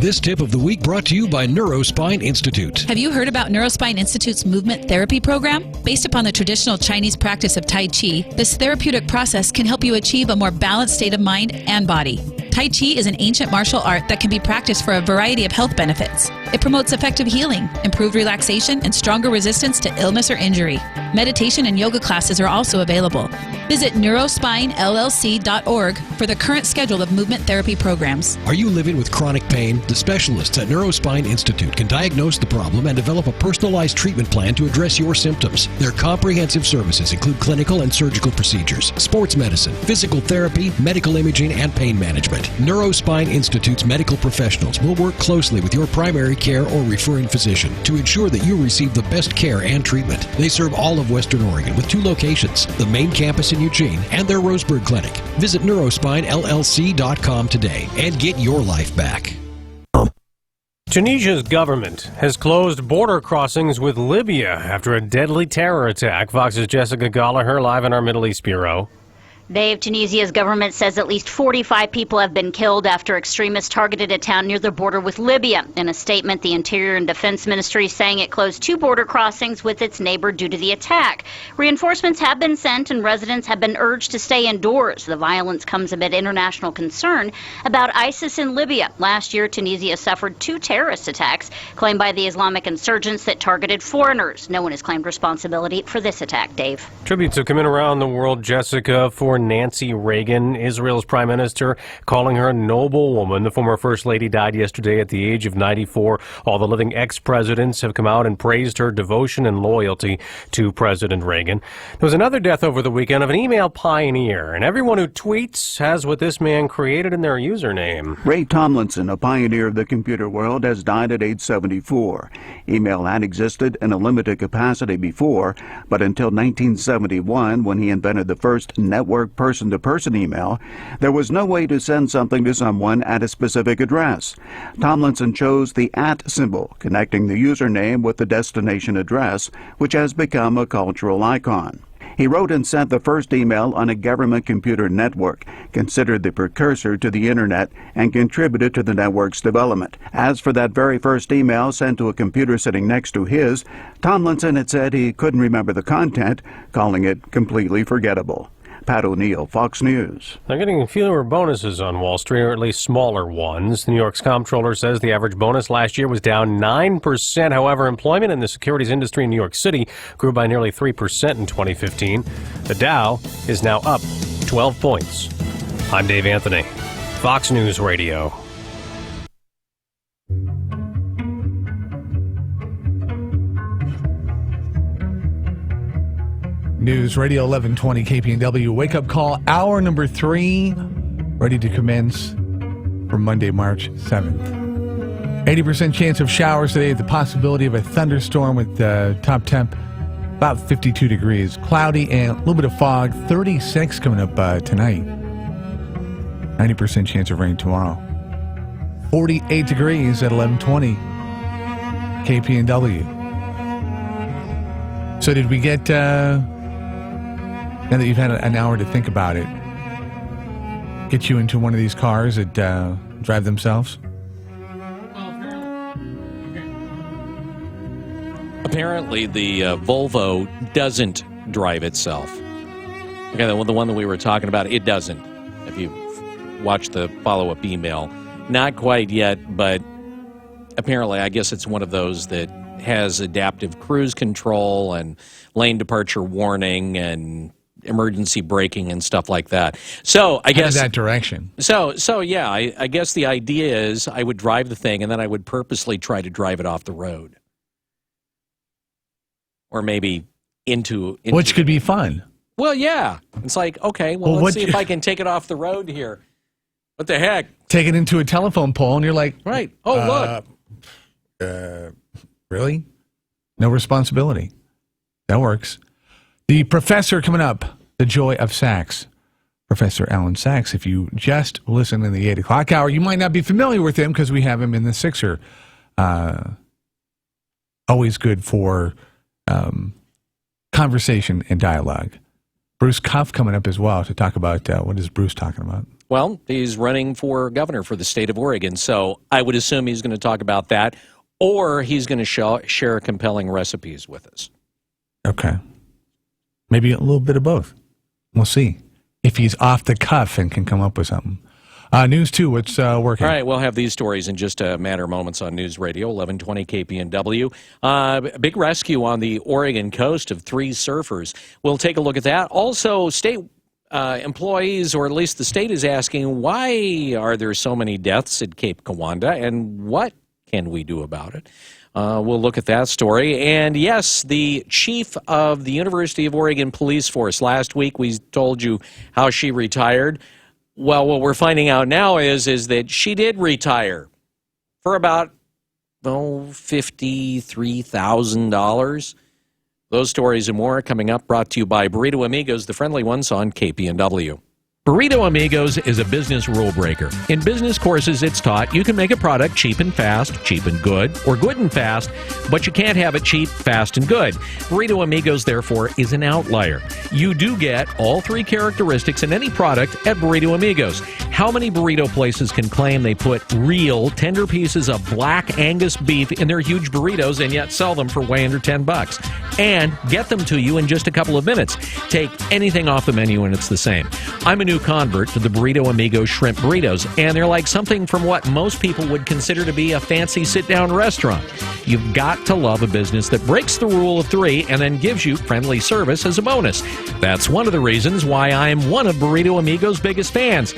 Speaker 10: This tip of the week brought to you by Neurospine Institute.
Speaker 6: Have you heard about Neurospine Institute's movement therapy program? Based upon the traditional Chinese practice of Tai Chi, this therapeutic process can help you achieve a more balanced state of mind and body. Tai Chi is an ancient martial art that can be practiced for a variety of health benefits. It promotes effective healing, improved relaxation, and stronger resistance to illness or injury. Meditation and yoga classes are also available. Visit neurospinellc.org for the current schedule of movement therapy programs.
Speaker 10: Are you living with chronic pain? The specialists at Neurospine Institute can diagnose the problem and develop a personalized treatment plan to address your symptoms. Their comprehensive services include clinical and surgical procedures, sports medicine, physical therapy, medical imaging, and pain management. Neurospine Institute's medical professionals will work closely with your primary care or referring physician to ensure that you receive the best care and treatment. They serve all of Western Oregon with 2 locations, the main campus in Eugene and their Roseburg clinic. Visit neurospinellc.com today and get your life back.
Speaker 13: Tunisia's government has closed border crossings with Libya after a deadly terror attack. Fox's Jessica Gallagher live in our Middle East bureau.
Speaker 16: Dave, Tunisia's government says at least 45 people have been killed after extremists targeted a town near the border with Libya. In a statement, the Interior and Defense Ministry saying it closed 2 border crossings with its neighbor due to the attack. Reinforcements have been sent and residents have been urged to stay indoors. The violence comes amid international concern about ISIS in Libya. Last year, Tunisia suffered 2 terrorist attacks claimed by the Islamic insurgents that targeted foreigners. No one has claimed responsibility for this attack, Dave.
Speaker 13: Tributes have come in around the world, Jessica, for Nancy Reagan, Israel's prime minister, calling her a noble woman. The former first lady died yesterday at the age of 94. All the living ex-presidents have come out and praised her devotion and loyalty to President Reagan. There was another death over the weekend of an email pioneer, and everyone who tweets has what this man created in their username.
Speaker 17: Ray Tomlinson, a pioneer of the computer world, has died at age 74. Email had existed in a limited capacity before, but until 1971, when he invented the first network person-to-person email, there was no way to send something to someone at a specific address. Tomlinson chose the @ symbol, connecting the username with the destination address, which has become a cultural icon. He wrote and sent the first email on a government computer network, considered the precursor to the Internet, and contributed to the network's development. As for that very first email sent to a computer sitting next to his, Tomlinson had said he couldn't remember the content, calling it completely forgettable. Pat O'Neill, Fox News.
Speaker 13: They're getting fewer bonuses on Wall Street, or at least smaller ones. The New York's comptroller says the average bonus last year was down 9%. However, employment in the securities industry in New York City grew by nearly 3% in 2015. The Dow is now up 12 points. I'm Dave Anthony, Fox News Radio.
Speaker 7: News Radio 1120 KPNW. Wake up call, hour number 3, ready to commence for Monday, March 7th. 80% chance of showers today, the possibility of a thunderstorm with top temp about 52 degrees. Cloudy and a little bit of fog, 36 coming up tonight. 90% chance of rain tomorrow. 48 degrees at 1120 KPNW. So did we get... now that you've had an hour to think about it, get you into one of these cars that drive themselves?
Speaker 8: Apparently, the Volvo doesn't drive itself. Okay, the one that we were talking about, it doesn't. If you watch the follow-up email, not quite yet, but apparently, I guess it's one of those that has adaptive cruise control and lane departure warning and emergency braking and stuff like that. So I guess
Speaker 7: that direction.
Speaker 8: So yeah, I guess the idea is I would drive the thing and then I would purposely try to drive it off the road, or maybe into
Speaker 7: which could be fun.
Speaker 8: Well, yeah, it's like, okay, well let's see if I can take it off the road here. What the heck?
Speaker 7: Take it into a telephone pole, and you're like,
Speaker 8: right? Oh,
Speaker 7: look. Really? No responsibility. That works. The professor coming up, the joy of sax. Professor Alan Sachs. If you just listen in the 8 o'clock hour, you might not be familiar with him because we have him in the Sixer. Always good for conversation and dialogue. Bruce Cuff coming up as well to talk about what is Bruce talking about?
Speaker 8: Well, he's running for governor for the state of Oregon, so I would assume he's going to talk about that, or he's going to share compelling recipes with us.
Speaker 7: Okay. Maybe a little bit of both. We'll see if he's off the cuff and can come up with something. News 2, what's working?
Speaker 8: All right, we'll have these stories in just a matter of moments on News Radio, 1120 KPNW. Big rescue on the Oregon coast of 3 surfers. We'll take a look at that. Also, state employees, or at least the state, is asking, why are there so many deaths at Cape Kiwanda, and what can we do about it? We'll look at that story. And yes, the chief of the University of Oregon Police Force, last week we told you how she retired. Well, what we're finding out now is that she did retire for about $53,000. Those stories and more coming up, brought to you by Burrito Amigos, the friendly ones on KPNW. Burrito Amigos is a business rule breaker. In business courses, it's taught you can make a product cheap and fast, cheap and good, or good and fast, but you can't have it cheap, fast, and good. Burrito Amigos, therefore, is an outlier. You do get all 3 characteristics in any product at Burrito Amigos. How many burrito places can claim they put real, tender pieces of black Angus beef in their huge burritos and yet sell them for way under $10 and get them to you in just a couple of minutes? Take anything off the menu and it's the same. I'm a new convert to the Burrito Amigos shrimp burritos, and they're like something from what most people would consider to be a fancy sit-down restaurant. You've got to love a business that breaks the rule of 3 and then gives you friendly service as a bonus. That's one of the reasons why I'm one of Burrito Amigos' biggest fans.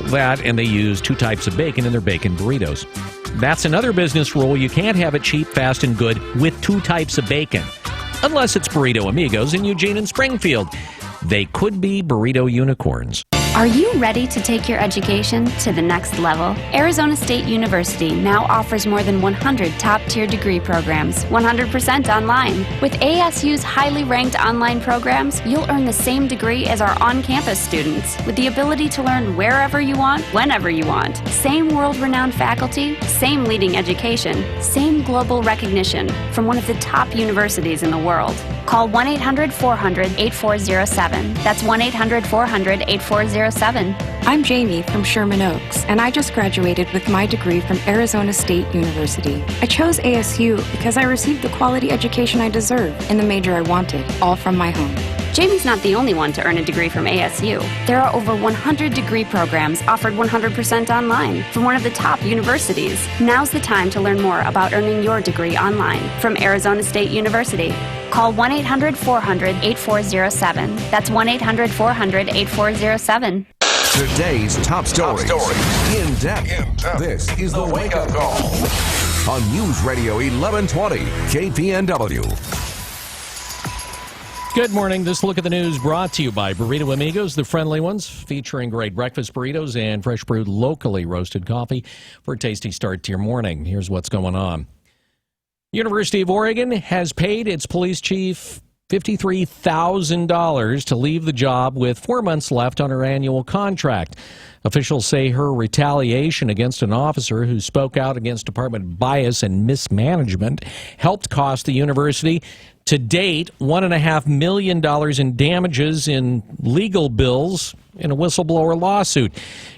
Speaker 8: That, and they use 2 types of bacon in their bacon burritos. That's another business rule. You can't have it cheap, fast, and good with 2 types of bacon. Unless it's Burrito Amigos in Eugene and Springfield. They could be burrito unicorns.
Speaker 22: Are you ready to take your education to the next level? Arizona State University now offers more than 100 top-tier degree programs, 100% online. With ASU's highly ranked online programs, you'll earn the same degree as our on-campus students, with the ability to learn wherever you want, whenever you want. Same world-renowned faculty, same leading education, same global recognition from one of the top universities in the world. Call 1-800-400-8407. That's 1-800-400-8407.
Speaker 23: I'm Jamie from Sherman Oaks, and I just graduated with my degree from Arizona State University. I chose ASU because I received the quality education I deserve in the major I wanted, all from my home.
Speaker 22: Jamie's not the only one to earn a degree from ASU. There are over 100 degree programs offered 100% online from one of the top universities. Now's the time to learn more about earning your degree online from Arizona State University. Call 1-800-400-8407. That's 1-800-400-8407.
Speaker 3: Today's top stories. In depth. This is the Wake Up Call on News Radio 1120 KPNW.
Speaker 8: Good morning. This look at the news brought to you by Burrito Amigos, the friendly ones, featuring great breakfast burritos and fresh brewed locally roasted coffee for a tasty start to your morning. Here's what's going on. University of Oregon has paid its police chief $53,000 to leave the job with 4 months left on her annual contract. Officials say her retaliation against an officer who spoke out against department bias and mismanagement helped cost the university, to date, $1.5 million in damages in legal bills in a whistleblower lawsuit.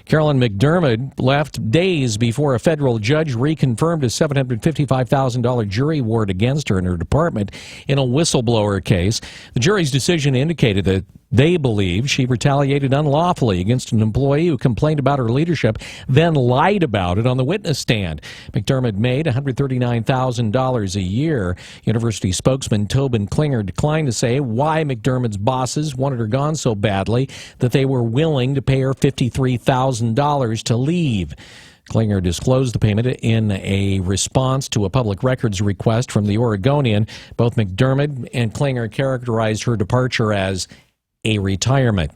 Speaker 8: Carolyn McDermott left days before a federal judge reconfirmed a $755,000 jury award against her and her department in a whistleblower case. The jury's decision indicated that They believe she retaliated unlawfully against an employee who complained about her leadership, then lied about it on the witness stand. McDermott made $139,000 a year. University spokesman Tobin Klinger declined to say why McDermott's bosses wanted her gone so badly that they were willing to pay her $53,000 to leave. Klinger disclosed the payment in a response to a public records request from the Oregonian. Both McDermott and Klinger characterized her departure as a retirement.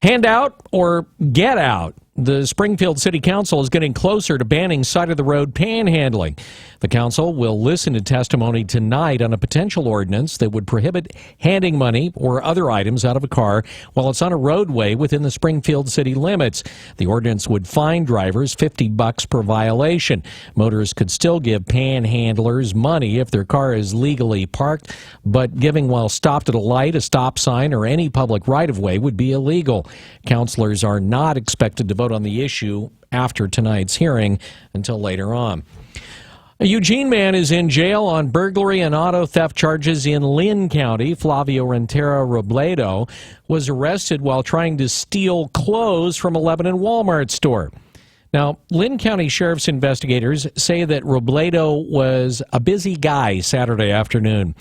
Speaker 8: Hand out or get out. The Springfield City Council is getting closer to banning side-of-the-road panhandling. The council will listen to testimony tonight on a potential ordinance that would prohibit handing money or other items out of a car while it's on a roadway within the Springfield city limits. The ordinance would fine drivers $50 per violation. Motorists could still give panhandlers money if their car is legally parked, but giving while stopped at a light, a stop sign, or any public right-of-way would be illegal. Councilors are not expected to vote on the issue after tonight's hearing until later on. A Eugene man is in jail on burglary and auto theft charges in Lynn County. Flavio Rentera Robledo was arrested while trying to steal clothes from a Lebanon Walmart store. Now, Lynn County Sheriff's investigators say that Robledo was a busy guy Saturday afternoon.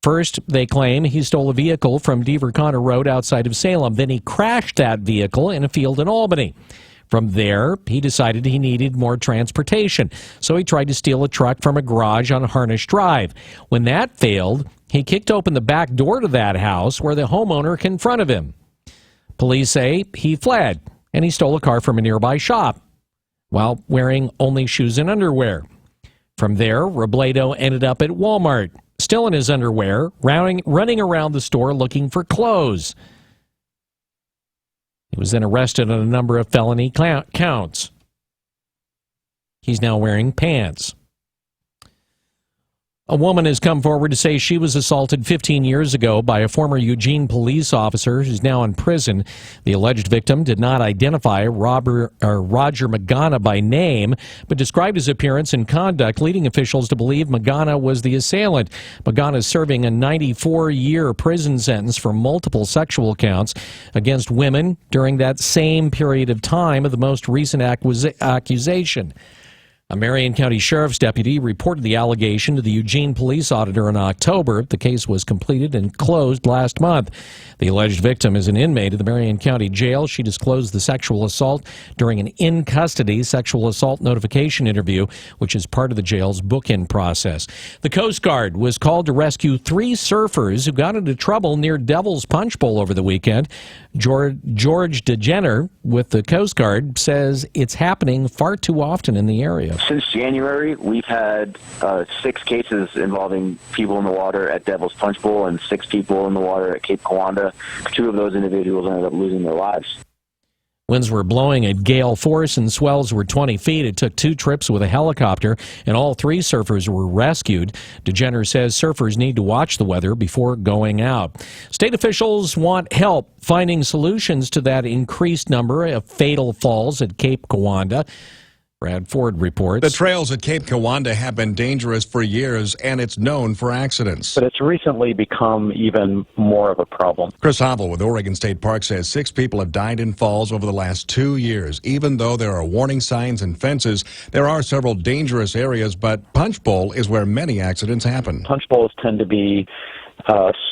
Speaker 8: First, they claim he stole a vehicle from Deaver Connor Road outside of Salem. Then he crashed that vehicle in a field in Albany. From there, he decided he needed more transportation, so he tried to steal a truck from a garage on Harnish Drive. When that failed, he kicked open the back door to that house where the homeowner confronted him. Police say he fled, and he stole a car from a nearby shop while wearing only shoes and underwear. From there, Robledo ended up at Walmart, still in his underwear, running around the store looking for clothes. He was then arrested on a number of felony counts. He's now wearing pants. A woman has come forward to say she was assaulted 15 years ago by a former Eugene police officer who's now in prison. The alleged victim did not identify Roger Magana by name, but described his appearance and conduct, leading officials to believe Magana was the assailant. Magana is serving a 94-year prison sentence for multiple sexual counts against women during that same period of time of the most recent accusation. A Marion County Sheriff's deputy reported the allegation to the Eugene police auditor in October. The case was completed and closed last month. The alleged victim is an inmate of the Marion County Jail. She disclosed the sexual assault during an in-custody sexual assault notification interview, which is part of the jail's book-in process. The Coast Guard was called to rescue 3 surfers who got into trouble near Devil's Punch Bowl over the weekend. George DeGener with the Coast Guard says it's happening far too often in the area.
Speaker 2: Since January, we've had 6 cases involving people in the water at Devil's Punch Bowl and 6 people in the water at Cape Kiwanda. 2 of those individuals ended up losing their lives.
Speaker 8: Winds were blowing at gale force and swells were 20 feet. It took 2 trips with a helicopter, and all 3 surfers were rescued. DeGener says surfers need to watch the weather before going out. State officials want help finding solutions to that increased number of fatal falls at Cape Kiwanda. Brad Ford reports.
Speaker 18: The trails at Cape Kiwanda have been dangerous for years, and it's known for accidents.
Speaker 19: But it's recently become even more of a problem.
Speaker 18: Chris Hovel with Oregon State Park says 6 people have died in falls over the last 2 years. Even though there are warning signs and fences, there are several dangerous areas, but Punch Bowl is where many accidents happen.
Speaker 19: Punch bowls tend to be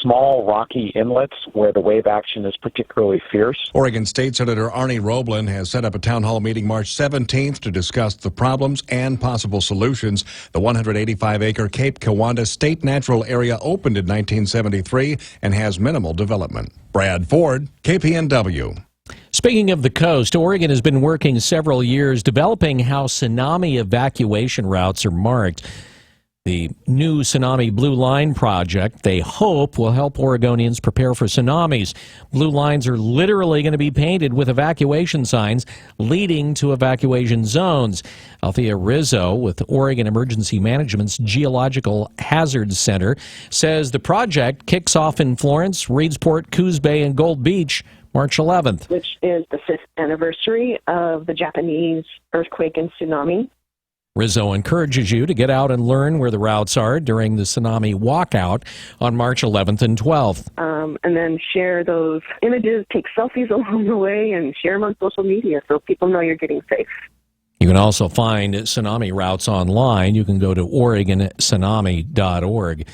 Speaker 19: small, rocky inlets where the wave action is particularly fierce.
Speaker 18: Oregon State Senator Arnie Roblin has set up a town hall meeting March 17th to discuss the problems and possible solutions. The 185-acre Cape Kiwanda State Natural Area opened in 1973 and has minimal development. Brad Ford, KPNW.
Speaker 8: Speaking of the coast, Oregon has been working several years developing how tsunami evacuation routes are marked. The new Tsunami Blue Line project, they hope, will help Oregonians prepare for tsunamis. Blue lines are literally going to be painted with evacuation signs leading to evacuation zones. Althea Rizzo with Oregon Emergency Management's Geological Hazards Center says the project kicks off in Florence, Reedsport, Coos Bay, and Gold Beach March 11th.
Speaker 20: Which is the 5th anniversary of the Japanese earthquake and tsunami.
Speaker 8: Rizzo encourages you to get out and learn where the routes are during the tsunami walkout on March 11th and 12th.
Speaker 11: And then share those images, take selfies along the way, and share them on social media so people know you're getting safe.
Speaker 8: You can also find tsunami routes online. You can go to OregonTsunami.org.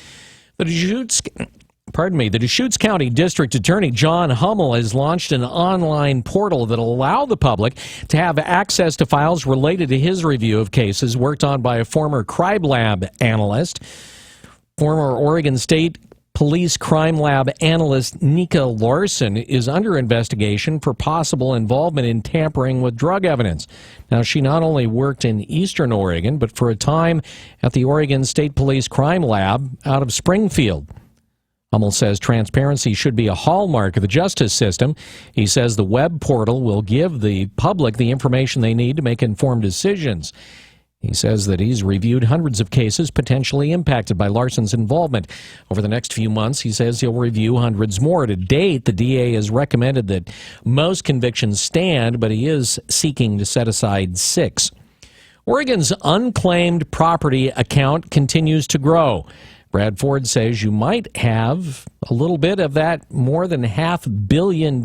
Speaker 8: The Deschutes County District Attorney John Hummel has launched an online portal that will allow the public to have access to files related to his review of cases worked on by a former crime lab analyst. Former Oregon State Police Crime Lab analyst Nika Larson is under investigation for possible involvement in tampering with drug evidence. Now, she not only worked in Eastern Oregon, but for a time at the Oregon State Police Crime Lab out of Springfield. Hummel says transparency should be a hallmark of the justice system. He says the web portal will give the public the information they need to make informed decisions. He says that he's reviewed hundreds of cases potentially impacted by Larson's involvement. Over the next few months, he says he'll review hundreds more. To date, the DA has recommended that most convictions stand, but he is seeking to set aside 6. Oregon's unclaimed property account continues to grow. Brad Ford says you might have a little bit of that more than $500 million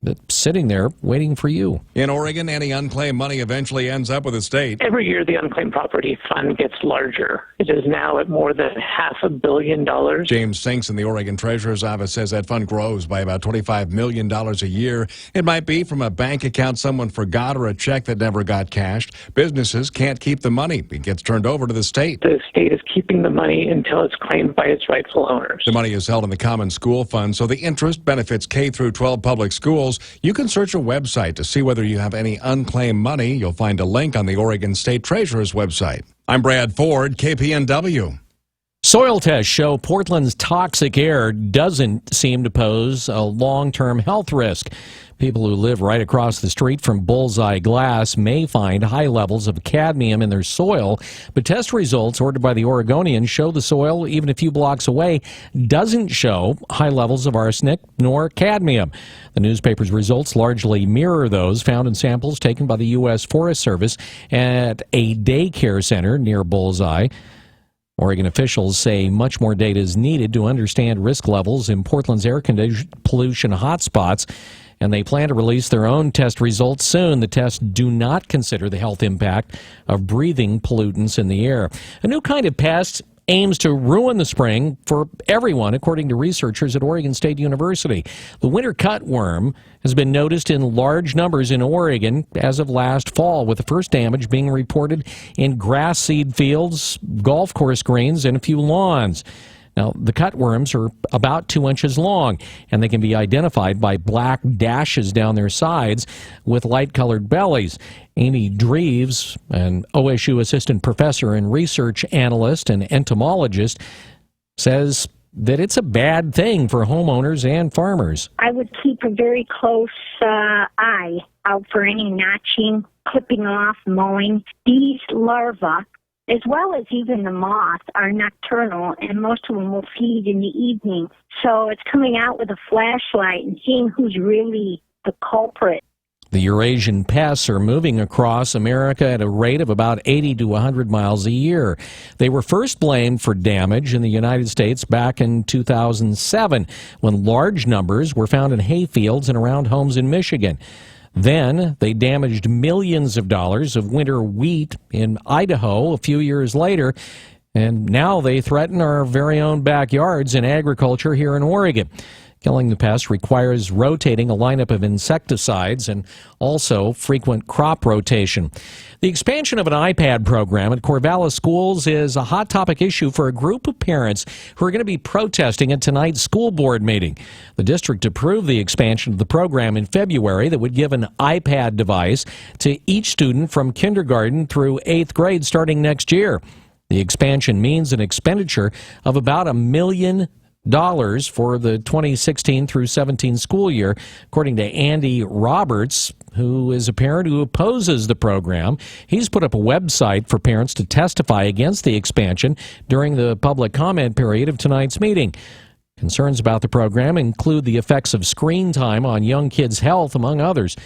Speaker 8: that's sitting there waiting for you.
Speaker 18: In Oregon, any unclaimed money eventually ends up with the state.
Speaker 12: Every year, the unclaimed property fund gets larger. It is now at more than $500 million.
Speaker 18: James Sinks in the Oregon Treasurer's Office says that fund grows by about $25 million a year. It might be from a bank account someone forgot or a check that never got cashed. Businesses can't keep the money. It gets turned over to the state.
Speaker 12: The state is keeping the money until it's claimed by its rightful owners.
Speaker 18: The money is held in the Common School Fund, so the interest benefits K through 12 public schools. You can search a website to see whether you have any unclaimed money. You'll find a link on the Oregon State Treasurer's website. I'm Brad Ford, KPNW.
Speaker 8: Soil tests show Portland's toxic air doesn't seem to pose a long-term health risk. People who live right across the street from Bullseye Glass may find high levels of cadmium in their soil, but test results ordered by the Oregonian show the soil, even a few blocks away, doesn't show high levels of arsenic nor cadmium. The newspaper's results largely mirror those found in samples taken by the U.S. Forest Service at a daycare center near Bullseye. Oregon officials say much more data is needed to understand risk levels in Portland's air pollution hotspots, and they plan to release their own test results soon. The tests do not consider the health impact of breathing pollutants in the air. A new kind of pest aims to ruin the spring for everyone, according to researchers at Oregon State University. The winter cutworm has been noticed in large numbers in Oregon as of last fall, with the first damage being reported in grass seed fields, golf course greens, and a few lawns. Now, the cutworms are about 2 inches long, and they can be identified by black dashes down their sides with light-colored bellies. Amy Dreves, an OSU assistant professor and research analyst and entomologist, says that it's a bad thing for homeowners and farmers.
Speaker 20: I would keep a very close eye out for any notching, clipping off, mowing. These larvae, as well as even the moth, are nocturnal, and most of them will feed in the evening. So it's coming out with a flashlight and seeing who's really the culprit.
Speaker 8: The Eurasian pests are moving across America at a rate of about 80 to 100 miles a year. They were first blamed for damage in the United States back in 2007, when large numbers were found in hayfields and around homes in Michigan. Then they damaged millions of dollars of winter wheat in Idaho a few years later, and now they threaten our very own backyards in agriculture here in Oregon. Killing the pest requires rotating a lineup of insecticides and also frequent crop rotation. The expansion of an iPad program at Corvallis schools is a hot topic issue for a group of parents who are going to be protesting at tonight's school board meeting. The district approved the expansion of the program in February that would give an iPad device to each student from kindergarten through 8th grade starting next year. The expansion means an expenditure of about $1 million for the 2016 through 17 school year, according to Andy Roberts, who is a parent who opposes the program. He's put up a website for parents to testify against the expansion during the public comment period of tonight's meeting. Concerns about the program include the effects of screen time on young kids' health, among others.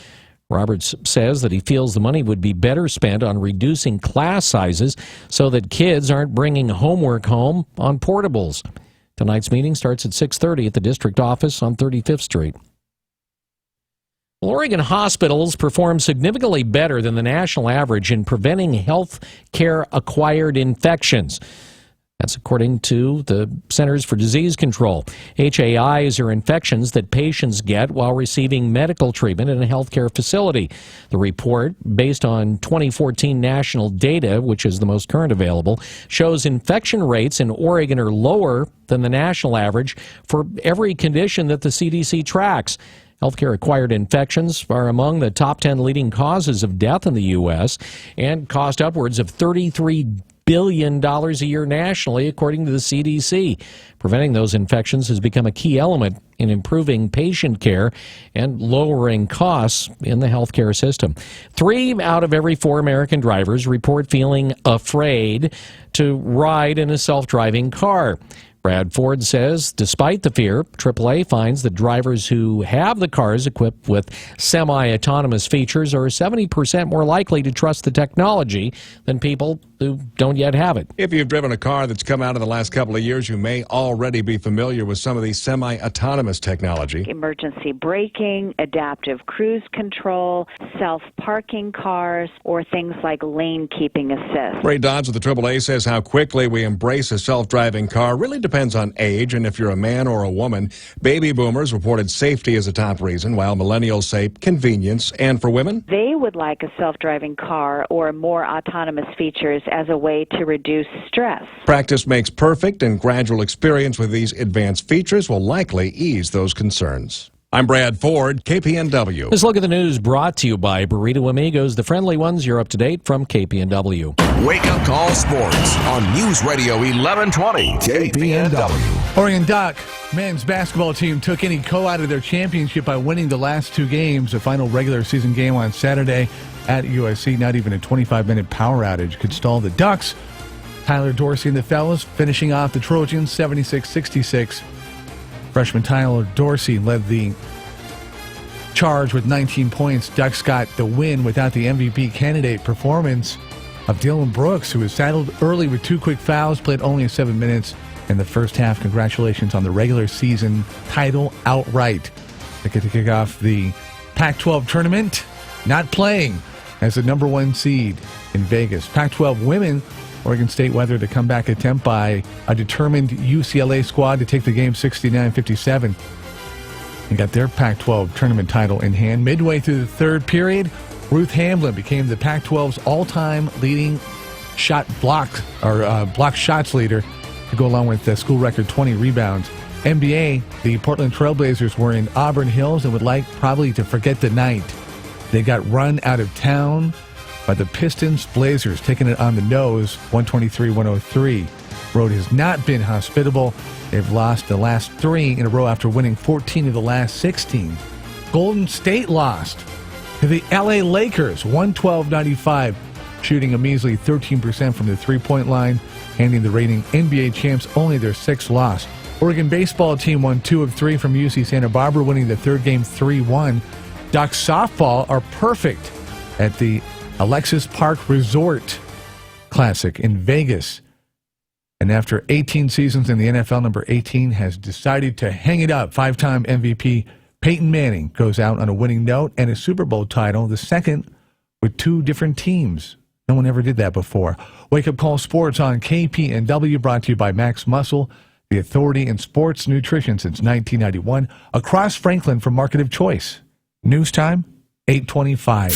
Speaker 8: Roberts says that he feels the money would be better spent on reducing class sizes so that kids aren't bringing homework home on portables. Tonight's meeting starts at 6:30 at the district office on 35th Street. Oregon hospitals perform significantly better than the national average in preventing health care acquired infections. That's according to the Centers for Disease Control. HAIs are infections that patients get while receiving medical treatment in a healthcare facility. The report, based on 2014 national data, which is the most current available, shows infection rates in Oregon are lower than the national average for every condition that the CDC tracks. Healthcare-acquired infections are among the top 10 leading causes of death in the U.S. and cost upwards of $33 billion a year nationally, according to the CDC. Preventing those infections has become a key element in improving patient care and lowering costs in the healthcare system. 3 out of every 4 American drivers report feeling afraid to ride in a self-driving car. Brad Ford says, despite the fear, AAA finds that drivers who have the cars equipped with semi-autonomous features are 70% more likely to trust the technology than people who don't yet have it.
Speaker 18: If you've driven a car that's come out in the last couple of years, you may already be familiar with some of these semi-autonomous technology.
Speaker 4: Emergency braking, adaptive cruise control, self-parking cars, or things like lane keeping assist.
Speaker 18: Ray Dodds with the AAA says how quickly we embrace a self-driving car really depends on age, and if you're a man or a woman. Baby boomers reported safety as a top reason, while millennials say convenience. And for women,
Speaker 4: they would like a self-driving car or more autonomous features as a way to reduce stress.
Speaker 18: Practice makes perfect, and gradual experience with these advanced features will likely ease those concerns. I'm Brad Ford, KPNW.
Speaker 8: This look at the news brought to you by Burrito Amigos, the friendly ones. You're up to date from KPNW.
Speaker 3: Wake Up Call Sports on News Radio 1120 KPNW.
Speaker 7: Oregon Duck men's basketball team took any out of their championship by winning the last 2 games. The final regular season game on Saturday at USC. Not even a 25-minute power outage could stall the Ducks. Tyler Dorsey and the fellas finishing off the Trojans 76-66. Freshman Tyler Dorsey led the charge with 19 points. Ducks got the win without the MVP candidate performance of Dylan Brooks, who was saddled early with 2 quick fouls, played only 7 minutes in the first half. Congratulations on the regular season title outright. They get to kick off the Pac-12 tournament, not playing as the number 1 seed in Vegas. Pac-12 women, Oregon State weathered a comeback attempt by a determined UCLA squad to take the game 69-57 and got their Pac-12 tournament title in hand. Midway through the third period, Ruth Hamblin became the Pac-12's all-time leading block shots leader to go along with the school record 20 rebounds. NBA, the Portland Trailblazers were in Auburn Hills and would like probably to forget the night. They got run out of town by the Pistons. Blazers taking it on the nose, 123-103. Road has not been hospitable. They've lost the last 3 in a row after winning 14 of the last 16. Golden State lost to the LA Lakers, 112-95, shooting a measly 13% from the three-point line, handing the reigning NBA champs only their 6th loss. Oregon baseball team won 2 of 3 from UC Santa Barbara, winning the third game 3-1. Ducks softball are perfect at the Alexis Park Resort Classic in Vegas. And after 18 seasons in the NFL, number 18 has decided to hang it up. 5-time MVP Peyton Manning goes out on a winning note and a Super Bowl title, the second with 2 different teams. No one ever did that before. Wake Up Call Sports on KPNW, brought to you by Max Muscle, the authority in sports nutrition since 1991, across Franklin from Market of Choice. News time, 8:25.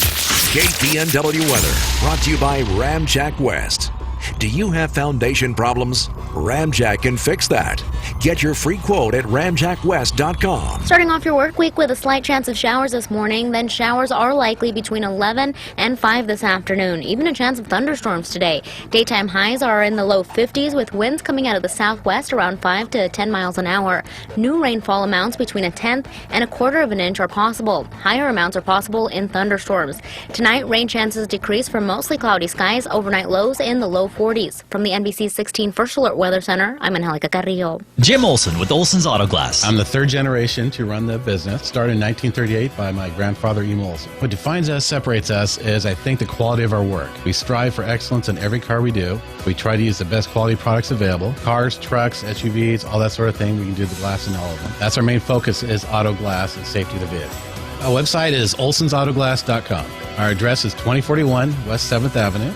Speaker 3: KPNW weather brought to you by Ramjack West. Do you have foundation problems? Ramjack can fix that. Get your free quote at ramjackwest.com.
Speaker 5: Starting off your work week with a slight chance of showers this morning, then showers are likely between 11 and 5 this afternoon. Even a chance of thunderstorms today. Daytime highs are in the low 50s with winds coming out of the southwest around 5 to 10 miles an hour. New rainfall amounts between 1/10 and 1/4 of an inch are possible. Higher amounts are possible in thunderstorms. Tonight, rain chances decrease for mostly cloudy skies, overnight lows in the low 40s. From the NBC 16 First Alert Weather Center, I'm Angelica Carrillo.
Speaker 9: Jim Olson with Olson's Auto Glass.
Speaker 14: I'm the third generation to run the business. Started in 1938 by my grandfather, E. Olson. What defines us, separates us, is I think the quality of our work. We strive for excellence in every car we do. We try to use the best quality products available. Cars, trucks, SUVs, all that sort of thing. We can do the glass in all of them. That's our main focus, is auto glass and safety of the vehicle. Our website is olsonsautoglass.com. Our address is 2041 West 7th Avenue.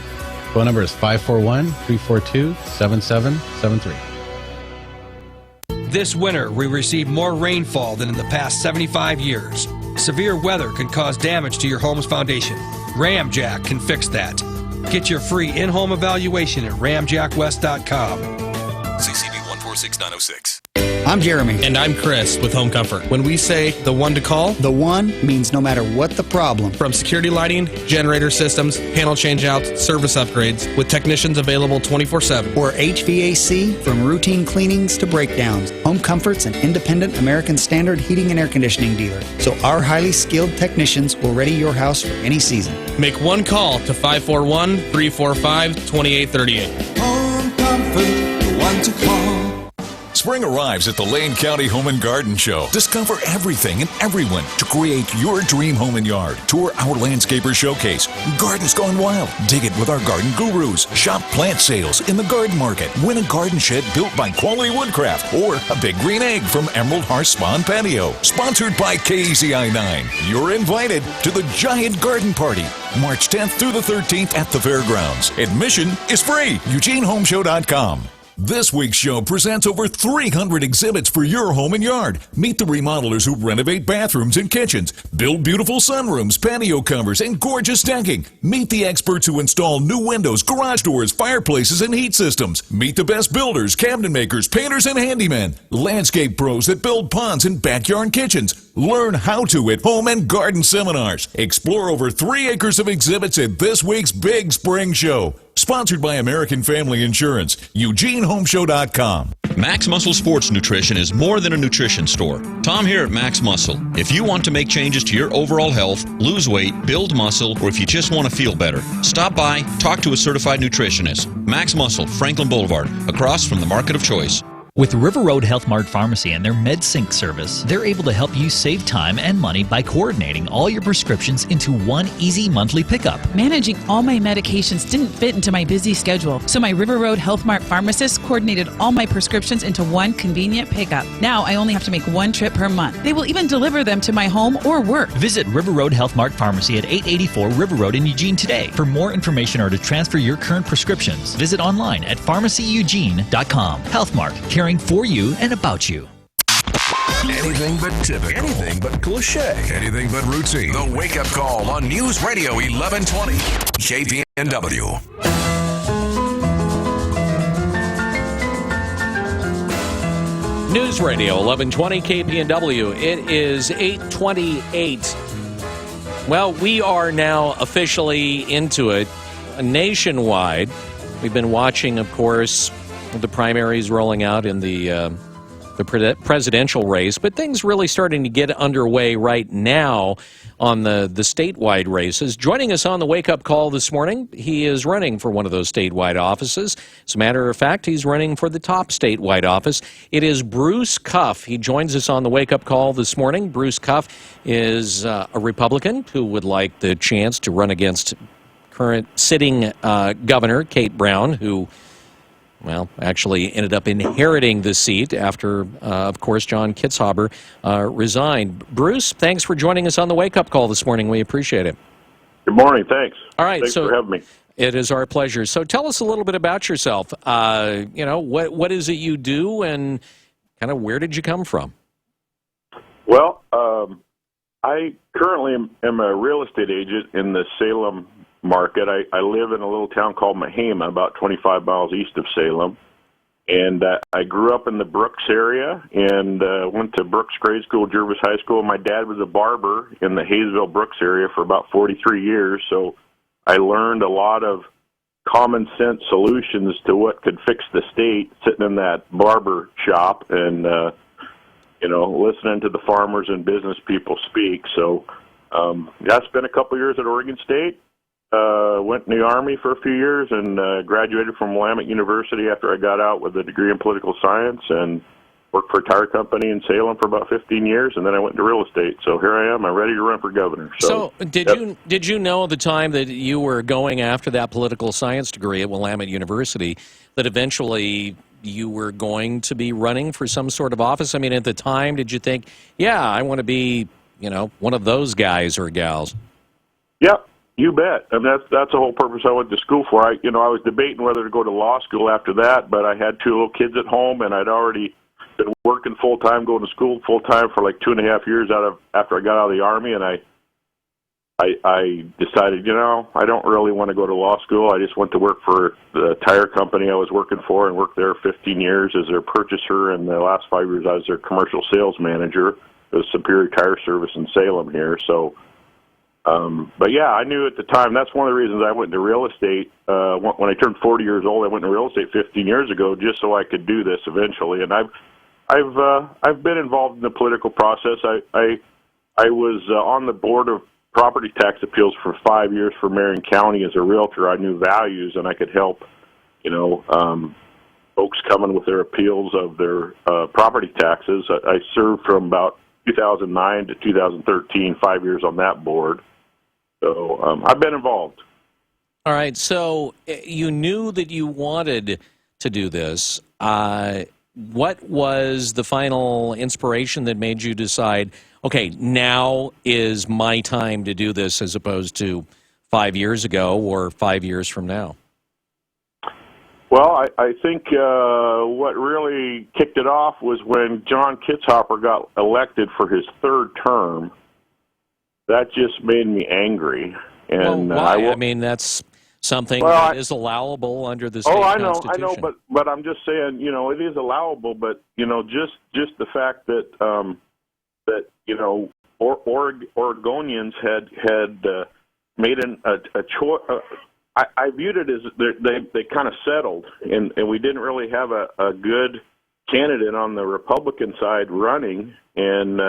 Speaker 14: Phone number is 541-342-7773.
Speaker 15: This winter, we received more rainfall than in the past 75 years. Severe weather can cause damage to your home's foundation. Ramjack can fix that. Get your free in-home evaluation at ramjackwest.com.
Speaker 21: CCB 146906.
Speaker 24: I'm Jeremy.
Speaker 15: And I'm Chris with Home Comfort. When we say the one to call,
Speaker 24: the one means no matter what the problem.
Speaker 15: From security lighting, generator systems, panel changeouts, service upgrades, with technicians available 24/7.
Speaker 24: Or HVAC, from routine cleanings to breakdowns. Home Comfort's an independent American Standard heating and air conditioning dealer. So our highly skilled technicians will ready your house for any season.
Speaker 15: Make one call to 541-345-2838.
Speaker 21: Home Comfort, the one to call. Spring arrives at the Lane County Home and Garden Show. Discover everything and everyone to create your dream home and yard. Tour our landscaper showcase. Gardens Gone Wild. Dig it with our garden gurus. Shop plant sales in the garden market. Win a garden shed built by Quality Woodcraft or a big green egg from Emerald Hearth Spa and Patio. Sponsored by KECI 9. You're invited to the Giant Garden Party. March 10th through the 13th at the fairgrounds. Admission is free. EugeneHomeshow.com. This week's show presents over 300 exhibits for your home and yard. Meet the remodelers who renovate bathrooms and kitchens, build beautiful sunrooms, patio covers, and gorgeous decking. Meet the experts who install new windows, garage doors, fireplaces, and heat systems. Meet the best builders, cabinet makers, painters, and handymen. Landscape pros that build ponds and backyard kitchens. Learn how to at Home and Garden Seminars. Explore over 3 acres of exhibits at this week's Big Spring Show. Sponsored by American Family Insurance. EugeneHomeshow.com.
Speaker 26: Max Muscle Sports Nutrition is more than a nutrition store. Tom here at Max Muscle. If you want to make changes to your overall health, lose weight, build muscle, or if you just want to feel better, stop by, talk to a certified nutritionist. Max Muscle, Franklin Boulevard, across from the Market of Choice.
Speaker 9: With River Road Health Mart Pharmacy and their MedSync service, they're able to help you save time and money by coordinating all your prescriptions into one easy monthly pickup.
Speaker 6: Managing all my medications didn't fit into my busy schedule, so my River Road Health Mart pharmacist coordinated all my prescriptions into one convenient pickup. Now I only have to make one trip per month. They will even deliver them to my home or work.
Speaker 9: Visit River Road Health Mart Pharmacy at 884 River Road in Eugene today. For more information or to transfer your current prescriptions, visit online at pharmacyeugene.com. Health Mart, caring for you and about you.
Speaker 3: Anything but typical. Anything but cliche. Anything but routine. The Wake Up Call on News Radio 1120. KPNW.
Speaker 8: News Radio 1120 KPNW. It is 8:28. Well, we are now officially into it nationwide. We've been watching, of course, the primaries rolling out in the presidential race, but things really starting to get underway right now on the statewide races. Joining us on the wake-up call this morning, he is running for one of those statewide offices. As a matter of fact, he's running for the top statewide office. It is Bruce Cuff. He joins us on the wake-up call this morning. Bruce Cuff is a Republican who would like the chance to run against current sitting Governor Kate Brown, who actually ended up inheriting the seat after, of course, John Kitzhaber resigned. Bruce, thanks for joining us on the wake-up call this morning. We appreciate it.
Speaker 27: Good morning. Thanks.
Speaker 8: All right.
Speaker 27: Thanks for having me.
Speaker 8: It is our pleasure. So tell us a little bit about yourself. What is it you do, and kind of where did you come from?
Speaker 27: Well, I currently am a real estate agent in the Salem market. I live in a little town called Mahama, about 25 miles east of Salem. And I grew up in the Brooks area and went to Brooks Grade School, Jervis High School. My dad was a barber in the Hayesville, Brooks area for about 43 years. So I learned a lot of common sense solutions to what could fix the state sitting in that barber shop and, listening to the farmers and business people speak. So I spent a couple years at Oregon State. Went in the Army for a few years and graduated from Willamette University after I got out with a degree in political science, and worked for a tire company in Salem for about 15 years, and then I went into real estate. So here I am. I'm ready to run for governor.
Speaker 8: So did you know at the time that you were going after that political science degree at Willamette University that eventually you were going to be running for some sort of office? I mean, at the time, did you think, yeah, I want to be, one of those guys or gals?
Speaker 27: Yep, you bet. And that's the whole purpose I went to school for. I was debating whether to go to law school after that, but I had 2 little kids at home, and I'd already been working full time, going to school full time for like 2.5 years after I got out of the Army, and I decided, I don't really want to go to law school. I just went to work for the tire company I was working for and worked there 15 years as their purchaser, and the last 5 years I was their commercial sales manager at Superior Tire Service in Salem here. So, but yeah, I knew at the time, that's one of the reasons I went into real estate. When I turned 40 years old, I went into real estate 15 years ago just so I could do this eventually. And I've been involved in the political process. I was on the board of property tax appeals for 5 years for Marion County as a realtor. I knew values, and I could help, folks coming with their appeals of their property taxes. I served from about 2009 to 2013, 5 years on that board. So I've been involved.
Speaker 8: All right. So you knew that you wanted to do this. What was the final inspiration that made you decide, okay, now is my time to do this as opposed to 5 years ago or 5 years from now?
Speaker 27: Well, I think what really kicked it off was when John Kitzhopper got elected for his 3rd term. That just made me angry. And
Speaker 8: well, why? I mean, that's something that is allowable under the state constitution.
Speaker 27: I know, but I'm just saying, it is allowable, but just the fact that Oregonians had made a choice. I viewed it as they kind of settled, and we didn't really have a good candidate on the Republican side running, and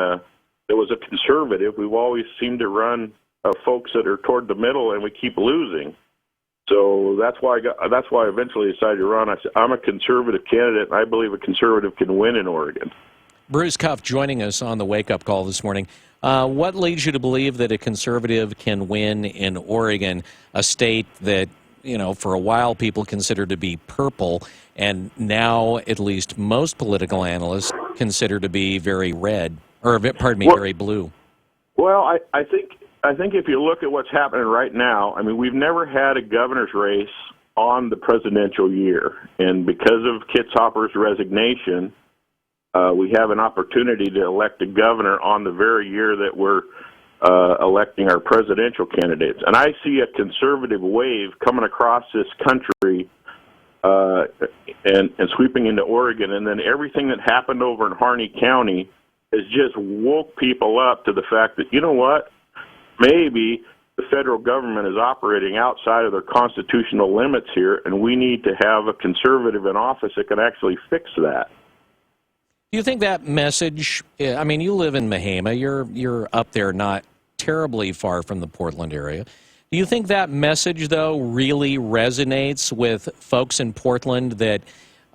Speaker 27: there was a conservative. We've always seemed to run folks that are toward the middle, and we keep losing. So that's why I eventually decided to run. I said, I'm a conservative candidate, and I believe a conservative can win in Oregon.
Speaker 8: Bruce Cuff joining us on the Wake Up Call this morning. What leads you to believe that a conservative can win in Oregon, a state that, for a while people considered to be purple, and now at least most political analysts consider to be very red, or very blue? Well,
Speaker 27: I think if you look at what's happening right now, I mean, we've never had a governor's race on the presidential year, and because of Kitzhopper's resignation, we have an opportunity to elect a governor on the very year that we're electing our presidential candidates. And I see a conservative wave coming across this country and sweeping into Oregon. And then everything that happened over in Harney County has just woke people up to the fact that, you know what, maybe the federal government is operating outside of their constitutional limits here, and we need to have a conservative in office that can actually fix that.
Speaker 8: Do you think that message, I mean, you live in Mahama, you're up there not terribly far from the Portland area. Do you think that message, though, really resonates with folks in Portland that,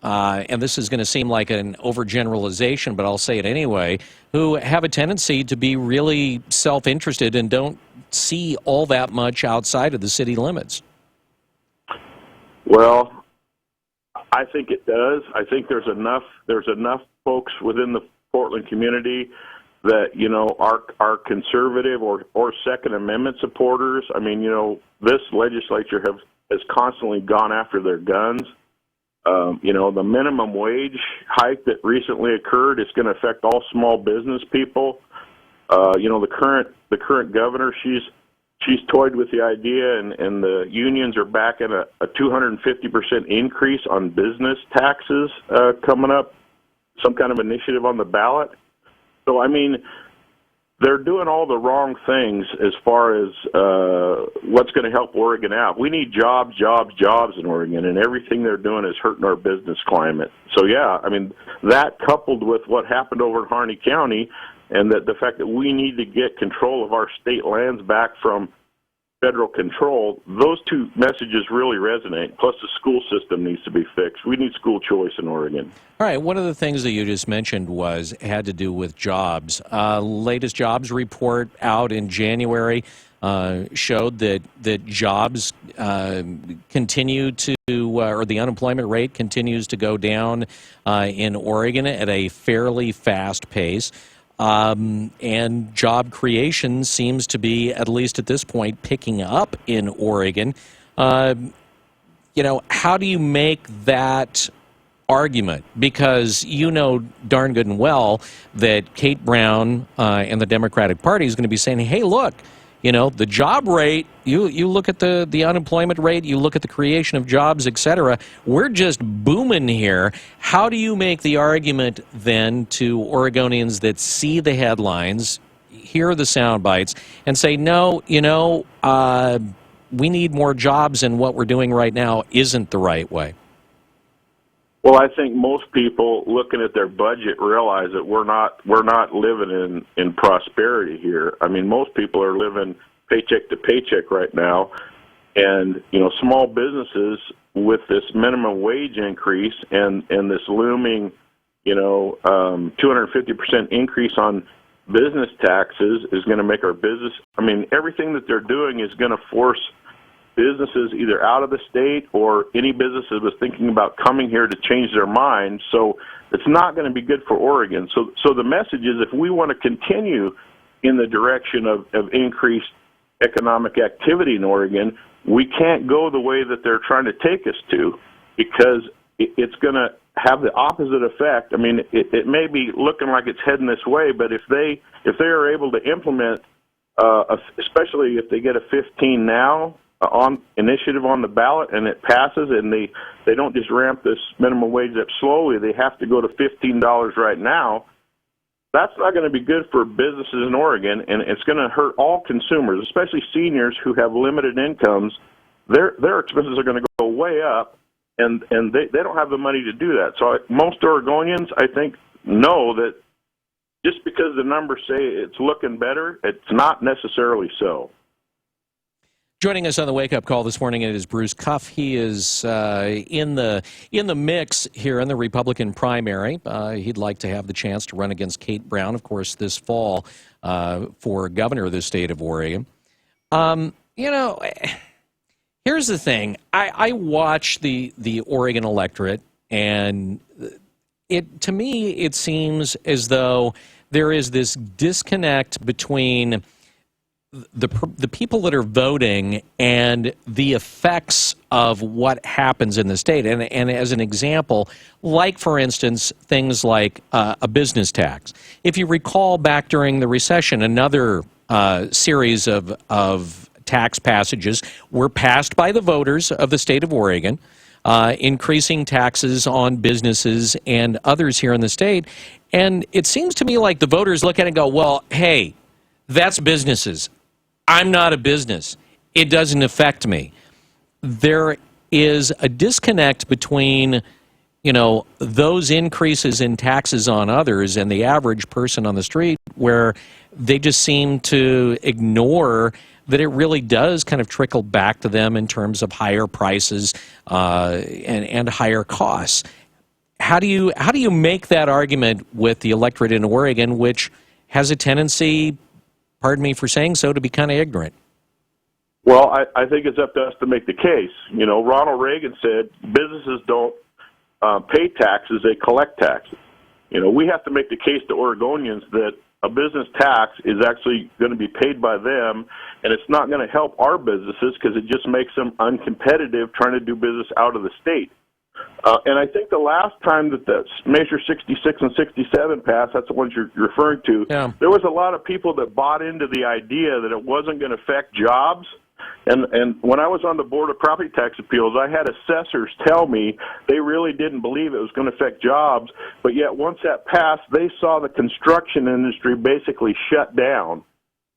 Speaker 8: and this is going to seem like an overgeneralization, but I'll say it anyway, who have a tendency to be really self-interested and don't see all that much outside of the city limits?
Speaker 27: Well, I think it does. I think there's enough folks within the Portland community that, are conservative or Second Amendment supporters. I mean, this legislature has constantly gone after their guns. The minimum wage hike that recently occurred is going to affect all small business people. The current governor, she's toyed with the idea, and the unions are backing a 250% increase on business taxes coming up, some kind of initiative on the ballot. So, I mean, they're doing all the wrong things as far as what's going to help Oregon out. We need jobs in Oregon, and everything they're doing is hurting our business climate. So, yeah, I mean, that coupled with what happened over in Harney County and the fact that we need to get control of our state lands back from federal control, those two messages really resonate. Plus, the school system needs to be fixed. We need school choice in Oregon.
Speaker 8: All right. One of the things that you just mentioned had to do with jobs. Latest jobs report out in January showed that jobs continue to, or the unemployment rate continues to go down in Oregon at a fairly fast pace. And job creation seems to be, at least at this point, picking up in Oregon. How do you make that argument? Because you know darn good and well that Kate Brown and the Democratic Party is going to be saying, hey, look, the job rate, you look at the unemployment rate, you look at the creation of jobs, et cetera, we're just booming here. How do you make the argument then to Oregonians that see the headlines, hear the sound bites, and say, no, we need more jobs and what we're doing right now isn't the right way?
Speaker 27: Well, I think most people looking at their budget realize that we're not living in prosperity here. I mean, most people are living paycheck to paycheck right now, and small businesses with this minimum wage increase and this looming 250% increase on business taxes is going to make our business. I mean, everything that they're doing is going to force businesses either out of the state, or any businesses was thinking about coming here to change their mind. So it's not going to be good for Oregon. So the message is, if we want to continue in the direction of increased economic activity in Oregon, we can't go the way that they're trying to take us to, because it's going to have the opposite effect. I mean, it may be looking like it's heading this way, but if they are able to implement, especially if they get a 15 now on initiative on the ballot and it passes, and they don't just ramp this minimum wage up slowly, they have to go to $15 right now. That's not going to be good for businesses in Oregon, and it's going to hurt all consumers, especially seniors who have limited incomes. Their expenses are going to go way up, and they don't have the money to do that. So most Oregonians, I think, know that just because the numbers say it's looking better, it's not necessarily so.
Speaker 8: Joining us on the Wake Up Call this morning is Bruce Cuff. He is in the mix here in the Republican primary. He'd like to have the chance to run against Kate Brown, of course, this fall for governor of the state of Oregon. Here's the thing. I watch the Oregon electorate, and to me it seems as though there is this disconnect between the people that are voting and the effects of what happens in the state. And as an example, like, for instance, things like a business tax. If you recall back during the recession, another series of tax passages were passed by the voters of the state of Oregon, increasing taxes on businesses and others here in the state. And it seems to me like the voters look at it and go, well, hey, that's businesses. I'm not a business. It doesn't affect me. There is a disconnect between, those increases in taxes on others and the average person on the street, where they just seem to ignore that it really does kind of trickle back to them in terms of higher prices and higher costs. How do you make that argument with the electorate in Oregon, which has a tendency, pardon me for saying so, to be kind of ignorant?
Speaker 27: Well, I think it's up to us to make the case. Ronald Reagan said businesses don't pay taxes, they collect taxes. We have to make the case to Oregonians that a business tax is actually going to be paid by them, and it's not going to help our businesses because it just makes them uncompetitive trying to do business out of the state. And I think the last time that the Measure 66 and 67 passed, that's the ones you're referring to, there was a lot of people that bought into the idea that it wasn't going to affect jobs. And when I was on the Board of Property Tax Appeals, I had assessors tell me they really didn't believe it was going to affect jobs, but yet once that passed, they saw the construction industry basically shut down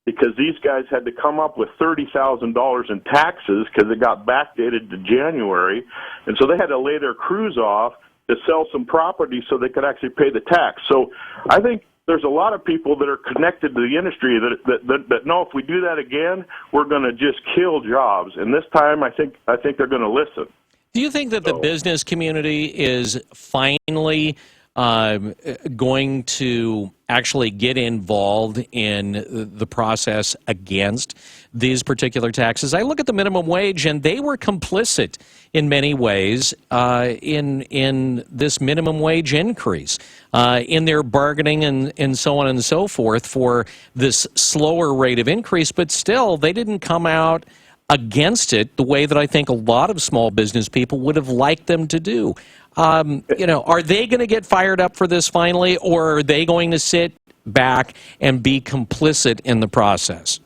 Speaker 27: because these guys had to come up with $30,000 in taxes because it got backdated to January, and so they had to lay their crews off to sell some property so they could actually pay the tax. So I think there's a lot of people that are connected to the industry that know if we do that again, we're going to just kill jobs. And this time, I think they're going to listen.
Speaker 8: Do you think that the business community is finally going to actually get involved in the process against these particular taxes? I look at the minimum wage, and they were complicit in many ways in this minimum wage increase, in their bargaining and so on and so forth for this slower rate of increase, but still they didn't come out against it the way that I think a lot of small business people would have liked them to do. Are they going to get fired up for this finally, or are they going to sit back and be complicit in the process?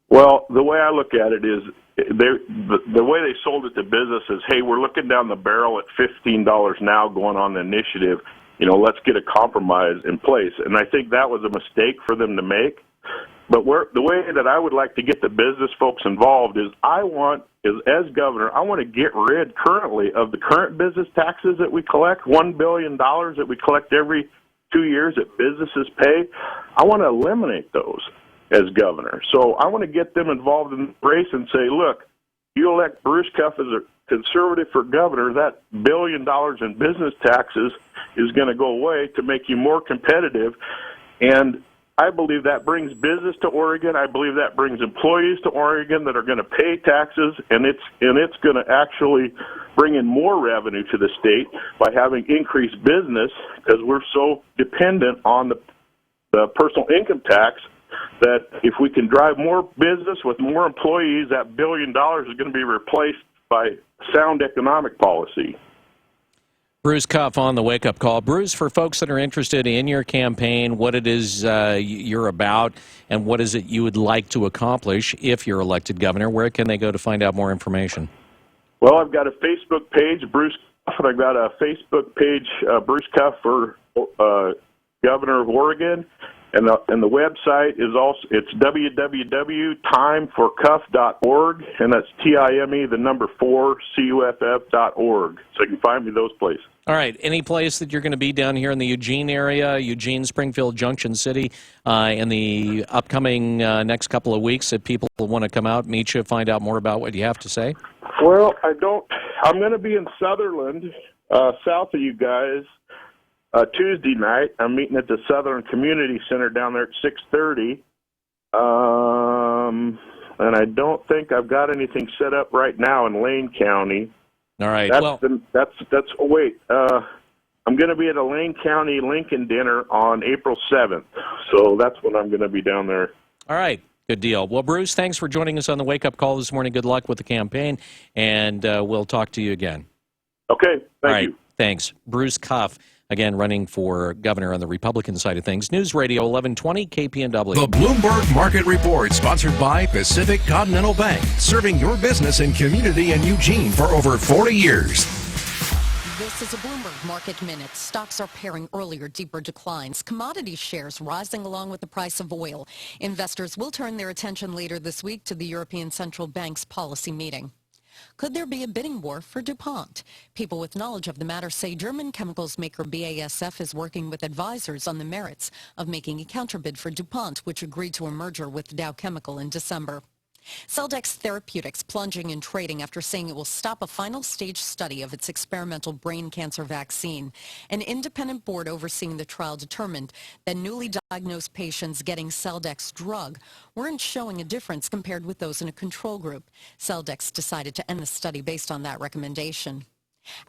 Speaker 27: Well, the way I look at it is the way they sold it to business is, hey, we're looking down the barrel at $15 now going on the initiative. Let's get a compromise in place. And I think that was a mistake for them to make. But the way that I would like to get the business folks involved is as governor, I want to get rid currently of the current business taxes that we collect, $1 billion that we collect every 2 years that businesses pay. I want to eliminate those as governor. So I want to get them involved in the race and say, look, you elect Bruce Cuff as a conservative for governor, that $1 billion in business taxes is going to go away to make you more competitive. And I believe that brings business to Oregon. I believe that brings employees to Oregon that are going to pay taxes, and it's going to actually bring in more revenue to the state by having increased business, because we're so dependent on the personal income tax that if we can drive more business with more employees, that $1 billion is going to be replaced by sound economic policy.
Speaker 8: Bruce Cuff on the Wake Up Call. Bruce, for folks that are interested in your campaign, what it is you're about, and what is it you would like to accomplish if you're elected governor, where can they go to find out more information?
Speaker 27: Well, I've got a Facebook page, Bruce Cuff, and I've got a Facebook page, Bruce Cuff for Governor of Oregon. And the website is it's www.timeforcuff.org, and that's TIME, the number 4, CUFF.org. So you can find me those places.
Speaker 8: All right. Any place that you're going to be down here in the Eugene area, Eugene, Springfield, Junction City, in the upcoming next couple of weeks that people want to come out, meet you, find out more about what you have to say?
Speaker 27: Well, I'm going to be in Sutherland, south of you guys, Tuesday night. I'm meeting at the Southern Community Center down there at 6:30. And I don't think I've got anything set up right now in Lane County.
Speaker 8: All right.
Speaker 27: I'm going to be at a Lane County Lincoln dinner on April 7th. So that's when I'm going to be down there.
Speaker 8: All right. Good deal. Well, Bruce, thanks for joining us on the Wake Up Call this morning. Good luck with the campaign, and we'll talk to you again.
Speaker 27: Okay. Thank you.
Speaker 8: Thanks. Bruce Cuff, again, running for governor on the Republican side of things. News Radio 1120 KPNW.
Speaker 3: The Bloomberg Market Report, sponsored by Pacific Continental Bank, serving your business and community in Eugene for over 40 years.
Speaker 1: This is a Bloomberg Market Minute. Stocks are pairing earlier, deeper declines. Commodity shares rising along with the price of oil. Investors will turn their attention later this week to the European Central Bank's policy meeting. Could there be a bidding war for DuPont? People with knowledge of the matter say German chemicals maker BASF is working with advisors on the merits of making a counterbid for DuPont, which agreed to a merger with Dow Chemical in December. Celldex Therapeutics plunging in trading after saying it will stop a final stage study of its experimental brain cancer vaccine. An independent board overseeing the trial determined that newly diagnosed patients getting Celldex drug weren't showing a difference compared with those in a control group. Celldex decided to end the study based on that recommendation.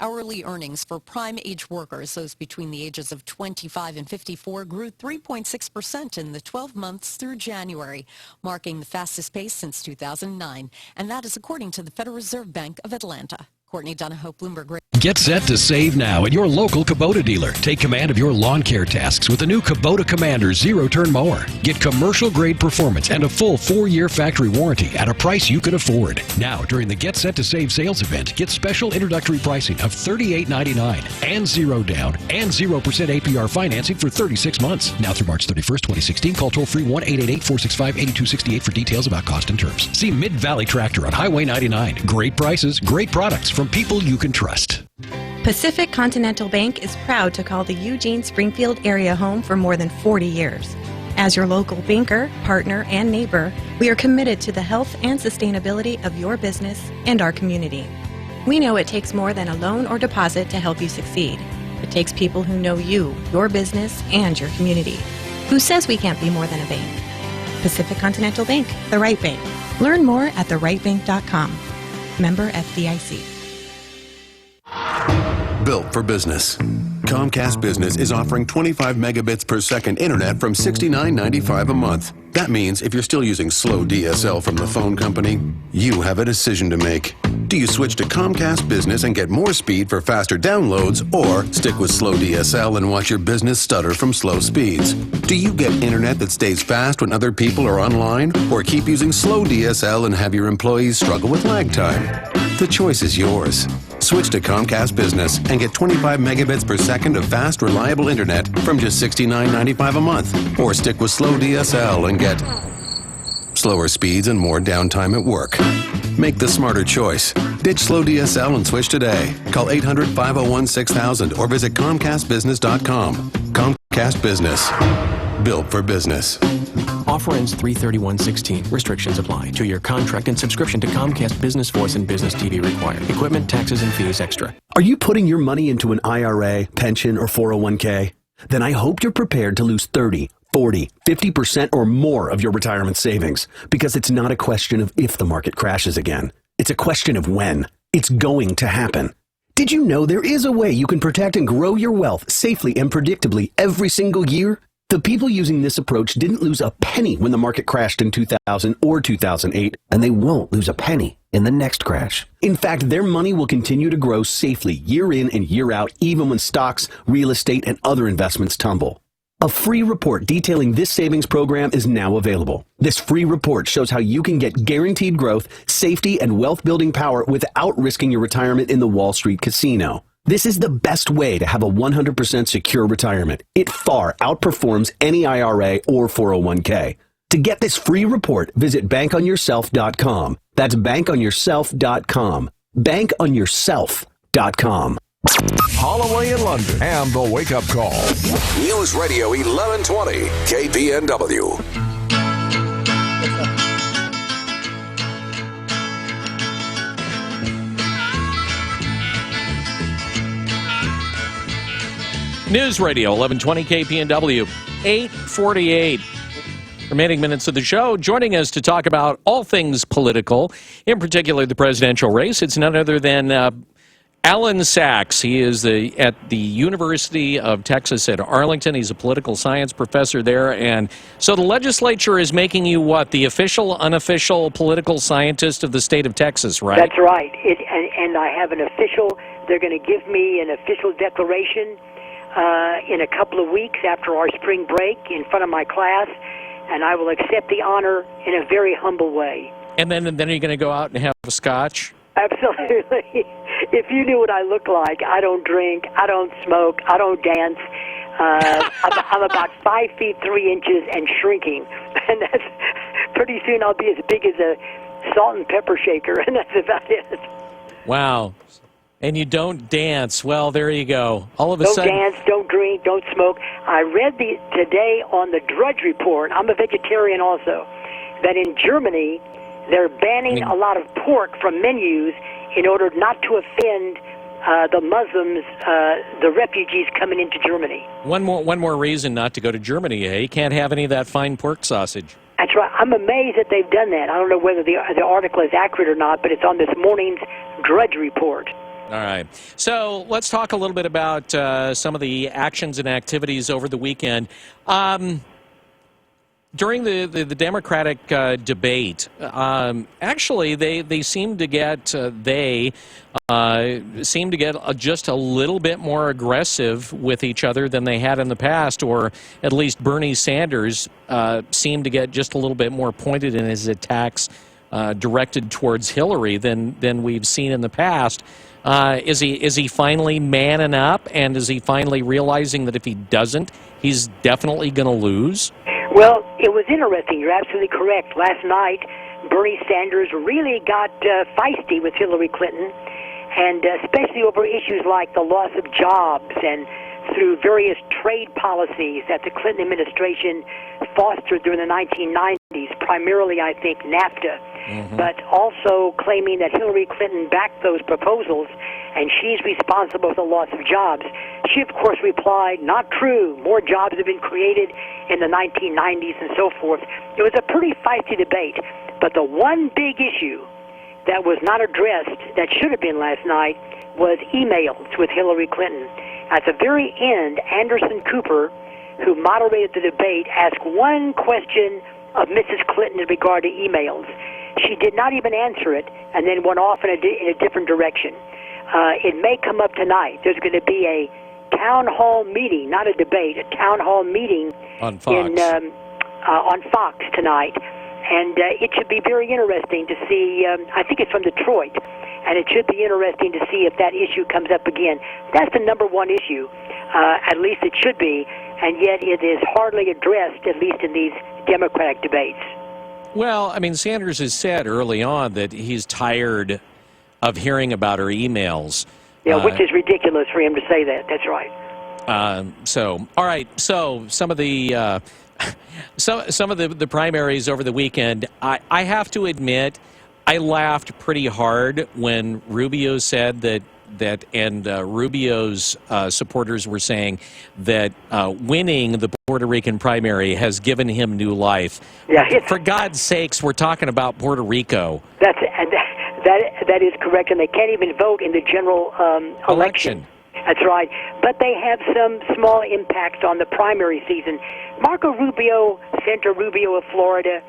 Speaker 1: Hourly earnings for prime age workers, those between the ages of 25 and 54, grew 3.6% in the 12 months through January, marking the fastest pace since 2009. And that is according to the Federal Reserve Bank of Atlanta. Courtney Donahoe, Bloomberg.
Speaker 10: Get set to save now at your local Kubota dealer. Take command of your lawn care tasks with the new Kubota Commander zero-turn mower. Get commercial-grade performance and a full 4-year factory warranty at a price you can afford. Now, during the Get Set to Save sales event, get special introductory pricing of $38.99 and 0 down and 0% APR financing for 36 months. Now through March 31st, 2016. Call toll-free 1-888-465-8268 for details about cost and terms. See Mid-Valley Tractor on Highway 99. Great prices, great products from people you can trust.
Speaker 2: Pacific Continental Bank is proud to call the Eugene-Springfield area home for more than 40 years. As your local banker, partner, and neighbor, we are committed to the health and sustainability of your business and our community. We know it takes more than a loan or deposit to help you succeed. It takes people who know you, your business, and your community. Who says we can't be more than a bank? Pacific Continental Bank, the right bank. Learn more at therightbank.com. Member FDIC.
Speaker 13: Built for business. Comcast Business is offering 25 megabits per second internet from $69.95 a month. That means if you're still using slow DSL from the phone company, you have a decision to make. Do you switch to Comcast Business and get more speed for faster downloads, or stick with slow DSL and watch your business stutter from slow speeds? Do you get internet that stays fast when other people are online, or keep using slow DSL and have your employees struggle with lag time? The choice is yours. Switch to Comcast Business and get 25 megabits per second of fast, reliable internet from just $69.95 a month. Or stick with slow DSL and get slower speeds and more downtime at work. Make the smarter choice. Ditch slow DSL and switch today. Call 800-501-6000 or visit ComcastBusiness.com. Comcast Business. Built for business.
Speaker 16: Offer ends 3/31/16. Restrictions apply. 2-year contract and subscription to Comcast Business Voice and Business TV required. Equipment, taxes, and fees extra.
Speaker 17: Are you putting your money into an IRA, pension, or 401k? Then I hope you're prepared to lose 30, 40, 50% or more of your retirement savings, because it's not a question of if the market crashes again. It's a question of when. It's going to happen. Did you know there is a way you can protect and grow your wealth safely and predictably every single year? The people using this approach didn't lose a penny when the market crashed in 2000 or 2008, and they won't lose a penny in the next crash. In fact, their money will continue to grow safely year in and year out, even when stocks, real estate, and other investments tumble. A free report detailing this savings program is now available. This free report shows how you can get guaranteed growth, safety, and wealth-building power without risking your retirement in the Wall Street casino. This is the best way to have a 100% secure retirement. It far outperforms any IRA or 401k. To get this free report, visit bankonyourself.com. That's bankonyourself.com. Bankonyourself.com.
Speaker 3: Holloway in London and the Wake Up Call. News Radio 1120 KPNW.
Speaker 8: News Radio 1120 KPNW, 8:48. Remaining minutes of the show. Joining us to talk about all things political, in particular the presidential race, it's none other than Alan Sachs. He is at the University of Texas at Arlington. He's a political science professor there. And so the legislature is making you what? The official, unofficial political scientist of the state of Texas, right?
Speaker 22: That's right. And I have an official, they're going to give me an official declaration in a couple of weeks after our spring break in front of my class, and I will accept the honor in a very humble way.
Speaker 8: And then are you going to go out and have a scotch?
Speaker 22: Absolutely. If you knew what I look like, I don't drink, I don't smoke, I don't dance. I'm about 5 feet 3 inches and shrinking, and that's pretty soon I'll be as big as a salt and pepper shaker, and that's about it.
Speaker 8: Wow. And you don't dance. Well, there you go. All of a sudden...
Speaker 22: Don't dance, don't drink, don't smoke. I read today on the Drudge Report, I'm a vegetarian also, that in Germany they're banning a lot of pork from menus in order not to offend the Muslims, the refugees coming into Germany.
Speaker 8: One more reason not to go to Germany, eh? You can't have any of that fine pork sausage.
Speaker 22: That's right. I'm amazed that they've done that. I don't know whether the article is accurate or not, but it's on this morning's Drudge Report.
Speaker 8: All right. So let's talk a little bit about some of the actions and activities over the weekend. During the Democratic debate, actually, they seem to get just a little bit more aggressive with each other than they had in the past, or at least Bernie Sanders seemed to get just a little bit more pointed in his attacks directed towards Hillary than we've seen in the past. Is he finally manning up, and is he finally realizing that if he doesn't, he's definitely going to lose?
Speaker 22: Well, it was interesting. You're absolutely correct. Last night, Bernie Sanders really got feisty with Hillary Clinton, and especially over issues like the loss of jobs and through various trade policies that the Clinton administration fostered during the 1990s, primarily, I think, NAFTA, but also claiming that Hillary Clinton backed those proposals and she's responsible for the loss of jobs. She, of course, replied, not true. More jobs have been created in the 1990s and so forth. It was a pretty feisty debate, but the one big issue that was not addressed that should have been last night was emails with Hillary Clinton. At the very end, Anderson Cooper, who moderated the debate, asked one question of Mrs. Clinton in regard to emails. She did not even answer it and then went off in a different direction. It may come up tonight. There's going to be a town hall meeting, not a debate, a town hall meeting
Speaker 8: on Fox,
Speaker 22: on Fox tonight. And it should be very interesting to see. I think it's from Detroit. And it should be interesting to see if that issue comes up again. That's the number one issue. At least it should be. And yet it is hardly addressed, at least in these Democratic debates.
Speaker 8: Well, I mean, Sanders has said early on that he's tired of hearing about her emails.
Speaker 22: Yeah, which is ridiculous for him to say that. That's right.
Speaker 8: All right. So some of the the primaries over the weekend, I have to admit, I laughed pretty hard when Rubio said that Rubio's supporters were saying that winning the Puerto Rican primary has given him new life.
Speaker 22: Yeah,
Speaker 8: for God's sakes, we're talking about Puerto Rico.
Speaker 22: That is correct, and they can't even vote in the general election. That's right. But they have some small impacts on the primary season. Marco Rubio, Senator Rubio of Florida,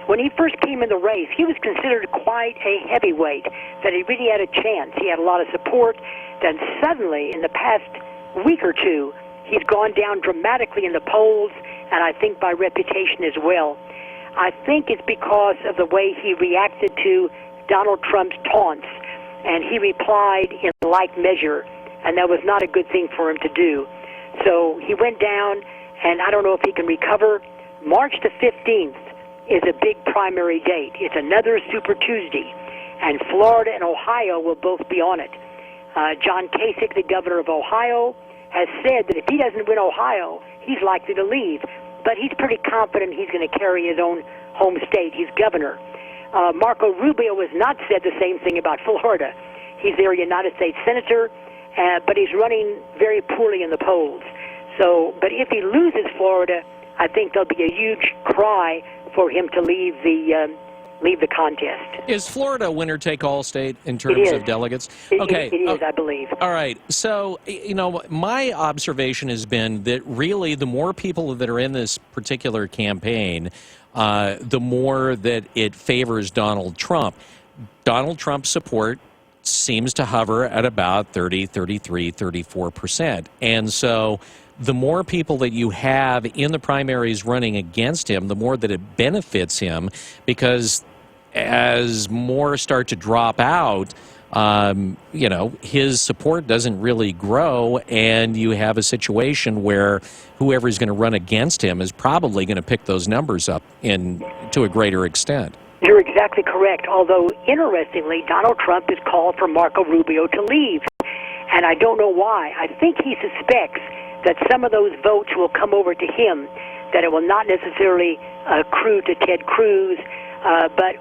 Speaker 22: when he first came in the race, he was considered quite a heavyweight, that he really had a chance. He had a lot of support. Then suddenly, in the past week or two, he's gone down dramatically in the polls, and I think by reputation as well. I think it's because of the way he reacted to Donald Trump's taunts, and he replied in like measure, and that was not a good thing for him to do. So he went down, and I don't know if he can recover. March the 15th is a big primary date. It's another Super Tuesday, and Florida and Ohio will both be on it. John Kasich, the governor of Ohio, has said that if he doesn't win Ohio, he's likely to leave, but he's pretty confident he's going to carry his own home state. He's governor. Marco Rubio has not said the same thing about Florida. He's their United States senator, but he's running very poorly in the polls. So, but if he loses Florida, I think there'll be a huge cry for him to leave the contest.
Speaker 8: Is Florida a winner-take-all state in terms of delegates?
Speaker 22: Okay, it is, I believe.
Speaker 8: All right. So, my observation has been that really the more people that are in this particular campaign, the more that it favors Donald Trump. Donald Trump's support seems to hover at about 30, 33, 34%. And so the more people that you have in the primaries running against him, the more that it benefits him, because as more start to drop out, his support doesn't really grow, and you have a situation where whoever's going to run against him is probably going to pick those numbers up to a greater extent.
Speaker 22: You're exactly correct, although, interestingly, Donald Trump has called for Marco Rubio to leave, and I don't know why. I think he suspects that some of those votes will come over to him, that it will not necessarily accrue to Ted Cruz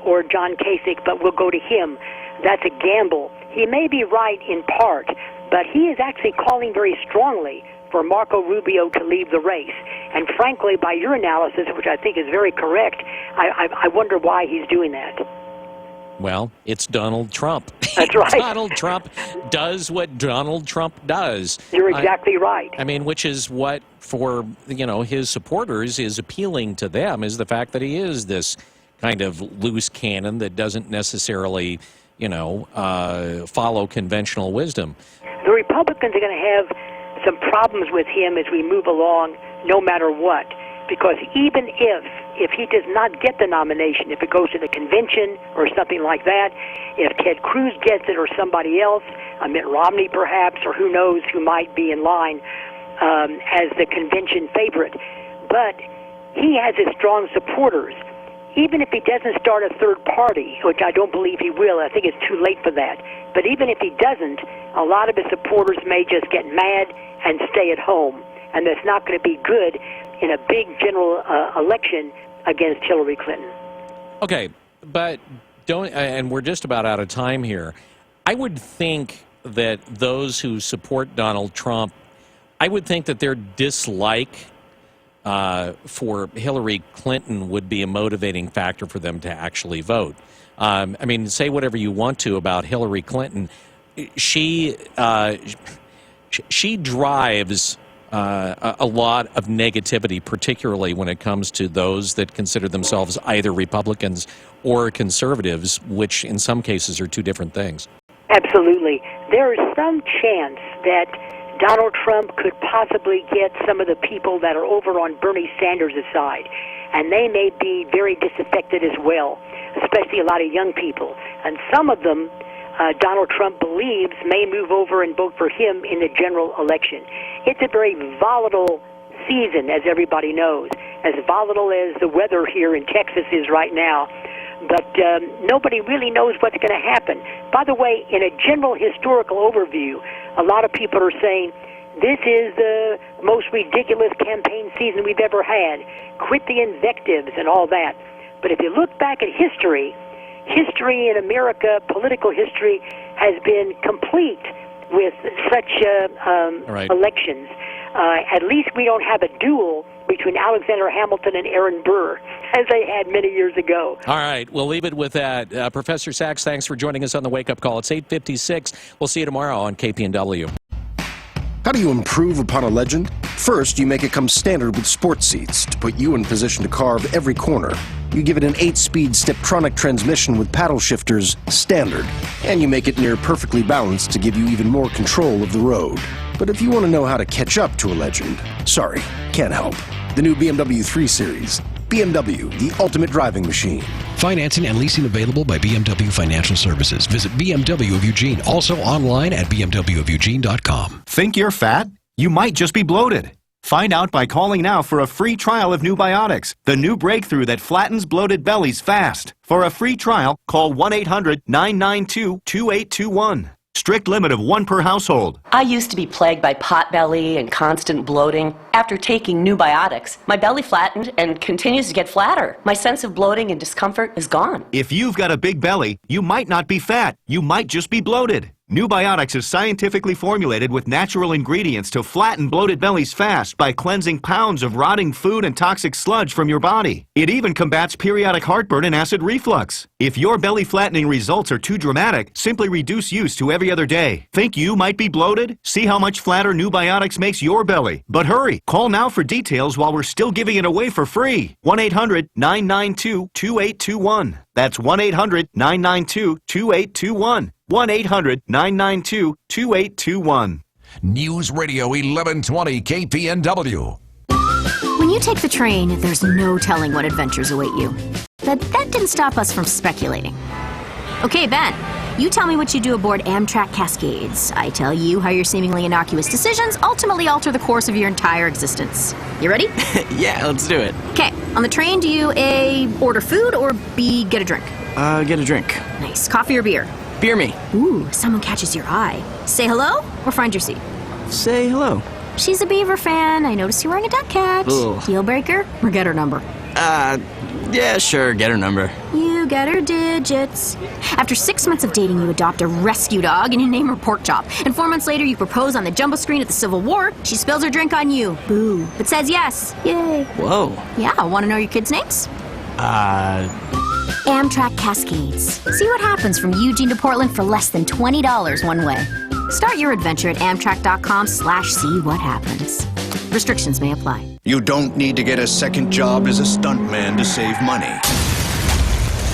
Speaker 22: or John Kasich, but will go to him. That's a gamble. He may be right in part, but he is actually calling very strongly for Marco Rubio to leave the race. And frankly, by your analysis, which I think is very correct, I wonder why he's doing that.
Speaker 8: Well, it's Donald Trump.
Speaker 22: That's right.
Speaker 8: Donald Trump does what Donald Trump does.
Speaker 22: You're exactly right.
Speaker 8: I mean, which is what, for his supporters, is appealing to them, is the fact that he is this kind of loose cannon that doesn't necessarily, follow conventional wisdom.
Speaker 22: The Republicans are going to have some problems with him as we move along, no matter what, because even if he does not get the nomination, if it goes to the convention or something like that, if Ted Cruz gets it or somebody else, Mitt Romney perhaps, or who knows who might be in line as the convention favorite, but he has his strong supporters even if he doesn't start a third party, which I don't believe he will, I think it's too late for that. But even if he doesn't, a lot of his supporters may just get mad and stay at home. And that's not going to be good in a big general election against Hillary Clinton.
Speaker 8: Okay, but and we're just about out of time here. I would think that those who support Donald Trump, I would think that their dislike for Hillary Clinton would be a motivating factor for them to actually vote. I mean, say whatever you want to about Hillary Clinton. She drives a lot of negativity, particularly when it comes to those that consider themselves either Republicans or conservatives, which in some cases are two different things.
Speaker 22: Absolutely. There is some chance that Donald Trump could possibly get some of the people that are over on Bernie Sanders' side, and they may be very disaffected as well, especially a lot of young people. And some of them, Donald Trump believes, may move over and vote for him in the general election. It's a very volatile season, as everybody knows, as volatile as the weather here in Texas is right now. But nobody really knows what's going to happen. By the way, in a general historical overview, a lot of people are saying this is the most ridiculous campaign season we've ever had. Quit the invectives and all that. But if you look back at history in America, political history, has been complete with such elections. At least we don't have a duel between Alexander Hamilton and Aaron Burr, as they had many years ago.
Speaker 8: All right, we'll leave it with that. Professor Sachs, thanks for joining us on the Wake Up Call. It's 8:56. We'll see you tomorrow on KPNW.
Speaker 4: How do you improve upon a legend? First, you make it come standard with sports seats to put you in position to carve every corner. You give it an 8-speed Steptronic transmission with paddle shifters, standard. And you make it near perfectly balanced to give you even more control of the road. But if you want to know how to catch up to a legend, sorry, can't help. The new BMW 3 Series. BMW, the ultimate driving machine.
Speaker 10: Financing and leasing available by BMW Financial Services. Visit BMW of Eugene. Also online at bmwofeugene.com.
Speaker 11: Think you're fat? You might just be bloated. Find out by calling now for a free trial of New Biotics, the new breakthrough that flattens bloated bellies fast. For a free trial, call 1-800-992-2821. Strict limit of 1 per household.
Speaker 12: I used to be plagued by potbelly and constant bloating. After taking New Biotics, my belly flattened and continues to get flatter. My sense of bloating and discomfort is gone.
Speaker 11: If you've got a big belly, you might not be fat. You might just be bloated. New Biotics is scientifically formulated with natural ingredients to flatten bloated bellies fast by cleansing pounds of rotting food and toxic sludge from your body. It even combats periodic heartburn and acid reflux. If your belly flattening results are too dramatic, simply reduce use to every other day. Think you might be bloated? See how much flatter New Biotics makes your belly. But hurry, call now for details while we're still giving it away for free. 1-800-992-2821. That's 1-800-992-2821. 1-800-992-2821.
Speaker 3: News Radio 1120 KPNW.
Speaker 19: When you take the train, there's no telling what adventures await you. But that didn't stop us from speculating. Okay, Ben, you tell me what you do aboard Amtrak Cascades. I tell you how your seemingly innocuous decisions ultimately alter the course of your entire existence. You ready?
Speaker 20: Yeah, let's do it.
Speaker 19: Okay, on the train, do you A, order food, or B, get a drink?
Speaker 20: Get a drink.
Speaker 19: Nice. Coffee or beer?
Speaker 20: Beer me.
Speaker 19: Ooh, someone catches your eye. Say hello or find your seat?
Speaker 20: Say hello.
Speaker 19: She's a Beaver fan. I noticed you're wearing a duck catch.
Speaker 20: Ugh.
Speaker 19: Deal breaker or get her number?
Speaker 20: Yeah, sure, get her number.
Speaker 19: You get her digits. After 6 months of dating, you adopt a rescue dog and you name her Pork Chop. And 4 months later, you propose on the jumbo screen at the Civil War. She spills her drink on you. Boo. But says yes. Yay.
Speaker 20: Whoa.
Speaker 19: Yeah, want to know your kids' names? Amtrak Cascades. See what happens from Eugene to Portland for less than $20 one way. Start your adventure at Amtrak.com/see what happens. Restrictions may apply.
Speaker 23: You don't need to get a second job as a stuntman to save money.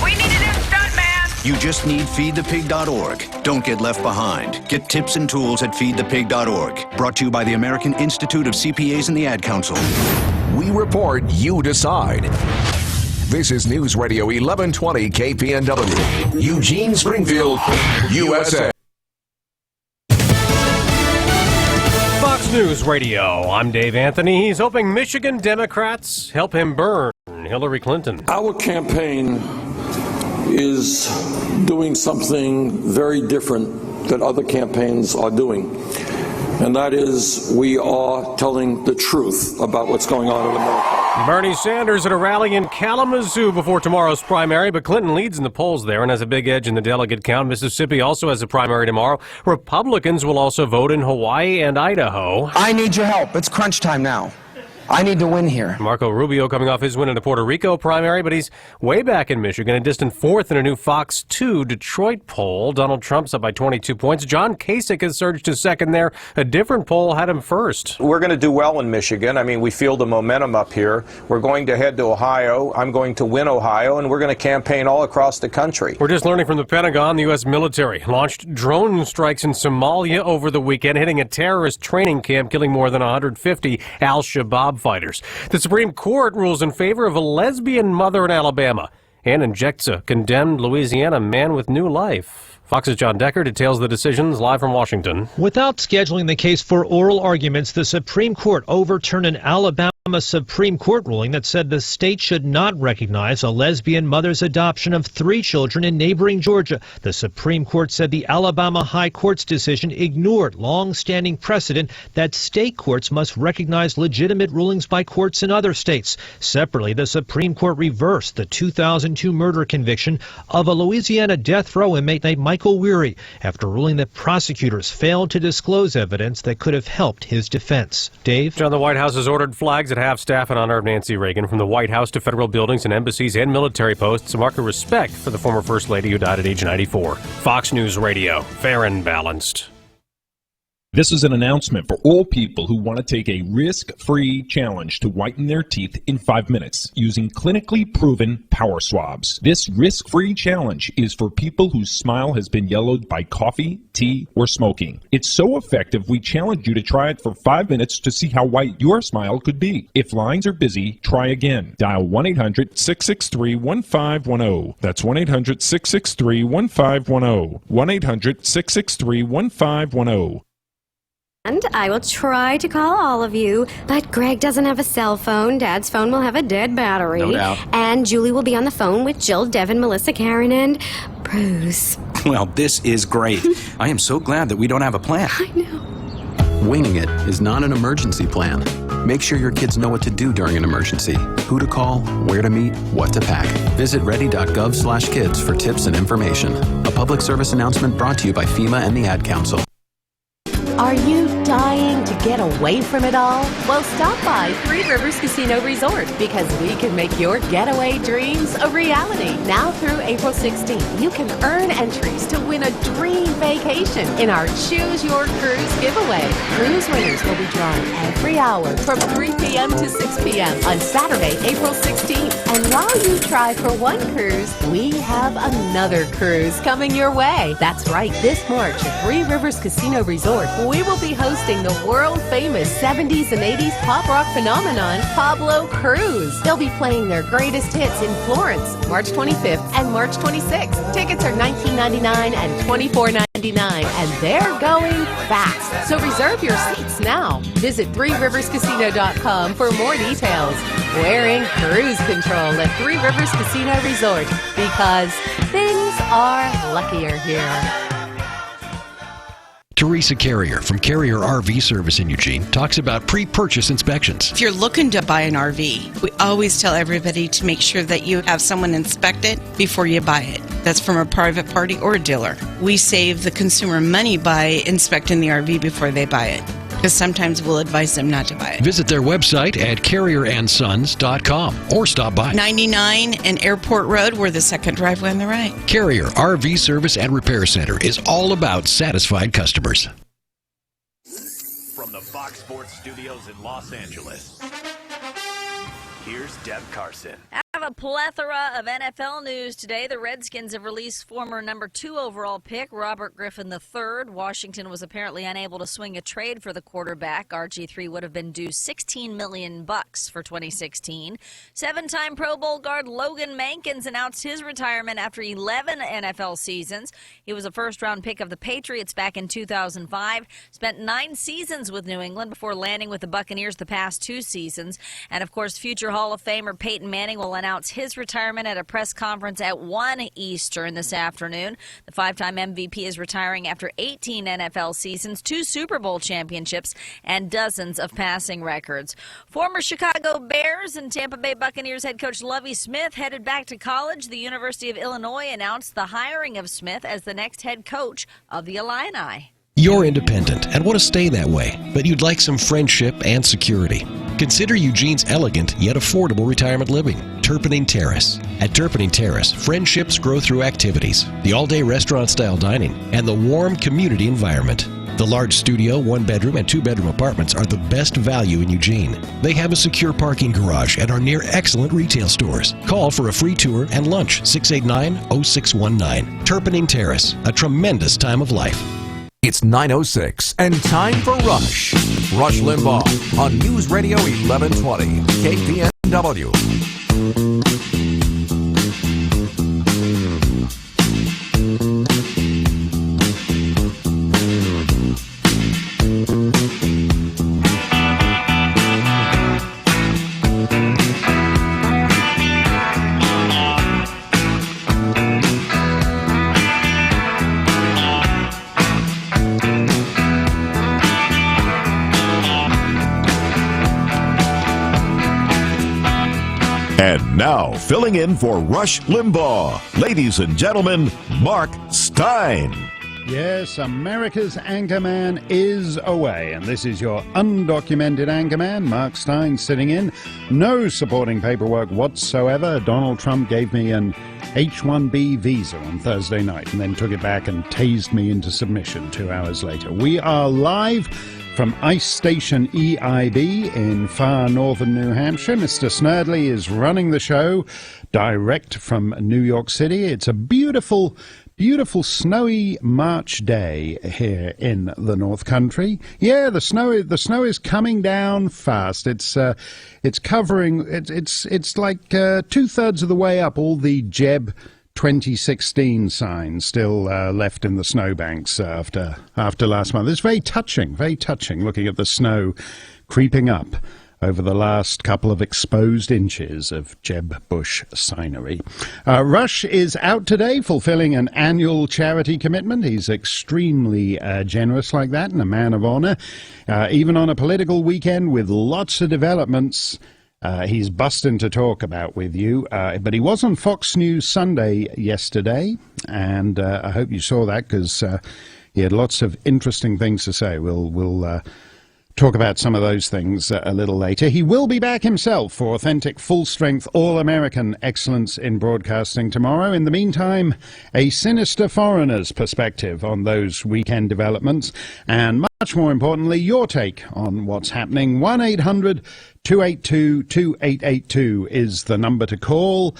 Speaker 25: We need a new stuntman!
Speaker 23: You just need feedthepig.org. Don't get left behind. Get tips and tools at feedthepig.org. Brought to you by the American Institute of CPAs and the Ad Council.
Speaker 3: We report, you decide. This is News Radio 1120 KPNW, Eugene, Springfield, USA.
Speaker 28: Fox News Radio, I'm Dave Anthony. He's hoping Michigan Democrats help him burn
Speaker 5: turn, Hillary Clinton.
Speaker 7: Our campaign is doing something very different that other campaigns are doing. And that is, we are telling the truth about what's going on in America.
Speaker 5: Bernie Sanders at a rally in Kalamazoo before tomorrow's primary, but Clinton leads in the polls there and has a big edge in the delegate count. Mississippi also has a primary tomorrow. Republicans will also vote in Hawaii and Idaho.
Speaker 14: I need your help. It's crunch time now. I need to win here.
Speaker 5: Marco Rubio coming off his win in the Puerto Rico primary, but he's way back in Michigan, a distant fourth in a new Fox 2 Detroit poll. Donald Trump's up by 22 points. John Kasich has surged to second there. A different poll had him first.
Speaker 15: We're going to do well in Michigan. I mean, we feel the momentum up here. We're going to head to Ohio. I'm going to win Ohio, and we're going to campaign all across the country.
Speaker 5: We're just learning from the Pentagon. The U.S. military launched drone strikes in Somalia over the weekend, hitting a terrorist training camp, killing more than 150 al-Shabaab fighters. The Supreme Court rules in favor of a lesbian mother in Alabama and injects a condemned Louisiana man with new life. Fox's John Decker details the decisions live from Washington.
Speaker 18: Without scheduling the case for oral arguments, the Supreme Court overturned an Alabama Supreme Court ruling that said the state should not recognize a lesbian mother's adoption of 3 children in neighboring Georgia. The Supreme Court said the Alabama High Court's decision ignored long-standing precedent that state courts must recognize legitimate rulings by courts in other states. Separately, the Supreme Court reversed the 2002 murder conviction of a Louisiana death row inmate named Michael Weary after ruling that prosecutors failed to disclose evidence that could have helped his defense. Dave?
Speaker 5: John, the White House has ordered flags at half-staff in honor of Nancy Reagan from the White House to federal buildings and embassies and military posts to mark a respect for the former First Lady who died at age 94. Fox News Radio, fair and balanced.
Speaker 21: This is an announcement for all people who want to take a risk-free challenge to whiten their teeth in 5 minutes using clinically proven power swabs. This risk-free challenge is for people whose smile has been yellowed by coffee, tea, or smoking. It's so effective, we challenge you to try it for 5 minutes to see how white your smile could be. If lines are busy, try again. Dial 1-800-663-1510. That's 1-800-663-1510. 1-800-663-1510.
Speaker 24: And I will try to call all of you, but Greg doesn't have a cell phone. Dad's phone will have a dead battery.
Speaker 20: No doubt.
Speaker 24: And Julie will be on the phone with Jill, Devin, Melissa, Karen, and Bruce.
Speaker 20: Well, this is great. I am so glad that we don't have a plan.
Speaker 24: I know.
Speaker 16: Winging it is not an emergency plan. Make sure your kids know what to do during an emergency, who to call, where to meet, what to pack. Visit ready.gov/kids for tips and information. A public service announcement brought to you by FEMA and the Ad Council.
Speaker 28: Are you dying to get away from it all? Well, stop by Three Rivers Casino Resort because we can make your getaway dreams a reality. Now through April 16th, you can earn entries to win a dream vacation in our Choose Your Cruise giveaway. Cruise winners will be drawn every hour from 3 p.m. to 6 p.m. on Saturday, April 16th. And while you try for one cruise, we have another cruise coming your way. That's right, this March at Three Rivers Casino Resort, we will be hosting the world-famous 70s and 80s pop rock phenomenon, Pablo Cruz. They'll be playing their greatest hits in Florence, March 25th and March 26th. Tickets are $19.99 and $24.99, and they're going fast. So reserve your seats now. Visit threeriverscasino.com for more details. We're in cruise control at Three Rivers Casino Resort because things are luckier here.
Speaker 10: Teresa Carrier from Carrier RV Service in Eugene talks about pre-purchase inspections.
Speaker 29: If you're looking to buy an RV, we always tell everybody to make sure that you have someone inspect it before you buy it. That's from a private party or a dealer. We save the consumer money by inspecting the RV before they buy it, because sometimes we'll advise them not to buy it.
Speaker 10: Visit their website at carrierandsons.com or stop by
Speaker 29: 99 and Airport Road, we're the second driveway on the right.
Speaker 10: Carrier RV Service and Repair Center is all about satisfied customers.
Speaker 30: From the Fox Sports Studios in Los Angeles, here's Deb Carson.
Speaker 31: Have
Speaker 1: have a plethora of NFL news today. The Redskins have released former number 2 overall pick Robert Griffin III. Washington was apparently unable to swing a trade for the quarterback. RG3 would have been due $16 million for 2016. 7-time Pro Bowl guard Logan Mankins announced his retirement after 11 NFL seasons. He was a first-round pick of the Patriots back in 2005. Spent 9 seasons with New England before landing with the Buccaneers the past 2 seasons. And, of course, future Hall of Famer Peyton Manning will announce his retirement at a press conference at 1 Eastern this afternoon. The 5-time MVP is retiring after 18 NFL seasons, 2 Super Bowl championships, and dozens of passing records. Former Chicago Bears and Tampa Bay Buccaneers head coach Lovie Smith headed back to college. The University of Illinois announced the hiring of Smith as the next head coach of the Illini.
Speaker 10: You're independent and want to stay that way, but you'd like some friendship and security. Consider Eugene's elegant yet affordable retirement living, Turpinning Terrace. At Turpinning Terrace, friendships grow through activities, the all-day restaurant-style dining, and the warm community environment. The large studio, 1-bedroom, and 2-bedroom apartments are the best value in Eugene. They have a secure parking garage and are near excellent retail stores. Call for a free tour and lunch, 689-0619. Turpinning Terrace, a tremendous time of life.
Speaker 3: It's 9:06 and time for Rush. Rush Limbaugh on News Radio 1120 KPNW.
Speaker 2: And now, filling in for Rush Limbaugh, ladies and gentlemen, Mark Stein.
Speaker 6: Yes, America's anchorman is away, and this is your undocumented anchorman, Mark Stein, sitting in. No supporting paperwork whatsoever. Donald Trump gave me an H-1B visa on Thursday night and then took it back and tased me into submission 2 hours later. We are live from Ice Station EIB in far northern New Hampshire. Mr. Snerdley is running the show direct from New York City. It's a beautiful snowy March day here in the North Country. Yeah, the snow is coming down fast. It's covering. It's like 2/3 of the way up all the Jeb 2016 signs still left in the snowbanks after last month. It's very touching looking at the snow creeping up over the last couple of exposed inches of Jeb Bush signery. Rush is out today fulfilling an annual charity commitment. He's extremely generous like that and a man of honor. Even on a political weekend with lots of developments, he's busting to talk about with you. But he was on Fox News Sunday yesterday, and I hope you saw that because he had lots of interesting things to say. We'll talk about some of those things a little later. He will be back himself for authentic, full-strength, all-American excellence in broadcasting tomorrow. In the meantime, a sinister foreigner's perspective on those weekend developments, and much more importantly, your take on what's happening. 1-800-282-2882 is the number to call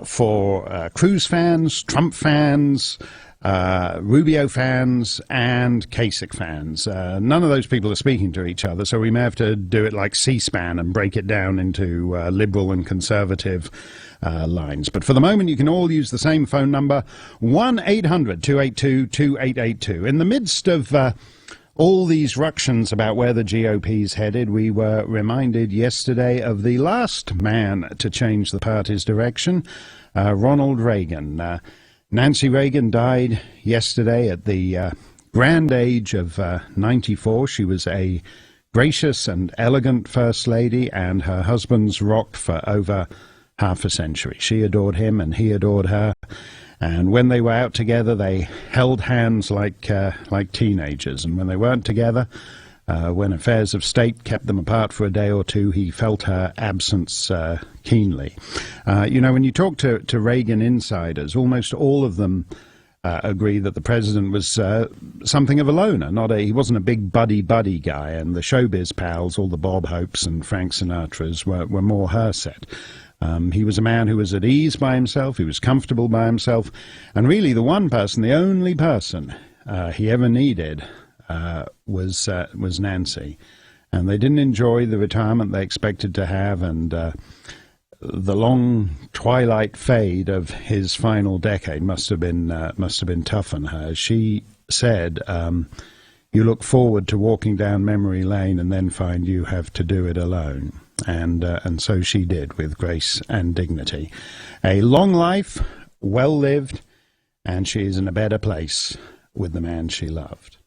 Speaker 6: for Cruz fans, Trump fans, Rubio fans and Kasich fans. None of those people are speaking to each other, so we may have to do it like C-SPAN and break it down into liberal and conservative lines. But for the moment, you can all use the same phone number, 1-800-282-2882. In the midst of all these ructions about where the GOP's headed, we were reminded yesterday of the last man to change the party's direction, Ronald Reagan. Nancy Reagan died yesterday at the grand age of 94. She was a gracious and elegant First Lady, and her husband's rocked for over half a century. She adored him and he adored her. And when they were out together, they held hands like teenagers. And when they weren't together, when affairs of state kept them apart for a day or two, he felt her absence keenly. When you talk to Reagan insiders, almost all of them agree that the president was something of a loner. He wasn't a big buddy guy, and the showbiz pals, all the Bob Hopes and Frank Sinatras, were more her set. He was a man who was at ease by himself, he was comfortable by himself, and really the one person, the only person he ever needed was Nancy. And they didn't enjoy the retirement they expected to have, and the long twilight fade of his final decade must have been tough on her. She said, "You look forward to walking down memory lane and then find you have to do it alone." And so she did, with grace and dignity. A long life, well lived, and she is in a better place with the man she loved.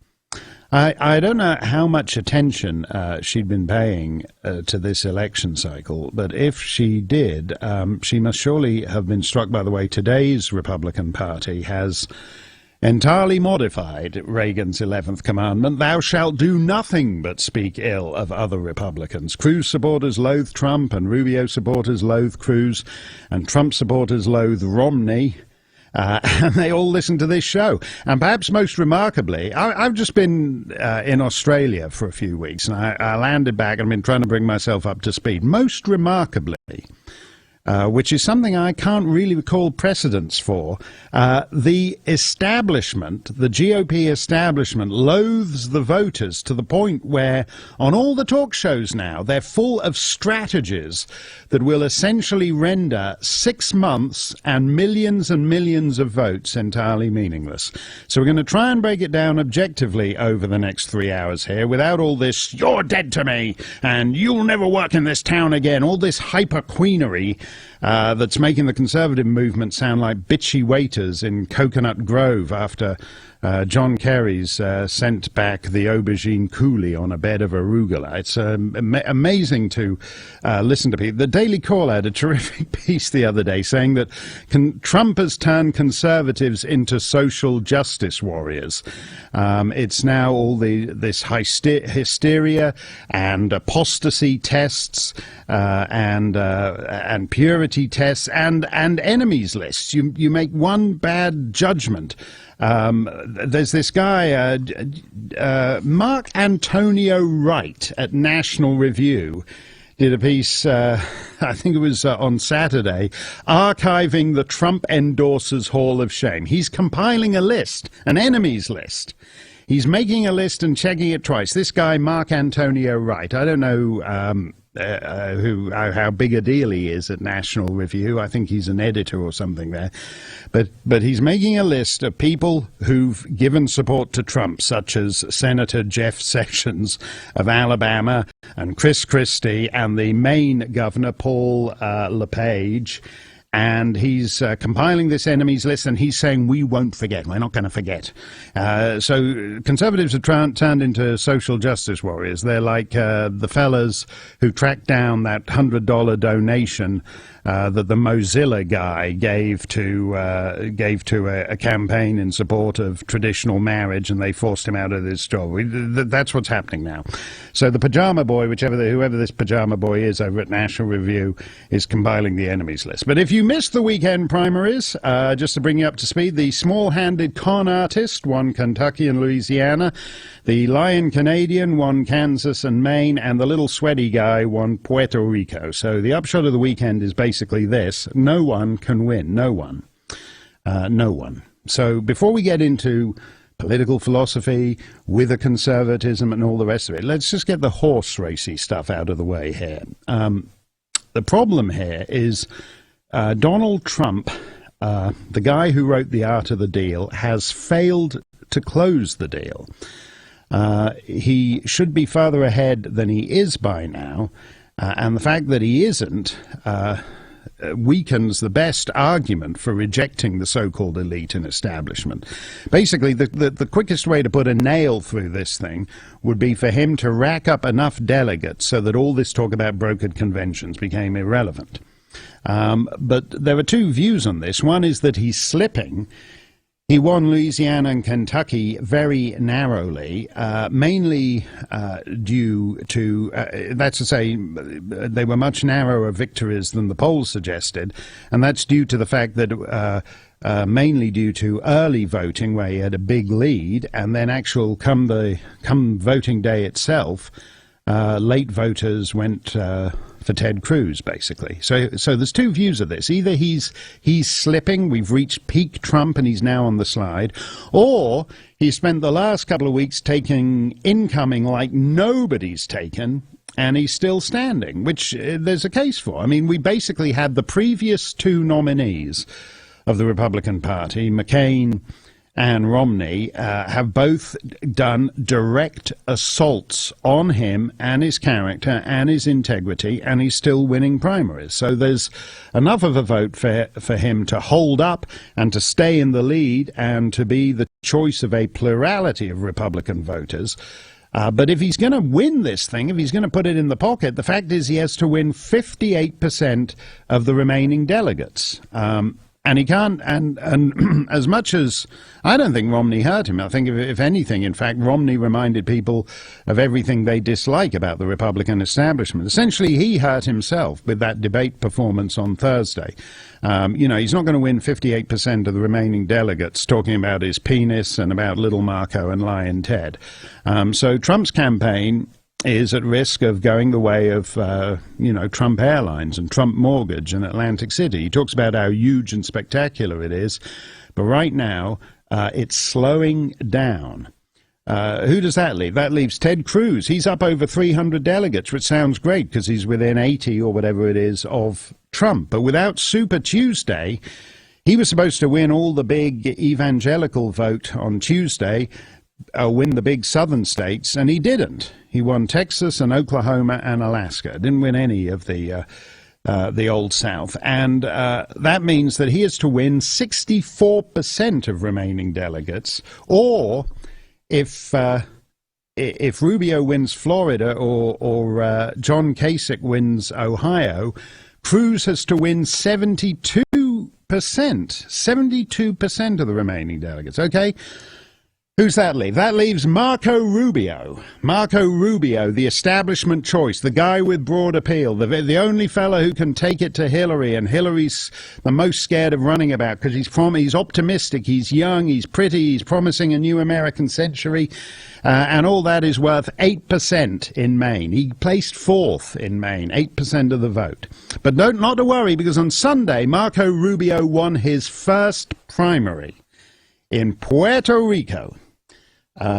Speaker 6: I don't know how much attention she'd been paying to this election cycle, but if she did, she must surely have been struck by the way today's Republican Party has entirely modified Reagan's 11th commandment, "Thou shalt do nothing but speak ill of other Republicans." Cruz supporters loathe Trump, and Rubio supporters loathe Cruz, and Trump supporters loathe Romney. And they all listen to this show. And perhaps most remarkably, I've just been in Australia for a few weeks, and I landed back and I've been trying to bring myself up to speed. Most remarkably, which is something I can't really recall precedents for, the establishment, the GOP establishment, loathes the voters to the point where on all the talk shows now, they're full of strategies that will essentially render 6 months and millions of votes entirely meaningless. So we're going to try and break it down objectively over the next 3 hours here, without all this, "You're dead to me," and "You'll never work in this town again," all this hyper-queenery that's making the conservative movement sound like bitchy waiters in Coconut Grove after John Kerry's sent back the aubergine coulis on a bed of arugula. It's amazing to listen to people. The Daily Caller had a terrific piece the other day saying that Trump has turned conservatives into social justice warriors. It's now all this hysteria and apostasy tests and purity tests and enemies lists. You make one bad judgment. There's this guy, Mark Antonio Wright at National Review, did a piece, I think it was on Saturday, archiving the Trump endorsers Hall of Shame. He's compiling a list, an enemies list. He's making a list and checking it twice. This guy, Mark Antonio Wright, I don't know how big a deal he is at National Review. I think he's an editor or something there. But he's making a list of people who've given support to Trump, such as Senator Jeff Sessions of Alabama and Chris Christie and the Maine governor, Paul LePage. And he's compiling this enemies list, and he's saying, we won't forget. We're not going to forget. So conservatives have turned into social justice warriors. They're like the fellas who tracked down that $100 donation that the Mozilla guy gave to a campaign in support of traditional marriage, and they forced him out of his job. That's what's happening now. So the pajama boy, whoever this pajama boy is over at National Review, is compiling the enemies list. But if you missed the weekend primaries, just to bring you up to speed, the small-handed con artist won Kentucky and Louisiana, the lion Canadian won Kansas and Maine, and the little sweaty guy won Puerto Rico. So the upshot of the weekend is basically this: no one can win. No one. No one. So before we get into political philosophy, with conservatism and all the rest of it, let's just get the horse racy stuff out of the way here. The problem here is Donald Trump, the guy who wrote The Art of the Deal, has failed to close the deal. He should be farther ahead than he is by now, and the fact that he isn't weakens the best argument for rejecting the so-called elite and establishment. Basically, the quickest way to put a nail through this thing would be for him to rack up enough delegates so that all this talk about brokered conventions became irrelevant. But there are two views on this. One is that he's slipping. He won Louisiana and Kentucky very narrowly, mainly due to, that's to say, they were much narrower victories than the polls suggested, and that's due to the fact that mainly due to early voting, where he had a big lead, and then come voting day itself, late voters went for Ted Cruz, basically. So there's two views of this. Either he's slipping, we've reached peak Trump and he's now on the slide, or he spent the last couple of weeks taking incoming like nobody's taken, and he's still standing, which there's a case for. I mean, we basically had the previous two nominees of the Republican Party, McCain and Romney, have both done direct assaults on him and his character and his integrity, and he's still winning primaries. So there's enough of a vote for him to hold up and to stay in the lead and to be the choice of a plurality of Republican voters. But if he's going to win this thing, if he's going to put it in the pocket, the fact is he has to win 58% of the remaining delegates. And he can't, and as much as I don't think Romney hurt him, I think if anything, in fact, Romney reminded people of everything they dislike about the Republican establishment. Essentially, he hurt himself with that debate performance on Thursday. He's not going to win 58% of the remaining delegates talking about his penis and about little Marco and Lion Ted. So Trump's campaign is at risk of going the way of, Trump Airlines and Trump Mortgage and Atlantic City. He talks about how huge and spectacular it is, but right now it's slowing down. Who does that leave? That leaves Ted Cruz. He's up over 300 delegates, which sounds great because he's within 80 or whatever it is of Trump. But without Super Tuesday, he was supposed to win all the big evangelical vote on Tuesday, win the big southern states, and he didn't. He won Texas and Oklahoma and Alaska. Didn't win any of the Old South. And that means that he has to win 64% of remaining delegates, or if Rubio wins Florida or John Kasich wins Ohio, Cruz has to win 72% of the remaining delegates. Okay. Who's that leave? That leaves Marco Rubio. Marco Rubio, the establishment choice, the guy with broad appeal, the only fellow who can take it to Hillary, and Hillary's the most scared of running about because he's optimistic, he's young, he's pretty, he's promising a new American century, and all that is worth 8% in Maine. He placed fourth in Maine, 8% of the vote. But not to worry, because on Sunday, Marco Rubio won his first primary in Puerto Rico.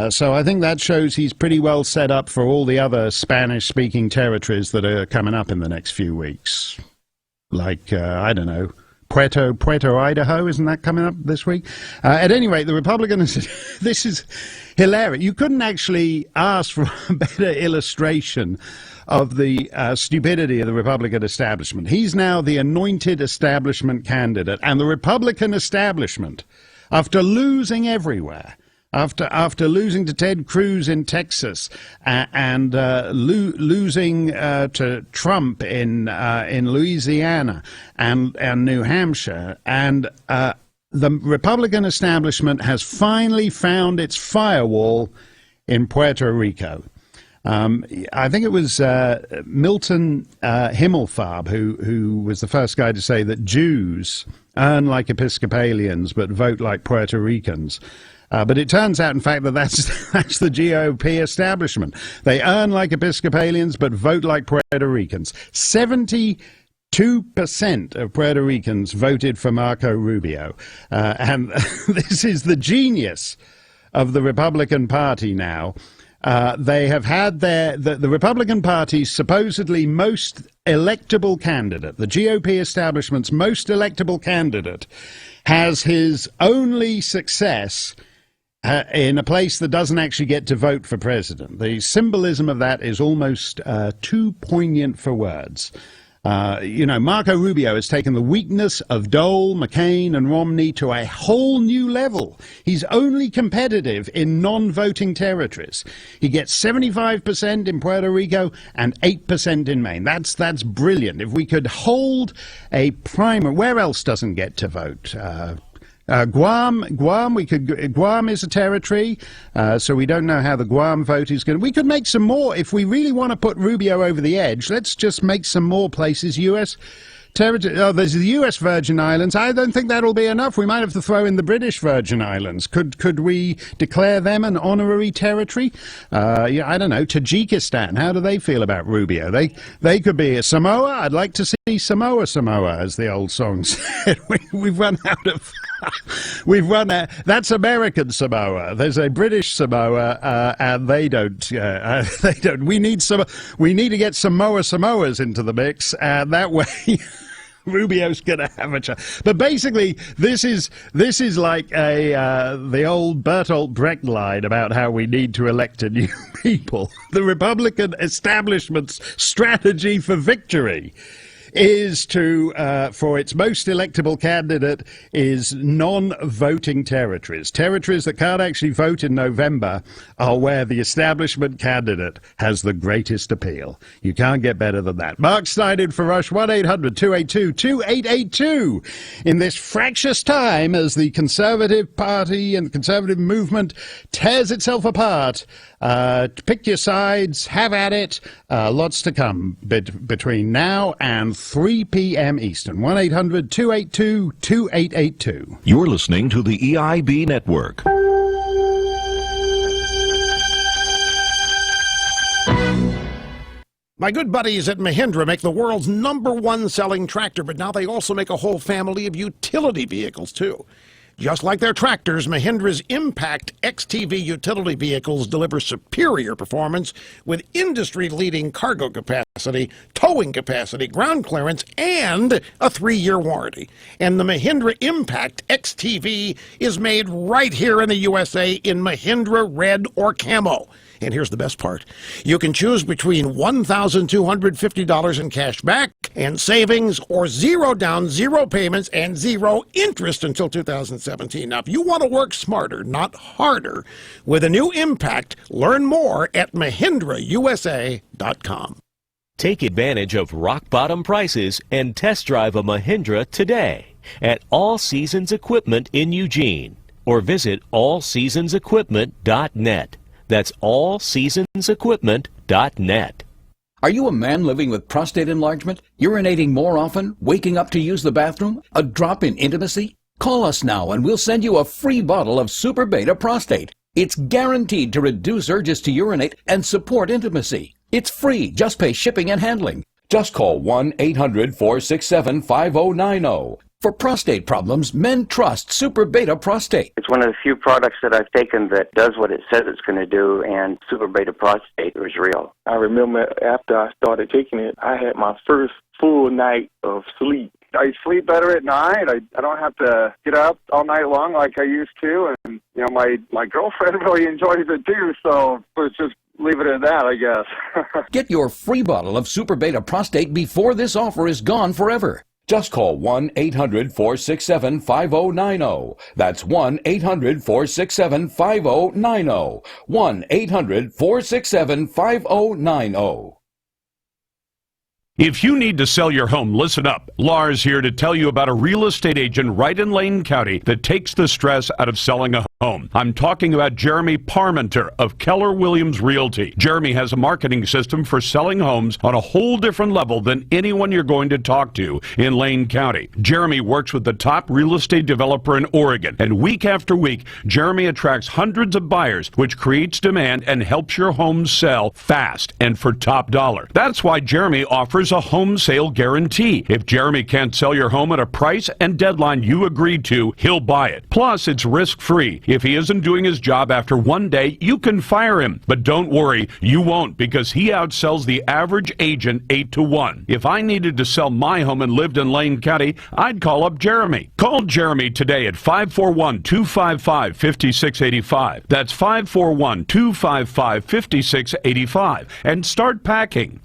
Speaker 6: So I think that shows he's pretty well set up for all the other Spanish-speaking territories that are coming up in the next few weeks. Like, I don't know, Puerto Idaho, isn't that coming up this week? At any rate, the Republicans, this is hilarious. You couldn't actually ask for a better illustration of the stupidity of the Republican establishment. He's now the anointed establishment candidate, and the Republican establishment, after losing everywhere, after losing to Ted Cruz in Texas and losing to Trump in Louisiana and New Hampshire, and the Republican establishment has finally found its firewall in Puerto Rico. I think it was Milton Himmelfarb who was the first guy to say that Jews earn like Episcopalians but vote like Puerto Ricans. But it turns out, in fact, that's the GOP establishment. They earn like Episcopalians but vote like Puerto Ricans. 72% of Puerto Ricans voted for Marco Rubio. And this is the genius of the Republican Party now. They have had the Republican Party's supposedly most electable candidate, the GOP establishment's most electable candidate, has his only success in a place that doesn't actually get to vote for president. The symbolism of that is almost too poignant for words. Marco Rubio has taken the weakness of Dole, McCain, and Romney to a whole new level. He's only competitive in non-voting territories. He gets 75% in Puerto Rico and 8% in Maine. That's brilliant. If we could hold a primary, where else doesn't get to vote? Guam is a territory, so we don't know how the Guam vote is going. We could make some more if we really want to put Rubio over the edge. Let's just make some more places U.S. territory. Oh, there's the U.S. Virgin Islands. I don't think that'll be enough. We might have to throw in the British Virgin Islands. Could we declare them an honorary territory? Yeah, I don't know. Tajikistan. How do they feel about Rubio? They could be a Samoa. I'd like to see Samoa, as the old song said. We've run out of. We've run out. That's American Samoa. There's a British Samoa, and they don't. They don't. We need to get Samoas into the mix, and that way. Rubio's going to have a chance. But basically, this is like the old Bertolt Brecht line about how we need to elect a new people. The Republican establishment's strategy for victory is to, for its most electable candidate, is non-voting territories. Territories that can't actually vote in November are where the establishment candidate has the greatest appeal. You can't get better than that. Mark Stein in for Rush, 1-800-282-2882. In this fractious time, as the Conservative Party and the Conservative movement tears itself apart, pick your sides, have at it. Lots to come between now and 3 p.m. Eastern. 1-800-282-2882.
Speaker 2: You're listening to the EIB Network.
Speaker 4: My good buddies at Mahindra make the world's #1 selling tractor, but now they also make a whole family of utility vehicles, too. Just like their tractors, Mahindra's Impact XTV utility vehicles deliver superior performance with industry-leading cargo capacity, towing capacity, ground clearance, and a 3-year warranty. And the Mahindra Impact XTV is made right here in the USA in Mahindra Red or Camo. And here's the best part. You can choose between $1,250 in cash back and savings, or 0 down, 0 payments, and 0 interest until 2017. Now, if you want to work smarter, not harder, with a new Impact, learn more at MahindraUSA.com.
Speaker 8: Take advantage of rock-bottom prices and test drive a Mahindra today at All Seasons Equipment in Eugene, or visit allseasonsequipment.net. That's allseasonsequipment.net.
Speaker 9: Are you a man living with prostate enlargement, urinating more often, waking up to use the bathroom, a drop in intimacy? Call us now and we'll send you a free bottle of Super Beta Prostate. It's guaranteed to reduce urges to urinate and support intimacy. It's free. Just pay shipping and handling. Just call 1-800-467-5090. For prostate problems, men trust Super Beta Prostate.
Speaker 12: It's one of the few products that I've taken that does what it says it's going to do, and Super Beta Prostate was real.
Speaker 13: I remember after I started taking it, I had my first full night of sleep. I sleep better at night. I don't have to get up all night long like I used to, and my girlfriend really enjoys it too, so let's just leave it at that, I guess.
Speaker 9: Get your free bottle of Super Beta Prostate before this offer is gone forever. Just call 1-800-467-5090. That's 1-800-467-5090. 1-800-467-5090.
Speaker 17: If you need to sell your home, listen up. Lars here to tell you about a real estate agent right in Lane County that takes the stress out of selling a home. I'm talking about Jeremy Parmenter of Keller Williams Realty. Jeremy has a marketing system for selling homes on a whole different level than anyone you're going to talk to in Lane County. Jeremy works with the top real estate developer in Oregon, and week after week, Jeremy attracts hundreds of buyers, which creates demand and helps your home sell fast and for top dollar. That's why Jeremy offers a home sale guarantee. If Jeremy can't sell your home at a price and deadline you agreed to, he'll buy it. Plus, it's risk-free. If he isn't doing his job after one day, you can fire him. But don't worry, you won't, because he outsells the average agent 8-1. If I needed to sell my home and lived in Lane County, I'd call up Jeremy. Call Jeremy today at 541-255-5685. That's 541-255-5685. And start packing.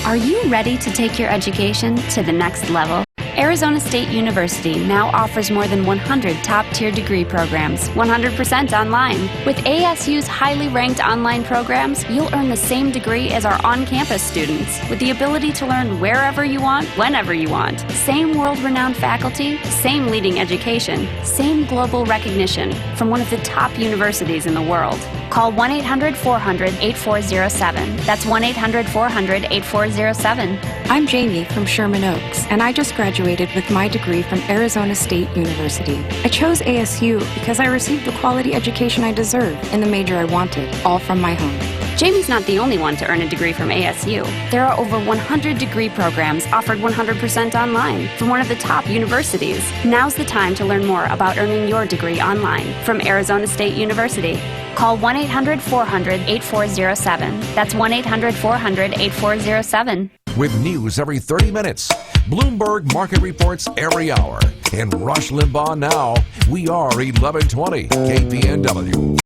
Speaker 22: Are you ready to take your education to the next level? Arizona State University now offers more than 100 top-tier degree programs, 100% online. With ASU's highly ranked online programs, you'll earn the same degree as our on-campus students, with the ability to learn wherever you want, whenever you want. Same world-renowned faculty, same leading education, same global recognition from one of the top universities in the world. Call 1-800-400-8407. That's 1-800-400-8407.
Speaker 7: I'm Jamie from Sherman Oaks, and I just graduated with my degree from Arizona State University. I chose ASU because I received the quality education I deserve in the major I wanted, all from my home.
Speaker 22: Jamie's not the only one to earn a degree from ASU. There are over 100 degree programs offered 100% online from one of the top universities. Now's the time to learn more about earning your degree online from Arizona State University. Call 1-800-400-8407. That's 1-800-400-8407.
Speaker 3: With news every 30 minutes, Bloomberg market reports every hour, and Rush Limbaugh now. We are 1120 KPNW.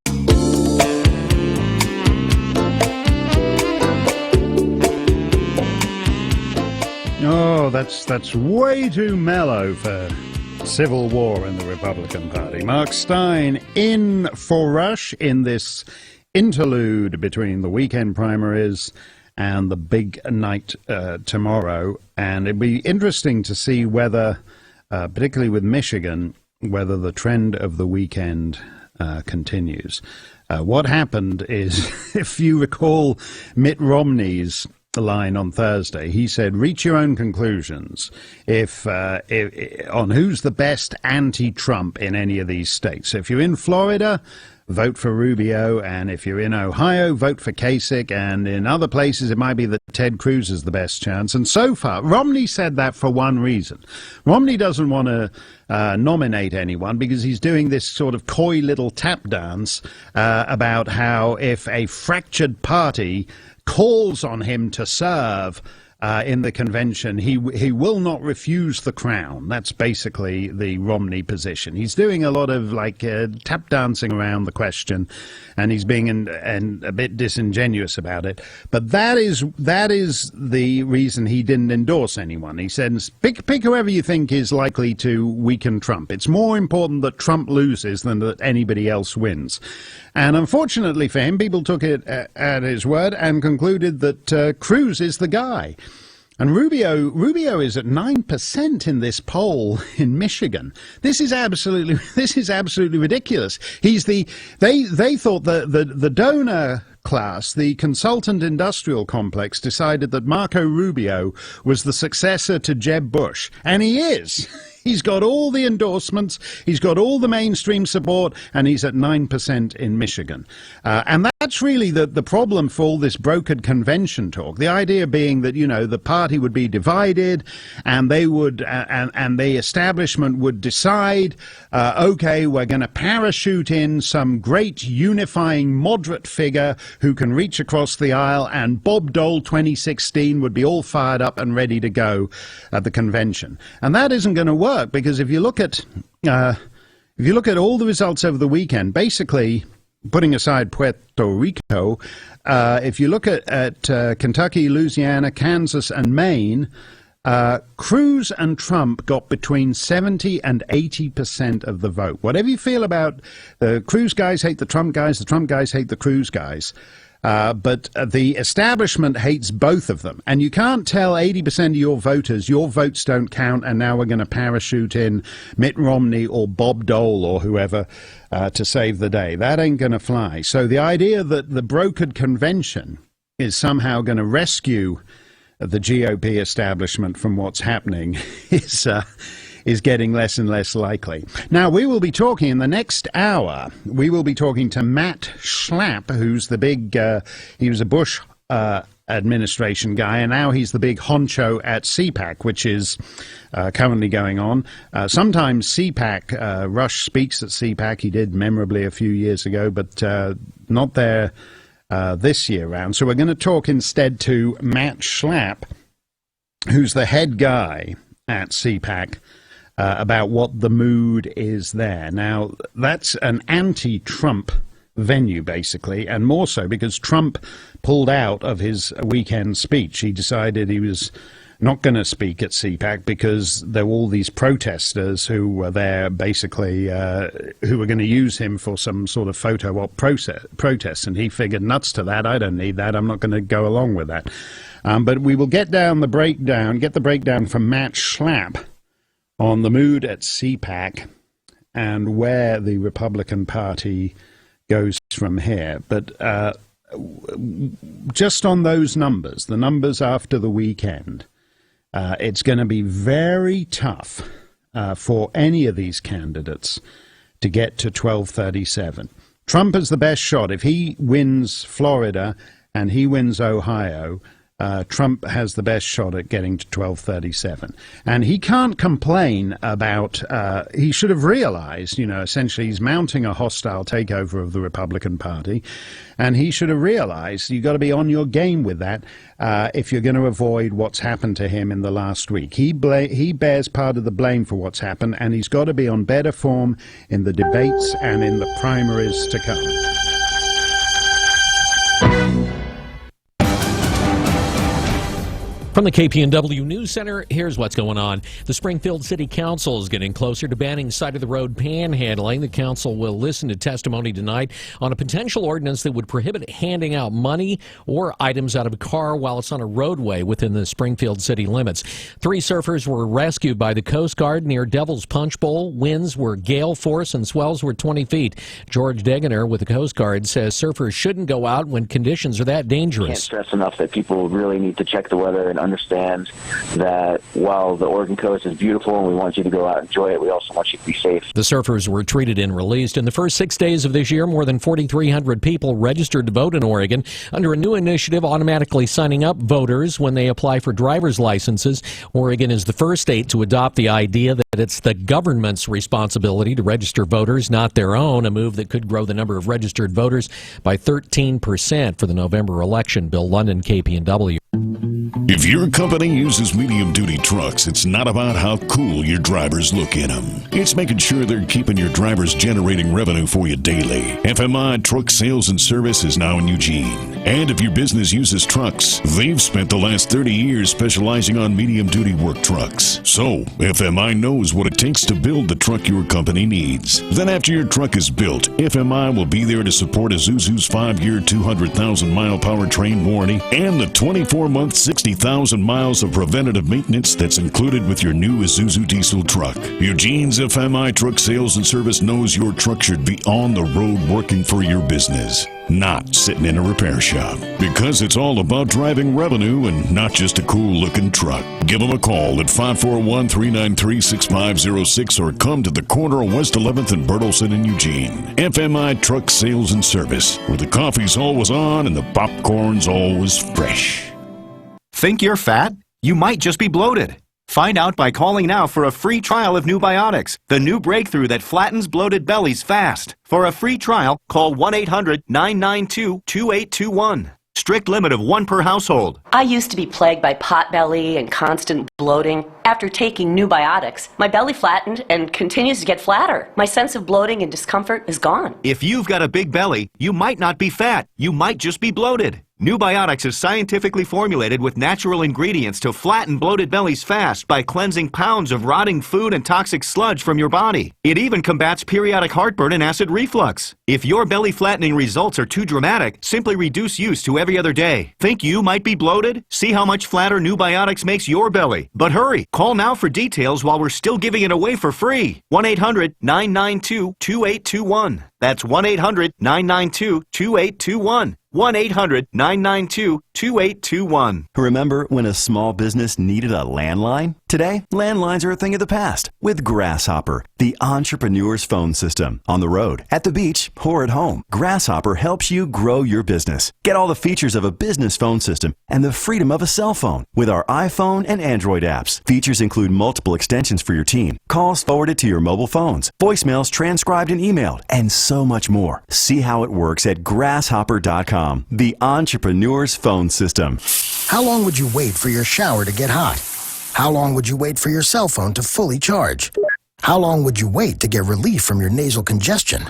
Speaker 6: Oh, that's way too mellow for civil war in the Republican Party. Mark Stein in for Rush in this interlude between the weekend primaries and the big night tomorrow. And it'd be interesting to see whether, particularly with Michigan, whether the trend of the weekend continues. What happened is, if you recall Mitt Romney's line on Thursday, he said, reach your own conclusions if on who's the best anti-Trump in any of these states. So if you're in Florida, vote for Rubio, and if you're in Ohio, vote for Kasich, and in other places it might be that Ted Cruz is the best chance. And so far, Romney said that for one reason. Romney doesn't want to nominate anyone because he's doing this sort of coy little tap dance about how if a fractured party calls on him to serve in the convention, he will not refuse the crown. That's basically the Romney position. He's doing a lot of tap dancing around the question, and he's being a bit disingenuous about it. But that is the reason he didn't endorse anyone. He said, pick whoever you think is likely to weaken Trump. It's more important that Trump loses than that anybody else wins. And unfortunately for him, people took it at his word and concluded that Cruz is the guy. And Rubio is at 9% in this poll in Michigan. This is absolutely ridiculous. They thought the donor class, the consultant industrial complex, decided that Marco Rubio was the successor to Jeb Bush, and he is. He's got all the endorsements, he's got all the mainstream support, and he's at 9% in Michigan. And that's really the problem for all this brokered convention talk. The idea being that, the party would be divided, and they would, and the establishment would decide, okay, we're going to parachute in some great unifying moderate figure who can reach across the aisle, and Bob Dole 2016 would be all fired up and ready to go at the convention. And that isn't going to work. Because if you look at all the results over the weekend, basically putting aside Puerto Rico, if you look at Kentucky, Louisiana, Kansas, and Maine, Cruz and Trump got between 70 and 80% of the vote. Whatever you feel about the Cruz guys hate the Trump guys hate the Cruz guys. But the establishment hates both of them. And you can't tell 80% of your voters, your votes don't count, and now we're going to parachute in Mitt Romney or Bob Dole or whoever to save the day. That ain't going to fly. So the idea that the brokered convention is somehow going to rescue the GOP establishment from what's happening is getting less and less likely. Now, we will be talking in the next hour, we will be talking to Matt Schlapp, who's the big, he was a Bush administration guy, and now he's the big honcho at CPAC, which is currently going on. Sometimes CPAC, Rush speaks at CPAC, he did memorably a few years ago, but not there this year round. So we're going to talk instead to Matt Schlapp, who's the head guy at CPAC, about what the mood is there. Now, that's an anti-Trump venue, basically, and more so because Trump pulled out of his weekend speech. He decided he was not going to speak at CPAC because there were all these protesters who were there, basically, who were going to use him for some sort of photo op protest, and he figured, nuts to that, I don't need that, I'm not going to go along with that. But we will get the breakdown from Matt Schlapp on the mood at CPAC and where the Republican Party goes from here. But just on those numbers, the numbers after the weekend, it's going to be very tough for any of these candidates to get to 1237. Trump has the best shot. If he wins Florida and he wins Ohio, Trump has the best shot at getting to 1237. And he can't complain about, he should have realized, essentially he's mounting a hostile takeover of the Republican Party. And he should have realized you've got to be on your game with that if you're going to avoid what's happened to him in the last week. He bears part of the blame for what's happened, and he's got to be on better form in the debates and in the primaries to come.
Speaker 11: From the KPNW News Center, here's what's going on. The Springfield City Council is getting closer to banning side-of-the-road panhandling. The council will listen to testimony tonight on a potential ordinance that would prohibit handing out money or items out of a car while it's on a roadway within the Springfield city limits. 3 surfers were rescued by the Coast Guard near Devil's Punch Bowl. Winds were gale force and swells were 20 feet. George Degener with the Coast Guard says surfers shouldn't go out when conditions are that dangerous.
Speaker 14: Can't stress enough that people really need to check the weather and understand that while the Oregon coast is beautiful and we want you to go out and enjoy it, we also want you to be safe.
Speaker 11: The surfers were treated and released. In the first 6 days of this year, more than 4,300 people registered to vote in Oregon under a new initiative automatically signing up voters when they apply for driver's licenses. Oregon is the first state to adopt the idea that it's the government's responsibility to register voters, not their own, a move that could grow the number of registered voters by 13% for the November election. Bill London, KPNW.
Speaker 2: If your company uses medium-duty trucks, it's not about how cool your drivers look in them. It's making sure they're keeping your drivers generating revenue for you daily. FMI Truck Sales and Service is now in Eugene. And if your business uses trucks, they've spent the last 30 years specializing on medium-duty work trucks. So, FMI knows what it takes to build the truck your company needs. Then after your truck is built, FMI will be there to support Isuzu's 5-year, 200,000-mile powertrain warranty and the 24-month, 60,000 miles of preventative maintenance that's included with your new Isuzu diesel truck. Eugene's FMI Truck Sales and Service knows your truck should be on the road working for your business, not sitting in a repair shop. Because it's all about driving revenue and not just a cool-looking truck. Give them a call at 541-393-6506 or come to the corner of West 11th and Bertelsen in Eugene. FMI Truck Sales and Service, where the coffee's always on and the popcorn's always fresh.
Speaker 15: Think you're fat? You might just be bloated. Find out by calling now for a free trial of New Biotics, the new breakthrough that flattens bloated bellies fast. For a free trial, call 1-800-992-2821. Strict limit of 1 per household.
Speaker 28: I used to be plagued by potbelly and constant bloating. After taking New Biotics, my belly flattened and continues to get flatter. My sense of bloating and discomfort is gone.
Speaker 15: If you've got a big belly, you might not be fat. You might just be bloated. New Biotics is scientifically formulated with natural ingredients to flatten bloated bellies fast by cleansing pounds of rotting food and toxic sludge from your body. It even combats periodic heartburn and acid reflux. If your belly flattening results are too dramatic, simply reduce use to every other day. Think you might be bloated? See how much flatter New Biotics makes your belly. But hurry, call now for details while we're still giving it away for free. 1-800-992-2821. That's 1-800-992-2821. 1-800-992-2821.
Speaker 18: Remember when a small business needed a landline? Today, landlines are a thing of the past with Grasshopper, the entrepreneur's phone system. On the road, at the beach, or at home, Grasshopper helps you grow your business. Get all the features of a business phone system and the freedom of a cell phone with our iPhone and Android apps. Features include multiple extensions for your team, calls forwarded to your mobile phones, voicemails transcribed and emailed, and so much more. See how it works at grasshopper.com. The entrepreneur's phone system.
Speaker 19: How long would you wait for your shower to get hot? How long would you wait for your cell phone to fully charge? How long would you wait to get relief from your nasal congestion?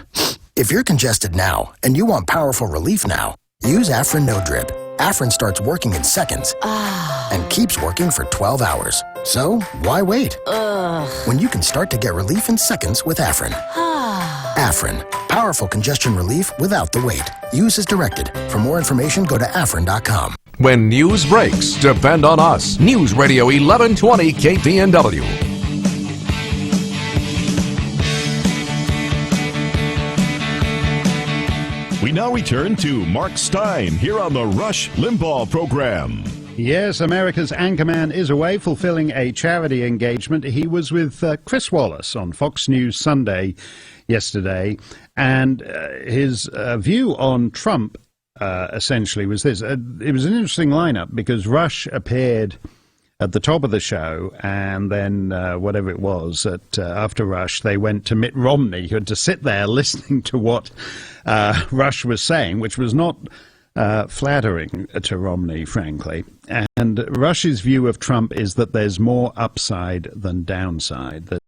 Speaker 19: If you're congested now and you want powerful relief now, use Afrin No Drip. Afrin starts working in seconds and keeps working for 12 hours. So, why wait? When you can start to get relief in seconds with Afrin. Afrin, powerful congestion relief without the wait. Use as directed. For more information, go to Afrin.com.
Speaker 23: When news breaks, depend on us. News Radio 1120 KPNW.
Speaker 2: now return to Mark Stein here on the Rush Limbaugh program.
Speaker 6: Yes, America's Anchorman is away fulfilling a charity engagement. He was with Chris Wallace on Fox News Sunday yesterday, and his view on Trump essentially was this. It was an interesting lineup because Rush appeared at the top of the show, and then whatever it was, after Rush, they went to Mitt Romney, who had to sit there listening to what Rush was saying, which was not flattering to Romney, frankly. And Rush's view of Trump is that there's more upside than downside, that